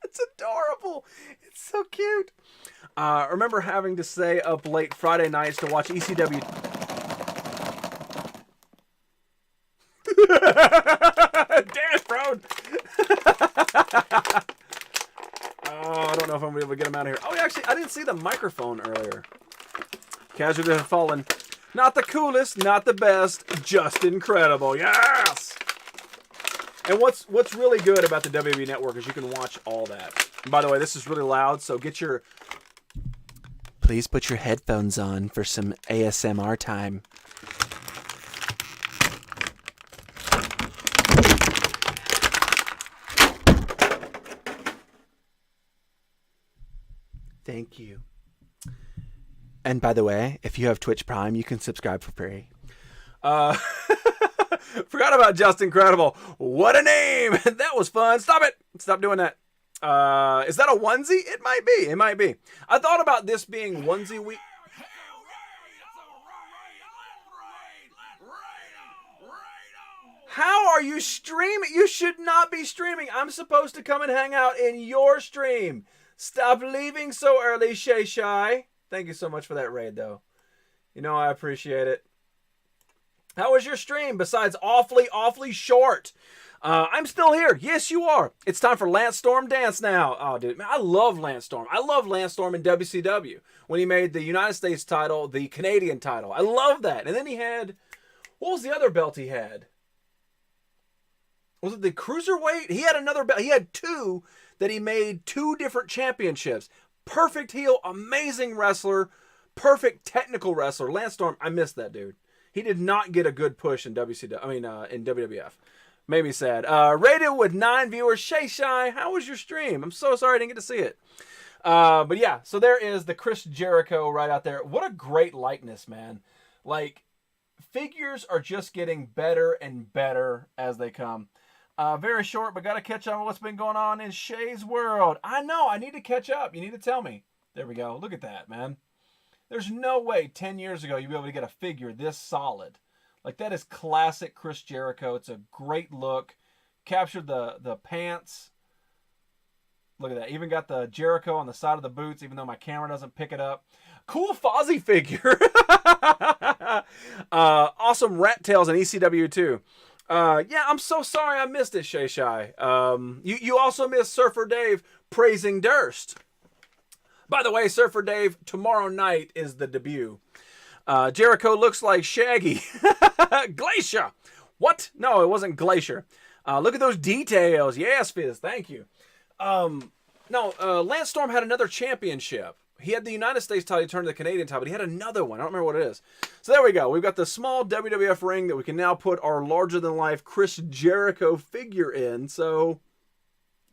It's adorable. It's so cute. I remember having to stay up late Friday nights to watch ECW. Dash, bro. Oh, I don't know if I'm going to be able to get him out of here. Oh, actually, I didn't see the microphone earlier. Casualty have fallen. Not the coolest, not the best, just incredible. Yes! And what's really good about the WWE Network is you can watch all that. And by the way, this is really loud, so please put your headphones on for some ASMR time. Thank you. And by the way, if you have Twitch Prime, you can subscribe for free. Forgot about Just Incredible. What a name! That was fun. Stop it! Stop doing that. Is that a onesie? It might be. It might be. I thought about this being onesie week. How are you streaming? You should not be streaming. I'm supposed to come and hang out in your stream. Stop leaving so early, Shay Shy. Thank you so much for that raid, though. You know I appreciate it. How was your stream besides awfully short? I'm still here. Yes, you are. It's time for Lance Storm Dance now. Oh, dude, man, I love Lance Storm. I love Lance Storm in WCW when he made the United States title the Canadian title. I love that. And then he had, what was the other belt he had? Was it the Cruiserweight? He had another belt. He had two that he made 2 different championships. Perfect heel, amazing wrestler, perfect technical wrestler. Lance Storm, I missed that dude. He did not get a good push in WCW. I mean, in WWF. Made me sad. Rated with 9 viewers. Shay Shy, how was your stream? I'm so sorry I didn't get to see it. But yeah, so there is the Chris Jericho right out there. What a great likeness, man. Like, figures are just getting better and better as they come. Very short, but got to catch on with what's been going on in Shay's world. I know, I need to catch up. You need to tell me. There we go. Look at that, man. There's no way 10 years ago you'd be able to get a figure this solid. Like, that is classic Chris Jericho. It's a great look. Captured the pants. Look at that. Even got the Jericho on the side of the boots, even though my camera doesn't pick it up. Cool Fozzy figure. Awesome Rat Tails in ECW too. Yeah, I'm so sorry I missed it, Shay Shy. You also missed Surfer Dave praising Durst. By the way, Surfer Dave, tomorrow night is the debut. Jericho looks like Shaggy. Glacier. What? No, it wasn't Glacier. Look at those details. Yes, Fizz. Thank you. Lance Storm had another championship. He had the United States title, he turned to the Canadian title, but he had another one. I don't remember what it is. So there we go. We've got the small WWF ring that we can now put our larger-than-life Chris Jericho figure in. So,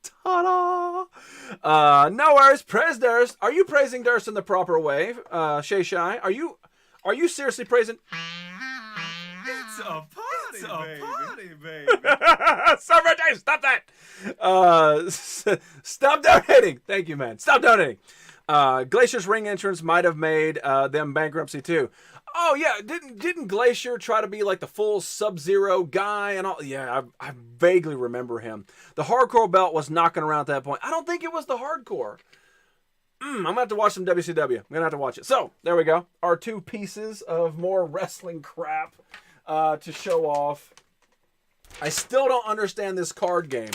ta-da! No worries. Praise Durst. Are you praising Durst in the proper way, Shay Shy? Are you seriously praising? It's a party, baby. Server Dave, stop that! Stop donating. Thank you, man. Stop donating. Glacier's ring entrance might have made them bankruptcy too. Oh yeah, didn't Glacier try to be like the full Sub-Zero guy and all? Yeah, I vaguely remember him. The hardcore belt was knocking around at that point. I don't think it was the hardcore. I'm gonna have to watch some WCW. I'm gonna have to watch it. So there we go. Our 2 pieces of more wrestling crap to show off. I still don't understand this card game.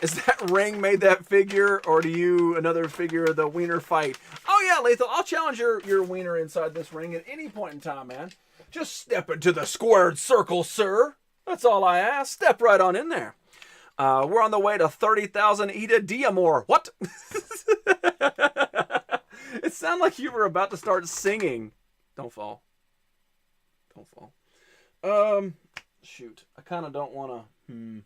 Is that ring made that figure, or do you another figure of the wiener fight? Oh yeah, Lethal, I'll challenge your wiener inside this ring at any point in time, man. Just step into the squared circle, sir. That's all I ask. Step right on in there. We're on the way to 30,000 Ida Diamore. What? It sounded like you were about to start singing. Don't fall. Don't fall. Shoot. I kind of don't want to...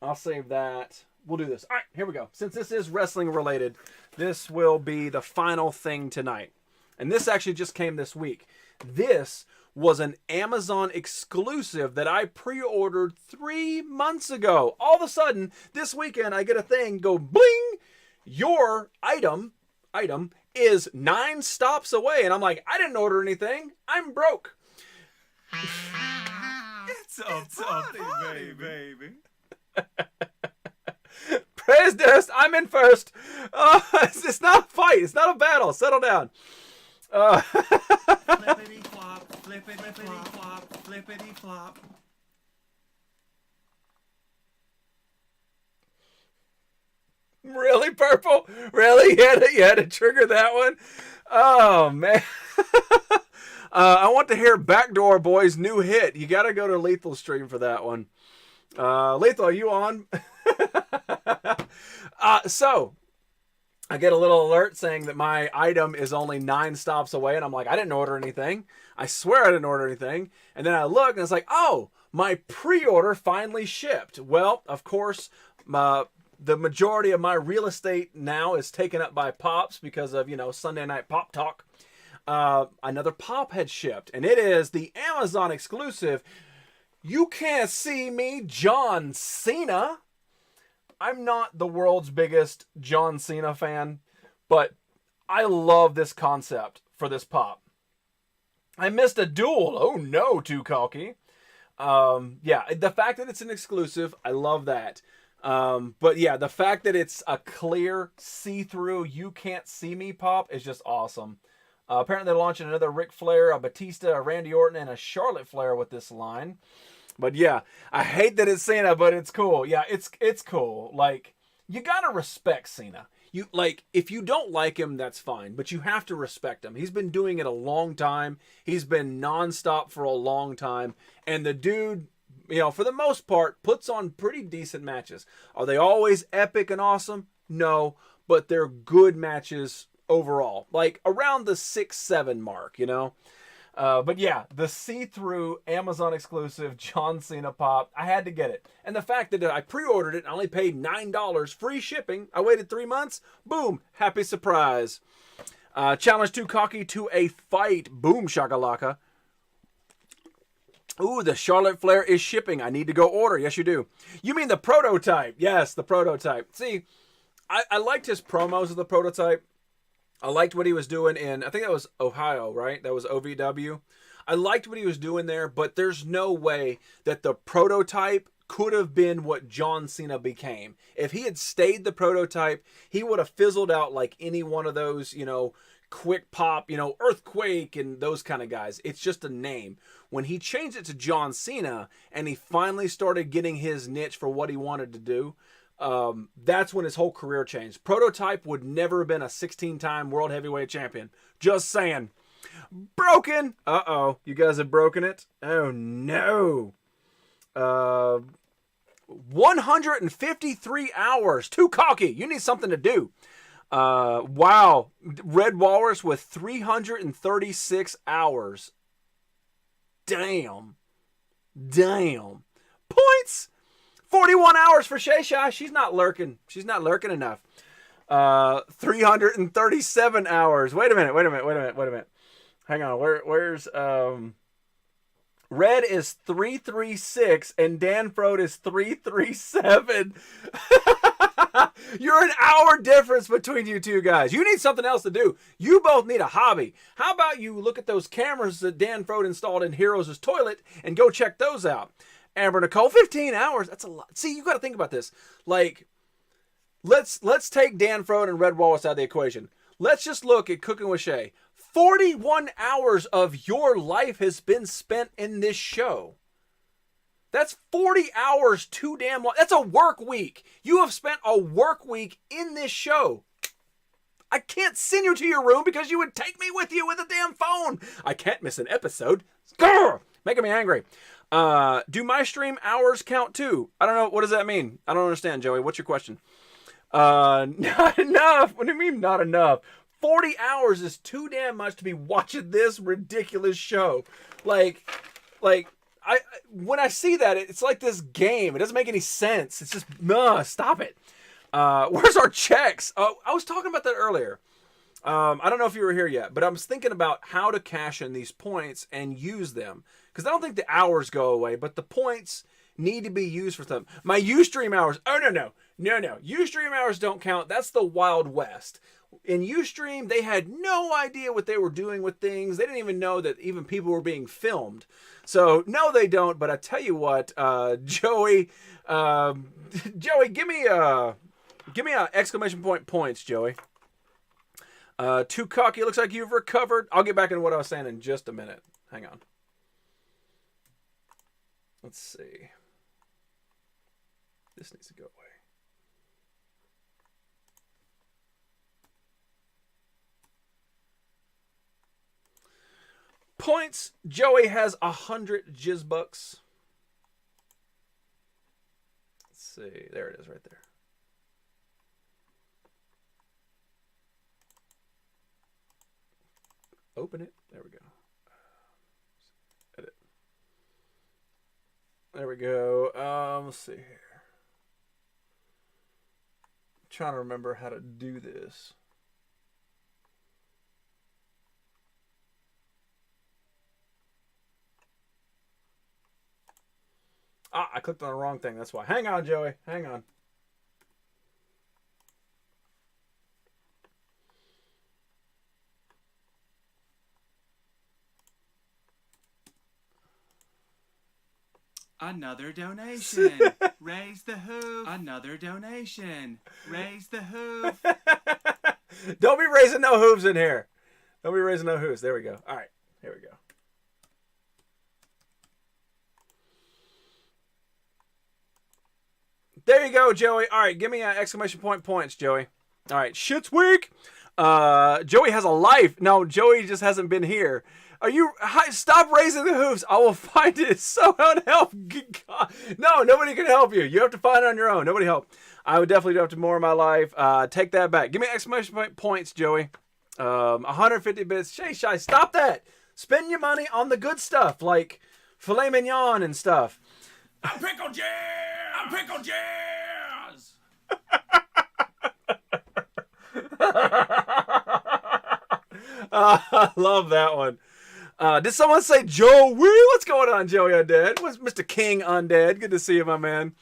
I'll save that. We'll do this. All right, here we go. Since this is wrestling related, this will be the final thing tonight. And this actually just came this week. This was an Amazon exclusive that I pre-ordered 3 months ago. All of a sudden, this weekend, I get a thing, go bling! Your item is 9 stops away. And I'm like, I didn't order anything. I'm broke. It's a party, baby. Praise Durst, I'm in first. It's not a fight. It's not a battle. Settle down. Flippity flop, flippity flop, flippity flop. Really, Purple? Really? You had to trigger that one? Oh, man. I want to hear Backdoor Boy's new hit. You got to go to Lethal stream for that one. Lethal, are you on? So, I get a little alert saying that my item is only 9 stops away, and I'm like, I didn't order anything. I swear I didn't order anything. And then I look, and it's like, oh, my pre-order finally shipped. Well, of course, the majority of my real estate now is taken up by Pops because of, Sunday Night Pop Talk. Another Pop had shipped, and it is the Amazon exclusive You Can't See Me John Cena. I'm not the world's biggest John Cena fan, but I love this concept for this Pop. I missed a duel. Oh no, too cocky. Yeah, the fact that it's an exclusive, I love that. But yeah, the fact that it's a clear, see-through, you can't see me Pop is just awesome. Apparently they're launching another Ric Flair, a Batista, a Randy Orton, and a Charlotte Flair with this line. But yeah, I hate that it's Cena, but it's cool. Yeah, it's cool. Like, you gotta respect Cena. If you don't like him, that's fine, but you have to respect him. He's been doing it a long time. He's been nonstop for a long time, and the dude, for the most part, puts on pretty decent matches. Are they always epic and awesome? No, but they're good matches overall, like around the 6-7 mark, But yeah, the see-through Amazon exclusive John Cena Pop, I had to get it. And the fact that I pre-ordered it, I only paid $9, free shipping. I waited 3 months. Boom, happy surprise. Challenge Too Cocky to a fight. Boom, shakalaka. Ooh, the Charlotte Flair is shipping. I need to go order. Yes, you do. You mean the prototype? Yes, the prototype. See, I liked his promos of the prototype. I liked what he was doing in, I think that was Ohio, right? That was OVW. I liked what he was doing there, but there's no way that the prototype could have been what John Cena became. If he had stayed the prototype, he would have fizzled out like any one of those, quick pop, Earthquake and those kind of guys. It's just a name. When he changed it to John Cena and he finally started getting his niche for what he wanted to do, that's when his whole career changed. Prototype would never have been a 16-time world heavyweight champion. Just saying. Broken. Uh-oh. You guys have broken it? Oh, no. 153 hours. Too cocky. You need something to do. Wow. Red Walrus with 336 hours. Damn. Points. 41 hours for Shay Shay. She's not lurking. She's not lurking enough. 337 hours. Wait a minute. Hang on. Where's Red is 336 and Dan Frode is 337. You're an hour difference between you two guys. You need something else to do. You both need a hobby. How about you look at those cameras that Dan Frode installed in Heroes' toilet and go check those out? Amber Nicole, 15 hours. That's a lot. See, you got to think about this. Like, let's take Dan Frode and Red Wallace out of the equation. Let's just look at Cooking with Shay. 41 hours of your life has been spent in this show. That's 40 hours too damn long. That's a work week. You have spent a work week in this show. I can't send you to your room because you would take me with you with a damn phone. I can't miss an episode. Grr! Making me angry. Do my stream hours count too? I don't know. What does that mean? I don't understand, Joey. What's your question? Not enough. What do you mean not enough? 40 hours is too damn much to be watching this ridiculous show. Like when I see that, it's like this game. It doesn't make any sense. It's just, stop it. Where's our checks? Oh, I was talking about that earlier. I don't know if you were here yet, but I was thinking about how to cash in these points and use them. Because I don't think the hours go away, but the points need to be used for something. My Ustream hours. Oh, no. Ustream hours don't count. That's the Wild West. In Ustream, they had no idea what they were doing with things. They didn't even know that even people were being filmed. So, no, they don't. But I tell you what, Joey, give me a exclamation point points, Joey. Too cocky. Looks like you've recovered. I'll get back into what I was saying in just a minute. Hang on. Let's see. This needs to go away. Points. Joey has 100 jizz bucks. Let's see. There it is right there. Open it. There we go. Edit. There we go. Let's see here. trying to remember how to do this. Ah, I clicked on the wrong thing. That's why. Hang on, Joey. Hang on. Another donation. Raise the hoof. Another donation. Raise the hoof. Don't be raising no hooves in here. Don't be raising no hooves. There we go. All right. Here we go. There you go, Joey. All right. Give me exclamation point points, Joey. All right. Shit's weak. Joey has a life. No, Joey just hasn't been here. Stop raising the hooves. I will find it. It's so unhelpful. No, nobody can help you. You have to find it on your own. Nobody help. I would definitely do have to more in my life. Take that back. Give me exclamation point points, Joey. 150 bits. Shy, stop that. Spend your money on the good stuff, like filet mignon and stuff. I'm Pickle Jazz! I'm Pickle Jazz! I love that one. Did someone say Joey? What's going on, Joey Undead? What's Mr. King Undead? Good to see you, my man.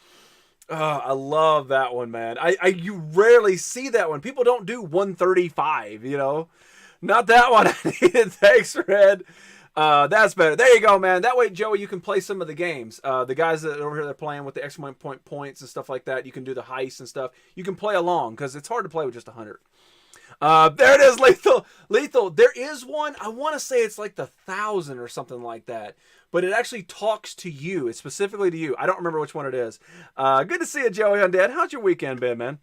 I love that one, man. You rarely see that one. People don't do 135, you know. Not that one I needed. Thanks, Red. That's better. There you go, man. That way, Joey, you can play some of the games. The guys that are over here that are playing with the exclamation point points and stuff like that, you can do the heists and stuff. You can play along because it's hard to play with just 100. There it is, Lethal. Lethal, there is one. I want to say it's like the 1,000 or something like that. But it actually talks to you. It's specifically to you. I don't remember which one it is. Good to see you, Joey Undead. How's your weekend been, man?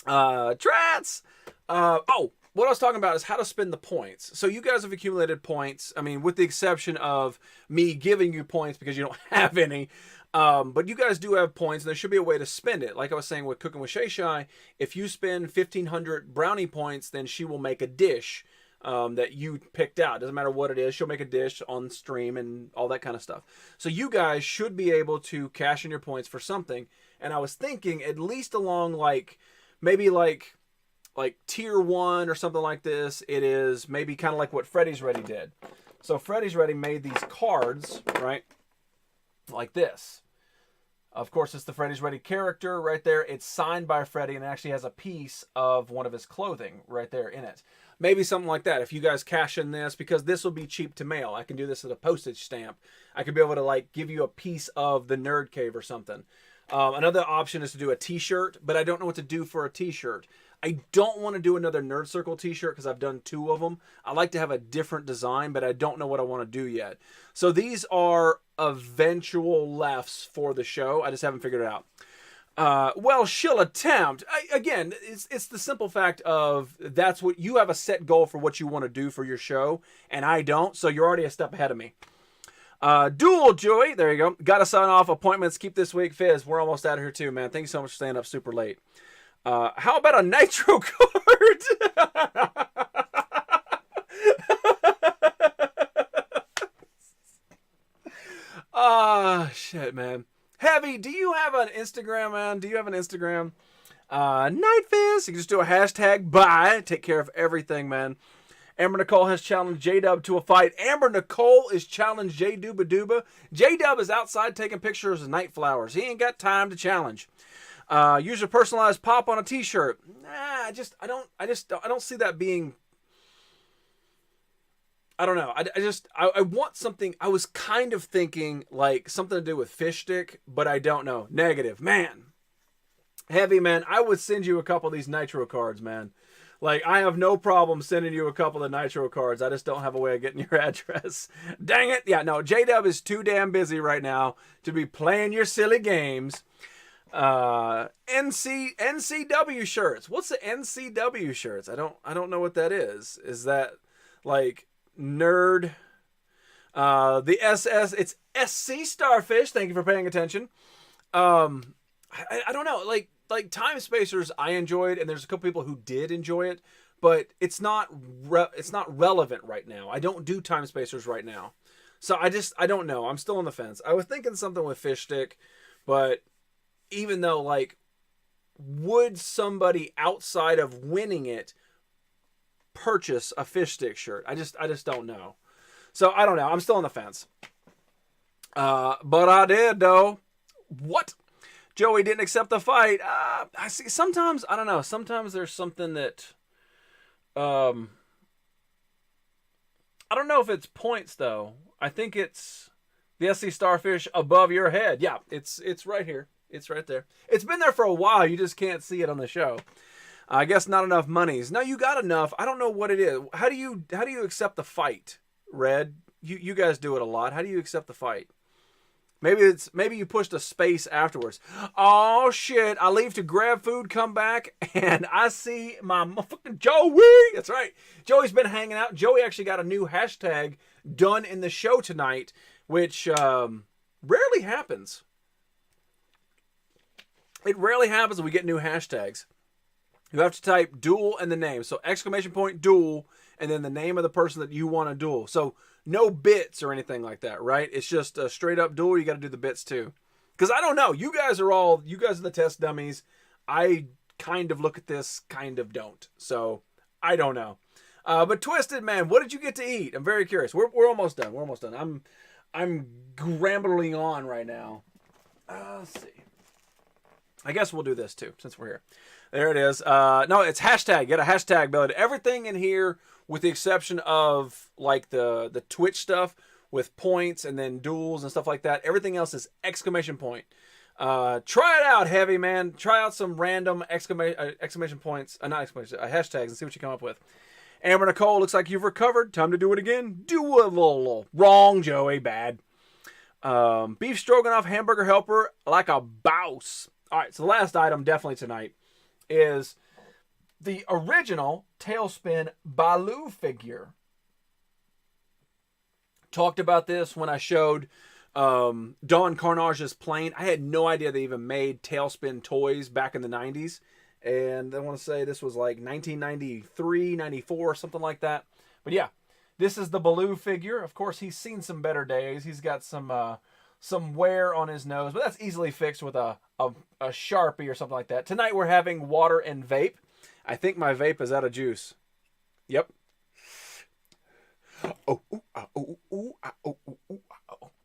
Trats. What I was talking about is how to spend the points. So you guys have accumulated points. I mean, with the exception of me giving you points because you don't have any. But you guys do have points, and there should be a way to spend it. Like I was saying with Cooking with Shay, if you spend 1,500 brownie points, then she will make a dish that you picked out. Doesn't matter what it is. She'll make a dish on stream and all that kind of stuff. So you guys should be able to cash in your points for something. And I was thinking at least along maybe tier 1 or something like this. It is maybe kind of like what Freddy's Ready did. So Freddy's Ready made these cards, right? Like this. Of course, it's the Freddy's Ready character right there. It's signed by Freddy and it actually has a piece of one of his clothing right there in it. Maybe something like that. If you guys cash in this, because this will be cheap to mail. I can do this as a postage stamp. I could be able to give you a piece of the Nerd Cave or something. Another option is to do a t-shirt, but I don't know what to do for a t-shirt. I don't want to do another Nerd Circle t-shirt because I've done 2 of them. I like to have a different design, but I don't know what I want to do yet. So these are eventual lefts for the show. I just haven't figured it out. Well, she'll attempt. Again, it's the simple fact of that's what you have a set goal for what you want to do for your show, and I don't, so you're already a step ahead of me. Dual Joey, there you go. Got to sign off. Appointments keep this week. Fizz, we're almost out of here too, man. Thank you so much for staying up super late. How about a Nitro card? Shit, man. Heavy, do you have an Instagram, man? Do you have an Instagram? Nightfizz, you can just do a hashtag buy. Take care of everything, man. Amber Nicole has challenged J-Dub to a fight. Amber Nicole is challenged J-Dubba. J-Dub is outside taking pictures of night flowers. He ain't got time to challenge. Use a personalized pop on a t-shirt. Nah, I don't see that being. I don't know. I want something. I was kind of thinking like something to do with fish stick, but I don't know. Negative, man. Heavy, man. I would send you a couple of these Nitro cards, man. Like, I have no problem sending you a couple of Nitro cards. I just don't have a way of getting your address. Dang it. Yeah, no, J-Dub is too damn busy right now to be playing your silly games. NCW shirts. What's the NCW shirts? I don't know what that is. Is that like nerd? The SS, it's SC Starfish. Thank you for paying attention. I don't know. Like Time Spacers, I enjoyed, and there's a couple people who did enjoy it, but it's not relevant right now. I don't do Time Spacers right now, so I don't know. I'm still on the fence. I was thinking something with fish stick, but even though like would somebody outside of winning it purchase a fish stick shirt? I just don't know. So I don't know. I'm still on the fence. But I did though. What? Joey didn't accept the fight. I see. Sometimes I don't know. Sometimes there's something that, I don't know if it's points though. I think it's the SC Starfish above your head. Yeah, it's right here. It's right there. It's been there for a while. You just can't see it on the show. I guess not enough monies. No, you got enough. I don't know what it is. How do you accept the fight, Red? You guys do it a lot. How do you accept the fight? Maybe you pushed a space afterwards. Oh shit! I leave to grab food, come back, and I see my motherfucking Joey. That's right. Joey's been hanging out. Joey actually got a new hashtag done in the show tonight, which rarely happens. It rarely happens when we get new hashtags. You have to type duel and the name. So exclamation point duel and then the name of the person that you want to duel. So no bits or anything like that, right? It's just a straight up duel. You got to do the bits too. Because I don't know. You guys are the test dummies. I kind of look at this, kind of don't. So I don't know. But Twisted, man, what did you get to eat? I'm very curious. We're almost done. We're almost done. I'm rambling on right now. Let's see. I guess we'll do this too, since we're here. There it is. No, it's hashtag. Get a hashtag build. Everything in here, with the exception of like the Twitch stuff with points and then duels and stuff like that. Everything else is exclamation point. Try it out, Heavy Man. Try out some random exclamation points, not exclamation, hashtags, and see what you come up with. Amber Nicole, looks like you've recovered. Time to do it again. Doable. Wrong, Joey. Bad. Beef stroganoff hamburger helper like a bouse. All right, so the last item definitely tonight is the original Tailspin Baloo figure. Talked about this when I showed Dawn Carnage's plane. I had no idea they even made Tailspin toys back in the 90s. And I want to say this was like 1993, 94, something like that. But yeah, this is the Baloo figure. Of course, he's seen some better days. He's got some wear on his nose, but that's easily fixed with a Sharpie or something like that. Tonight we're having water and vape. I think my vape is out of juice. Yep.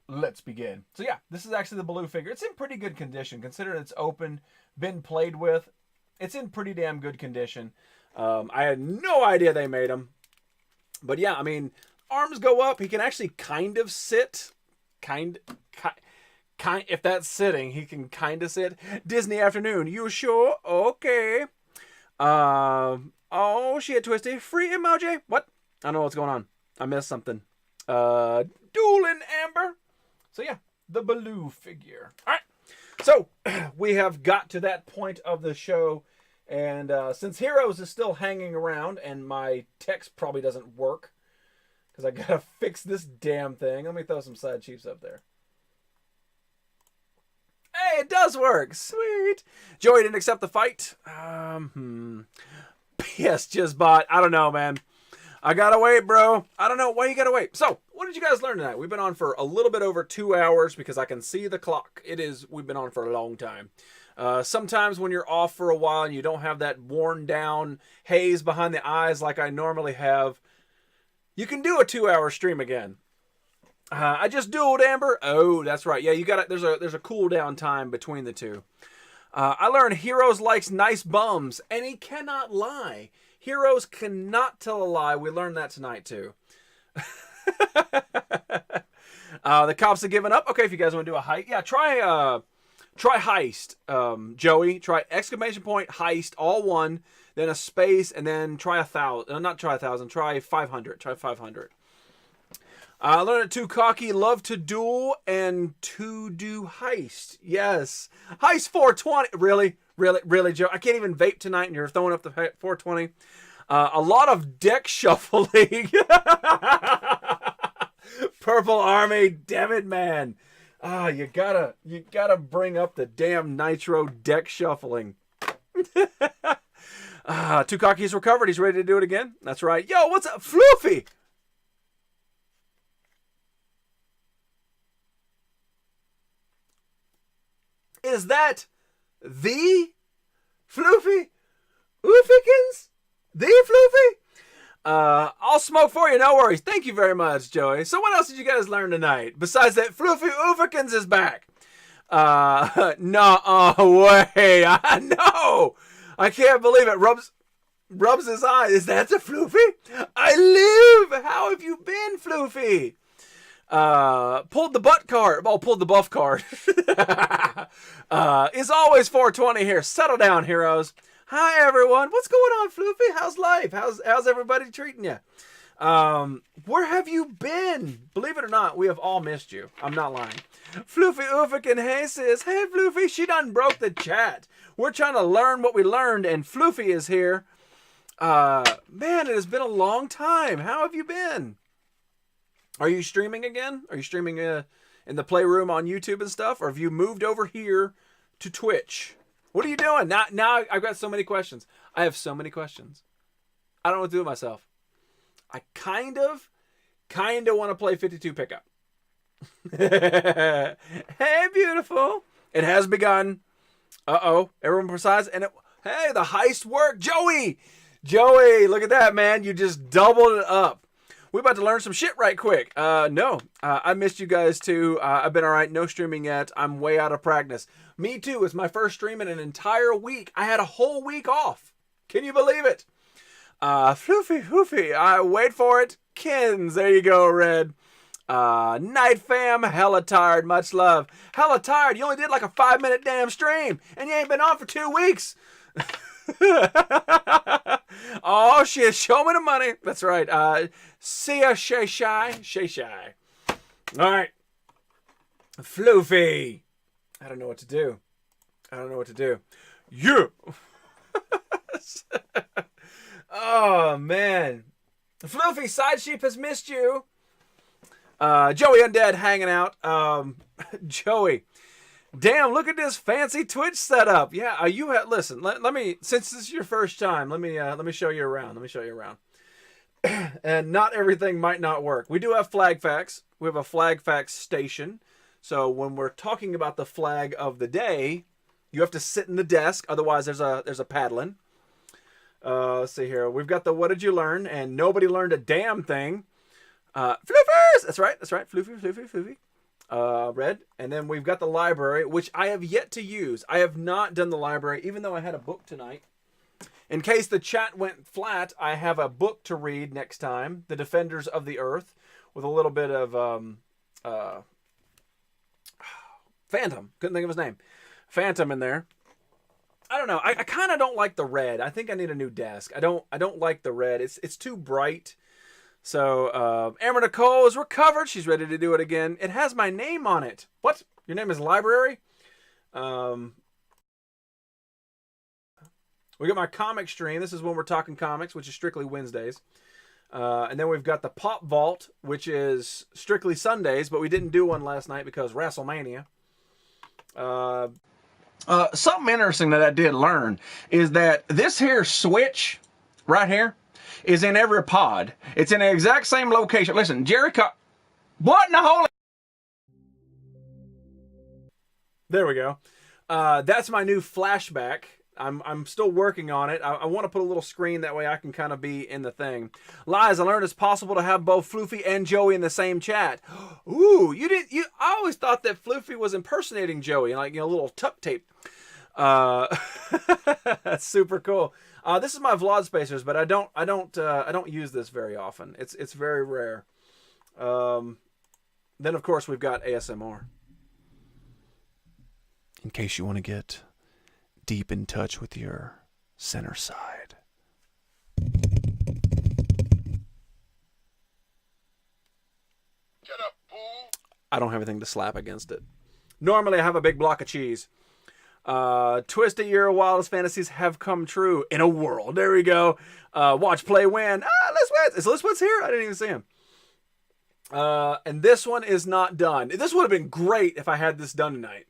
Let's begin. So yeah, this is actually the Baloo figure. It's in pretty good condition, considering it's open, been played with. It's in pretty damn good condition. I had no idea they made him. But yeah, I mean, arms go up. He can actually kind of sit. If that's sitting, he can kind of sit. Disney afternoon. You sure? Okay. Oh shit, Twisty. Free emoji. What? I don't know what's going on. I missed something. Dueling Amber. So yeah, the Baloo figure. All right. So we have got to that point of the show, and since Heroes is still hanging around, and my text probably doesn't work because I gotta fix this damn thing. Let me throw some side chiefs up there. Hey, it does work. Sweet. Joey didn't accept the fight. PS just bought. I don't know, man. I gotta wait, bro. I don't know why you gotta wait. So, what did you guys learn tonight? We've been on for a little bit over 2 hours because I can see the clock. We've been on for a long time. Sometimes when you're off for a while and you don't have that worn down haze behind the eyes like I normally have, you can do a 2-hour stream again. I just dueled Amber. Oh, that's right. Yeah, you got it. There's a cool down time between the two. I learned Heroes likes nice bums, and he cannot lie. Heroes cannot tell a lie. We learned that tonight too. The cops have given up. Okay, if you guys want to do a heist, yeah, try heist. Joey, try exclamation point heist, all one, then a space, and then try 1,000. Not try 1,000. Try 500. Try 500. I learned it too cocky, love to duel, and to do heist. Yes. Heist 420. Really, Joe? I can't even vape tonight, and you're throwing up the 420. A lot of deck shuffling. Purple Army. Damn it, man. You gotta bring up the damn Nitro deck shuffling. Too cocky, he's recovered. He's ready to do it again. That's right. Yo, what's up, Floofy? Is that the Floofy? Oofikins? The Floofy? I'll smoke for you, no worries. Thank you very much, Joey. So what else did you guys learn tonight? Besides that Floofy Oofikins is back. No way. I know. I can't believe it. Rubs his eye. Is that the Floofy? I live. How have you been, Floofy? Pulled the butt card. Oh, pulled the buff card. It's always 420 here. Settle down, heroes. Hi, everyone. What's going on, Floofy? How's life? How's everybody treating you? Where have you been? Believe it or not, we have all missed you. I'm not lying. Floofy Oofikin Hey says, hey, Floofy, she done broke the chat. We're trying to learn what we learned, and Floofy is here. Man, it has been a long time. How have you been? Are you streaming again? Are you streaming in the Playroom on YouTube and stuff? Or have you moved over here to Twitch? What are you doing? Now I've got so many questions. I have so many questions. I don't know what to do with myself. I kind of want to play 52 Pickup. Hey, beautiful. It has begun. Uh-oh. Everyone precise. And hey, the heist worked. Joey, look at that, man. You just doubled it up. We're about to learn some shit right quick. No, I missed you guys too. I've been all right. No streaming yet. I'm way out of practice. Me too. It's my first stream in an entire week. I had a whole week off. Can you believe it? Floofy, hoofy. Wait for it. Kins, there you go, Red. Night fam, hella tired. Much love. Hella tired. You only did like a 5-minute damn stream, and you ain't been on for 2 weeks. Oh shit, show me the money. That's right. See ya, Shay Shy. Alright. Floofy. I don't know what to do. Yeah. Oh man. Floofy, Side Sheep has missed you. Joey Undead hanging out. Joey. Damn, look at this fancy Twitch setup. Yeah, listen, let me, since this is your first time, let me show you around. And not everything might not work. We do have flag facts. We have a flag facts station. So when we're talking about the flag of the day, you have to sit in the desk. Otherwise, there's a paddling. Let's see here. We've got the what did you learn? And nobody learned a damn thing. Floofers! That's right. Floofy. Red. And then we've got the library, which I have yet to use. I have not done the library, even though I had a book tonight. In case the chat went flat, I have a book to read next time. The Defenders of the Earth, with a little bit of Phantom. Couldn't think of his name. Phantom in there. I don't know. I kind of don't like the red. I think I need a new desk. I don't like the red. It's too bright. So, Amber Nicole is recovered. She's ready to do it again. It has my name on it. What? Your name is Library? We got my comic stream. This is when we're talking comics, which is strictly Wednesdays. And then we've got the Pop Vault, which is strictly Sundays, but we didn't do one last night because WrestleMania. Something interesting that I did learn is that this here switch right here is in every pod. It's in the exact same location. Listen, Jericho. What in the holy? There we go. That's my new flashback. I'm still working on it. I want to put a little screen that way I can kind of be in the thing. Lies, I learned it's possible to have both Floofy and Joey in the same chat. Ooh, I always thought that Floofy was impersonating Joey, like, a little tuck tape. That's super cool. This is my Vlog Spacers, but I don't use this very often. It's very rare. Then of course we've got ASMR. In case you want to get deep in touch with your center side. Get up, fool. I don't have anything to slap against it. Normally I have a big block of cheese. Twisted, your wildest fantasies have come true in a world. There we go. Watch, play, win. Liz Wentz. Is Liz Wentz here? I didn't even see him. And this one is not done. This would have been great if I had this done tonight.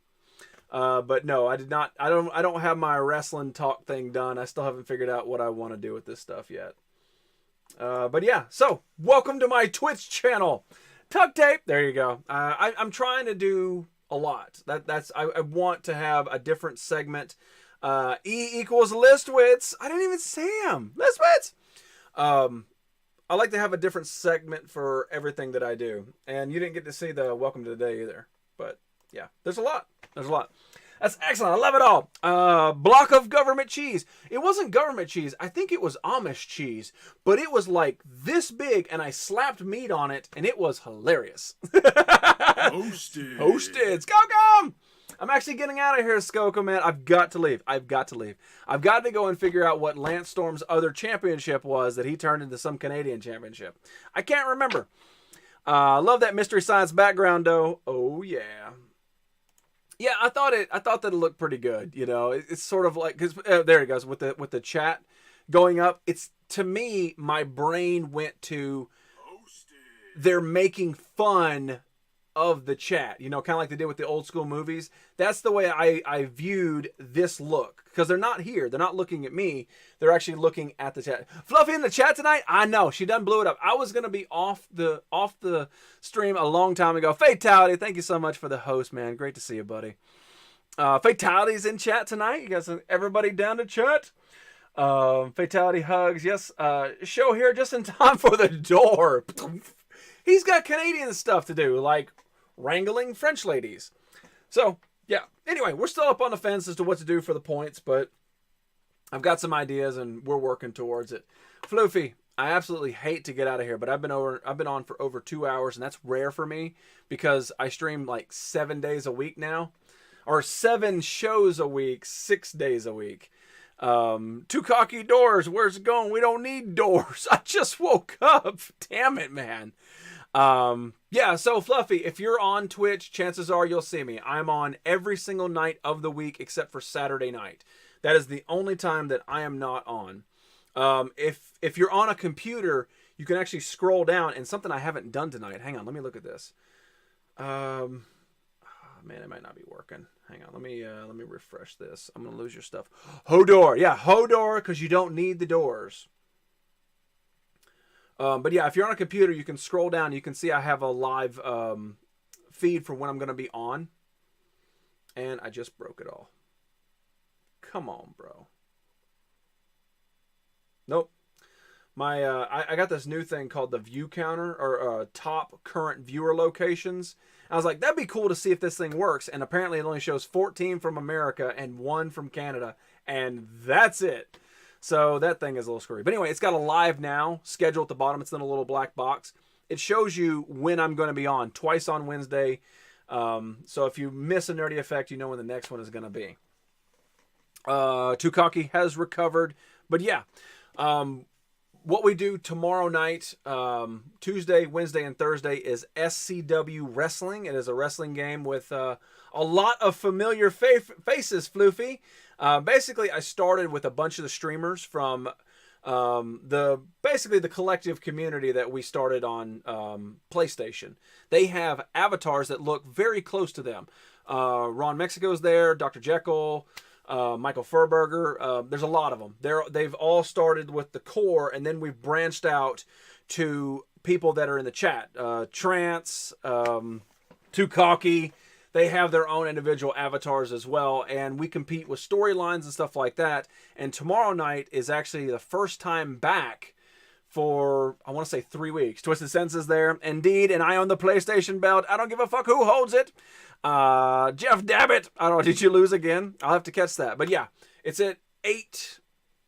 But no, I did not. I don't have my wrestling talk thing done. I still haven't figured out what I want to do with this stuff yet. But yeah, so welcome to my Twitch channel. Tuck tape. There you go. I'm trying to do a lot. I want to have a different segment E equals Listwitz. I didn't even say him. Listwitz. I like to have a different segment for everything that I do. And you didn't get to see the welcome to the day either. But yeah, there's a lot. There's a lot. That's excellent. I love it all. Block of government cheese. It wasn't government cheese. I think it was Amish cheese. But it was like this big, and I slapped meat on it, and it was hilarious. Hosted. Hosted. Skocum! I'm actually getting out of here, Skocum, man. I've got to leave. I've got to go and figure out what Lance Storm's other championship was that he turned into some Canadian championship. I can't remember. Love that Mystery Science background, though. Oh, yeah. Yeah, I thought that it looked pretty good. You know, it's sort of like, because there it goes with the chat going up. It's, to me, my brain went to they're making fun of the chat, you know, kind of like they did with the old school movies. That's the way I viewed this look, because they're not here. They're not looking at me. They're actually looking at the chat. Fluffy in the chat tonight? I know. She done blew it up. I was going to be off the stream a long time ago. Fatality, thank you so much for the host, man. Great to see you, buddy. Fatality's in chat tonight. You guys, everybody down to chat? Fatality hugs. Yes. Show here just in time for the door. He's got Canadian stuff to do, like wrangling French ladies. So, yeah. Anyway, we're still up on the fence as to what to do for the points, but I've got some ideas, and we're working towards it. Floofy, I absolutely hate to get out of here, but I've been on for over 2 hours, and that's rare for me because I stream like 7 days a week now, or 7 shows a week, 6 days a week. Too cocky doors. Where's it going? We don't need doors. I just woke up. Damn it, man. Yeah, so Fluffy, if you're on Twitch, chances are you'll see me. I'm on every single night of the week except for Saturday night. That is the only time that I am not on. If you're on a computer, you can actually scroll down, and something I haven't done tonight. Hang on, let me look at this. Man, it might not be working. Hang on, let me refresh this. I'm gonna lose your stuff. Hodor, yeah, Hodor, because you don't need the doors. But yeah, if you're on a computer, you can scroll down. You can see I have a live feed for when I'm going to be on. And I just broke it all. Come on, bro. Nope. I got this new thing called the view counter, or top current viewer locations. I was like, that'd be cool to see if this thing works. And apparently it only shows 14 from America and 1 from Canada. And that's it. So that thing is a little screwy. But anyway, it's got a live now schedule at the bottom. It's in a little black box. It shows you when I'm going to be on, twice on Wednesday. So if you miss a Nerdy Effect, you know when the next one is going to be. Too Cocky has recovered. But yeah, what we do tomorrow night, Tuesday, Wednesday, and Thursday is SCW Wrestling. It is a wrestling game with a lot of familiar faces, Floofy. Basically, I started with a bunch of the streamers from basically the collective community that we started on PlayStation. They have avatars that look very close to them. Ron Mexico's there, Dr. Jekyll, Michael Furberger. There's a lot of them. They've all started with the core, and then we've branched out to people that are in the chat. Trance, Too Cocky. They have their own individual avatars as well, and we compete with storylines and stuff like that. And tomorrow night is actually the first time back for, I want to say, 3 weeks. Twisted Senses there. Indeed, and I own the PlayStation belt. I don't give a fuck who holds it. Jeff Dabbit. I don't know, did you lose again? I'll have to catch that. But yeah, it's at 8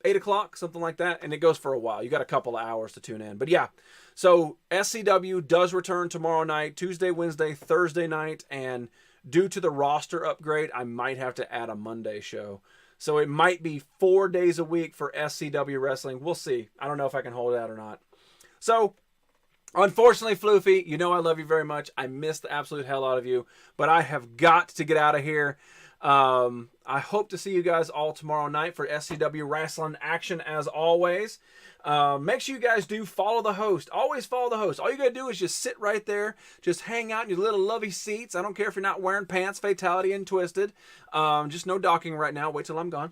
o'clock, something like that, and it goes for a while. You got a couple of hours to tune in. But yeah, so SCW does return tomorrow night, Tuesday, Wednesday, Thursday night, and due to the roster upgrade, I might have to add a Monday show. So it might be 4 days a week for SCW Wrestling. We'll see. I don't know if I can hold out or not. So, unfortunately, Floofy, you know I love you very much. I miss the absolute hell out of you. But I have got to get out of here. I hope to see you guys all tomorrow night for SCW Wrestling action as always. Make sure you guys do follow the host. Always follow the host. All you gotta do is just sit right there, just hang out in your little lovey seats. I don't care if you're not wearing pants, Fatality and Twisted. Just no docking right now. Wait till I'm gone.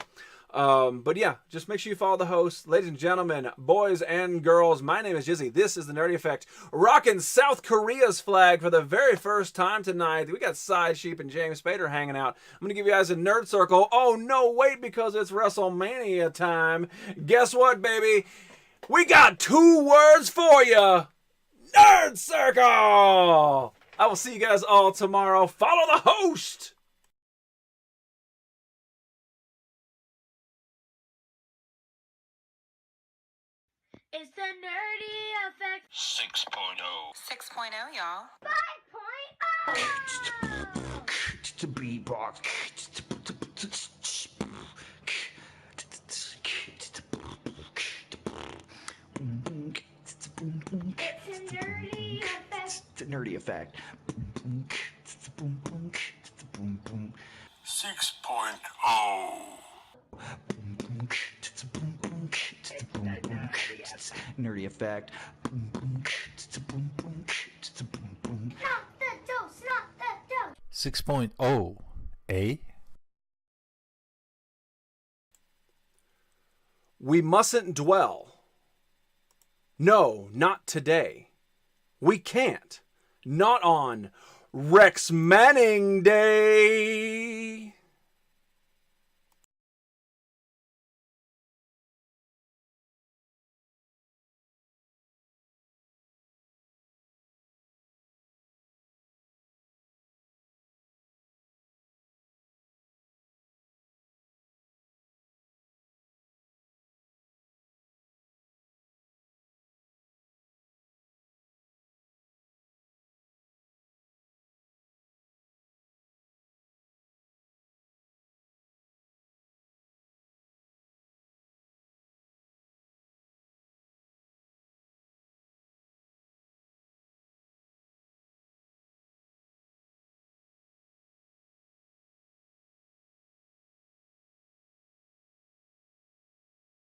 But yeah, just make sure you follow the host. Ladies and gentlemen, boys and girls, my name is Jizzy. This is the Nerdy Effect, rocking South Korea's flag for the very first time tonight. We got Side Sheep and James Spader hanging out. I'm going to give you guys a nerd circle. Oh, no, wait, because it's WrestleMania time. Guess what, baby? We got 2 words for you. Nerd Circle! I will see you guys all tomorrow. Follow the host! It's the Nerdy Effect 6.0. 6.0, y'all. 5.0. Beatbox. It's a Nerdy Effect. It's a nerdy effect. 6.0. Nerdy effect. Not the dose, not the dose. 6.0, eh? We mustn't dwell. No, not today. We can't. Not on Rex Manning Day.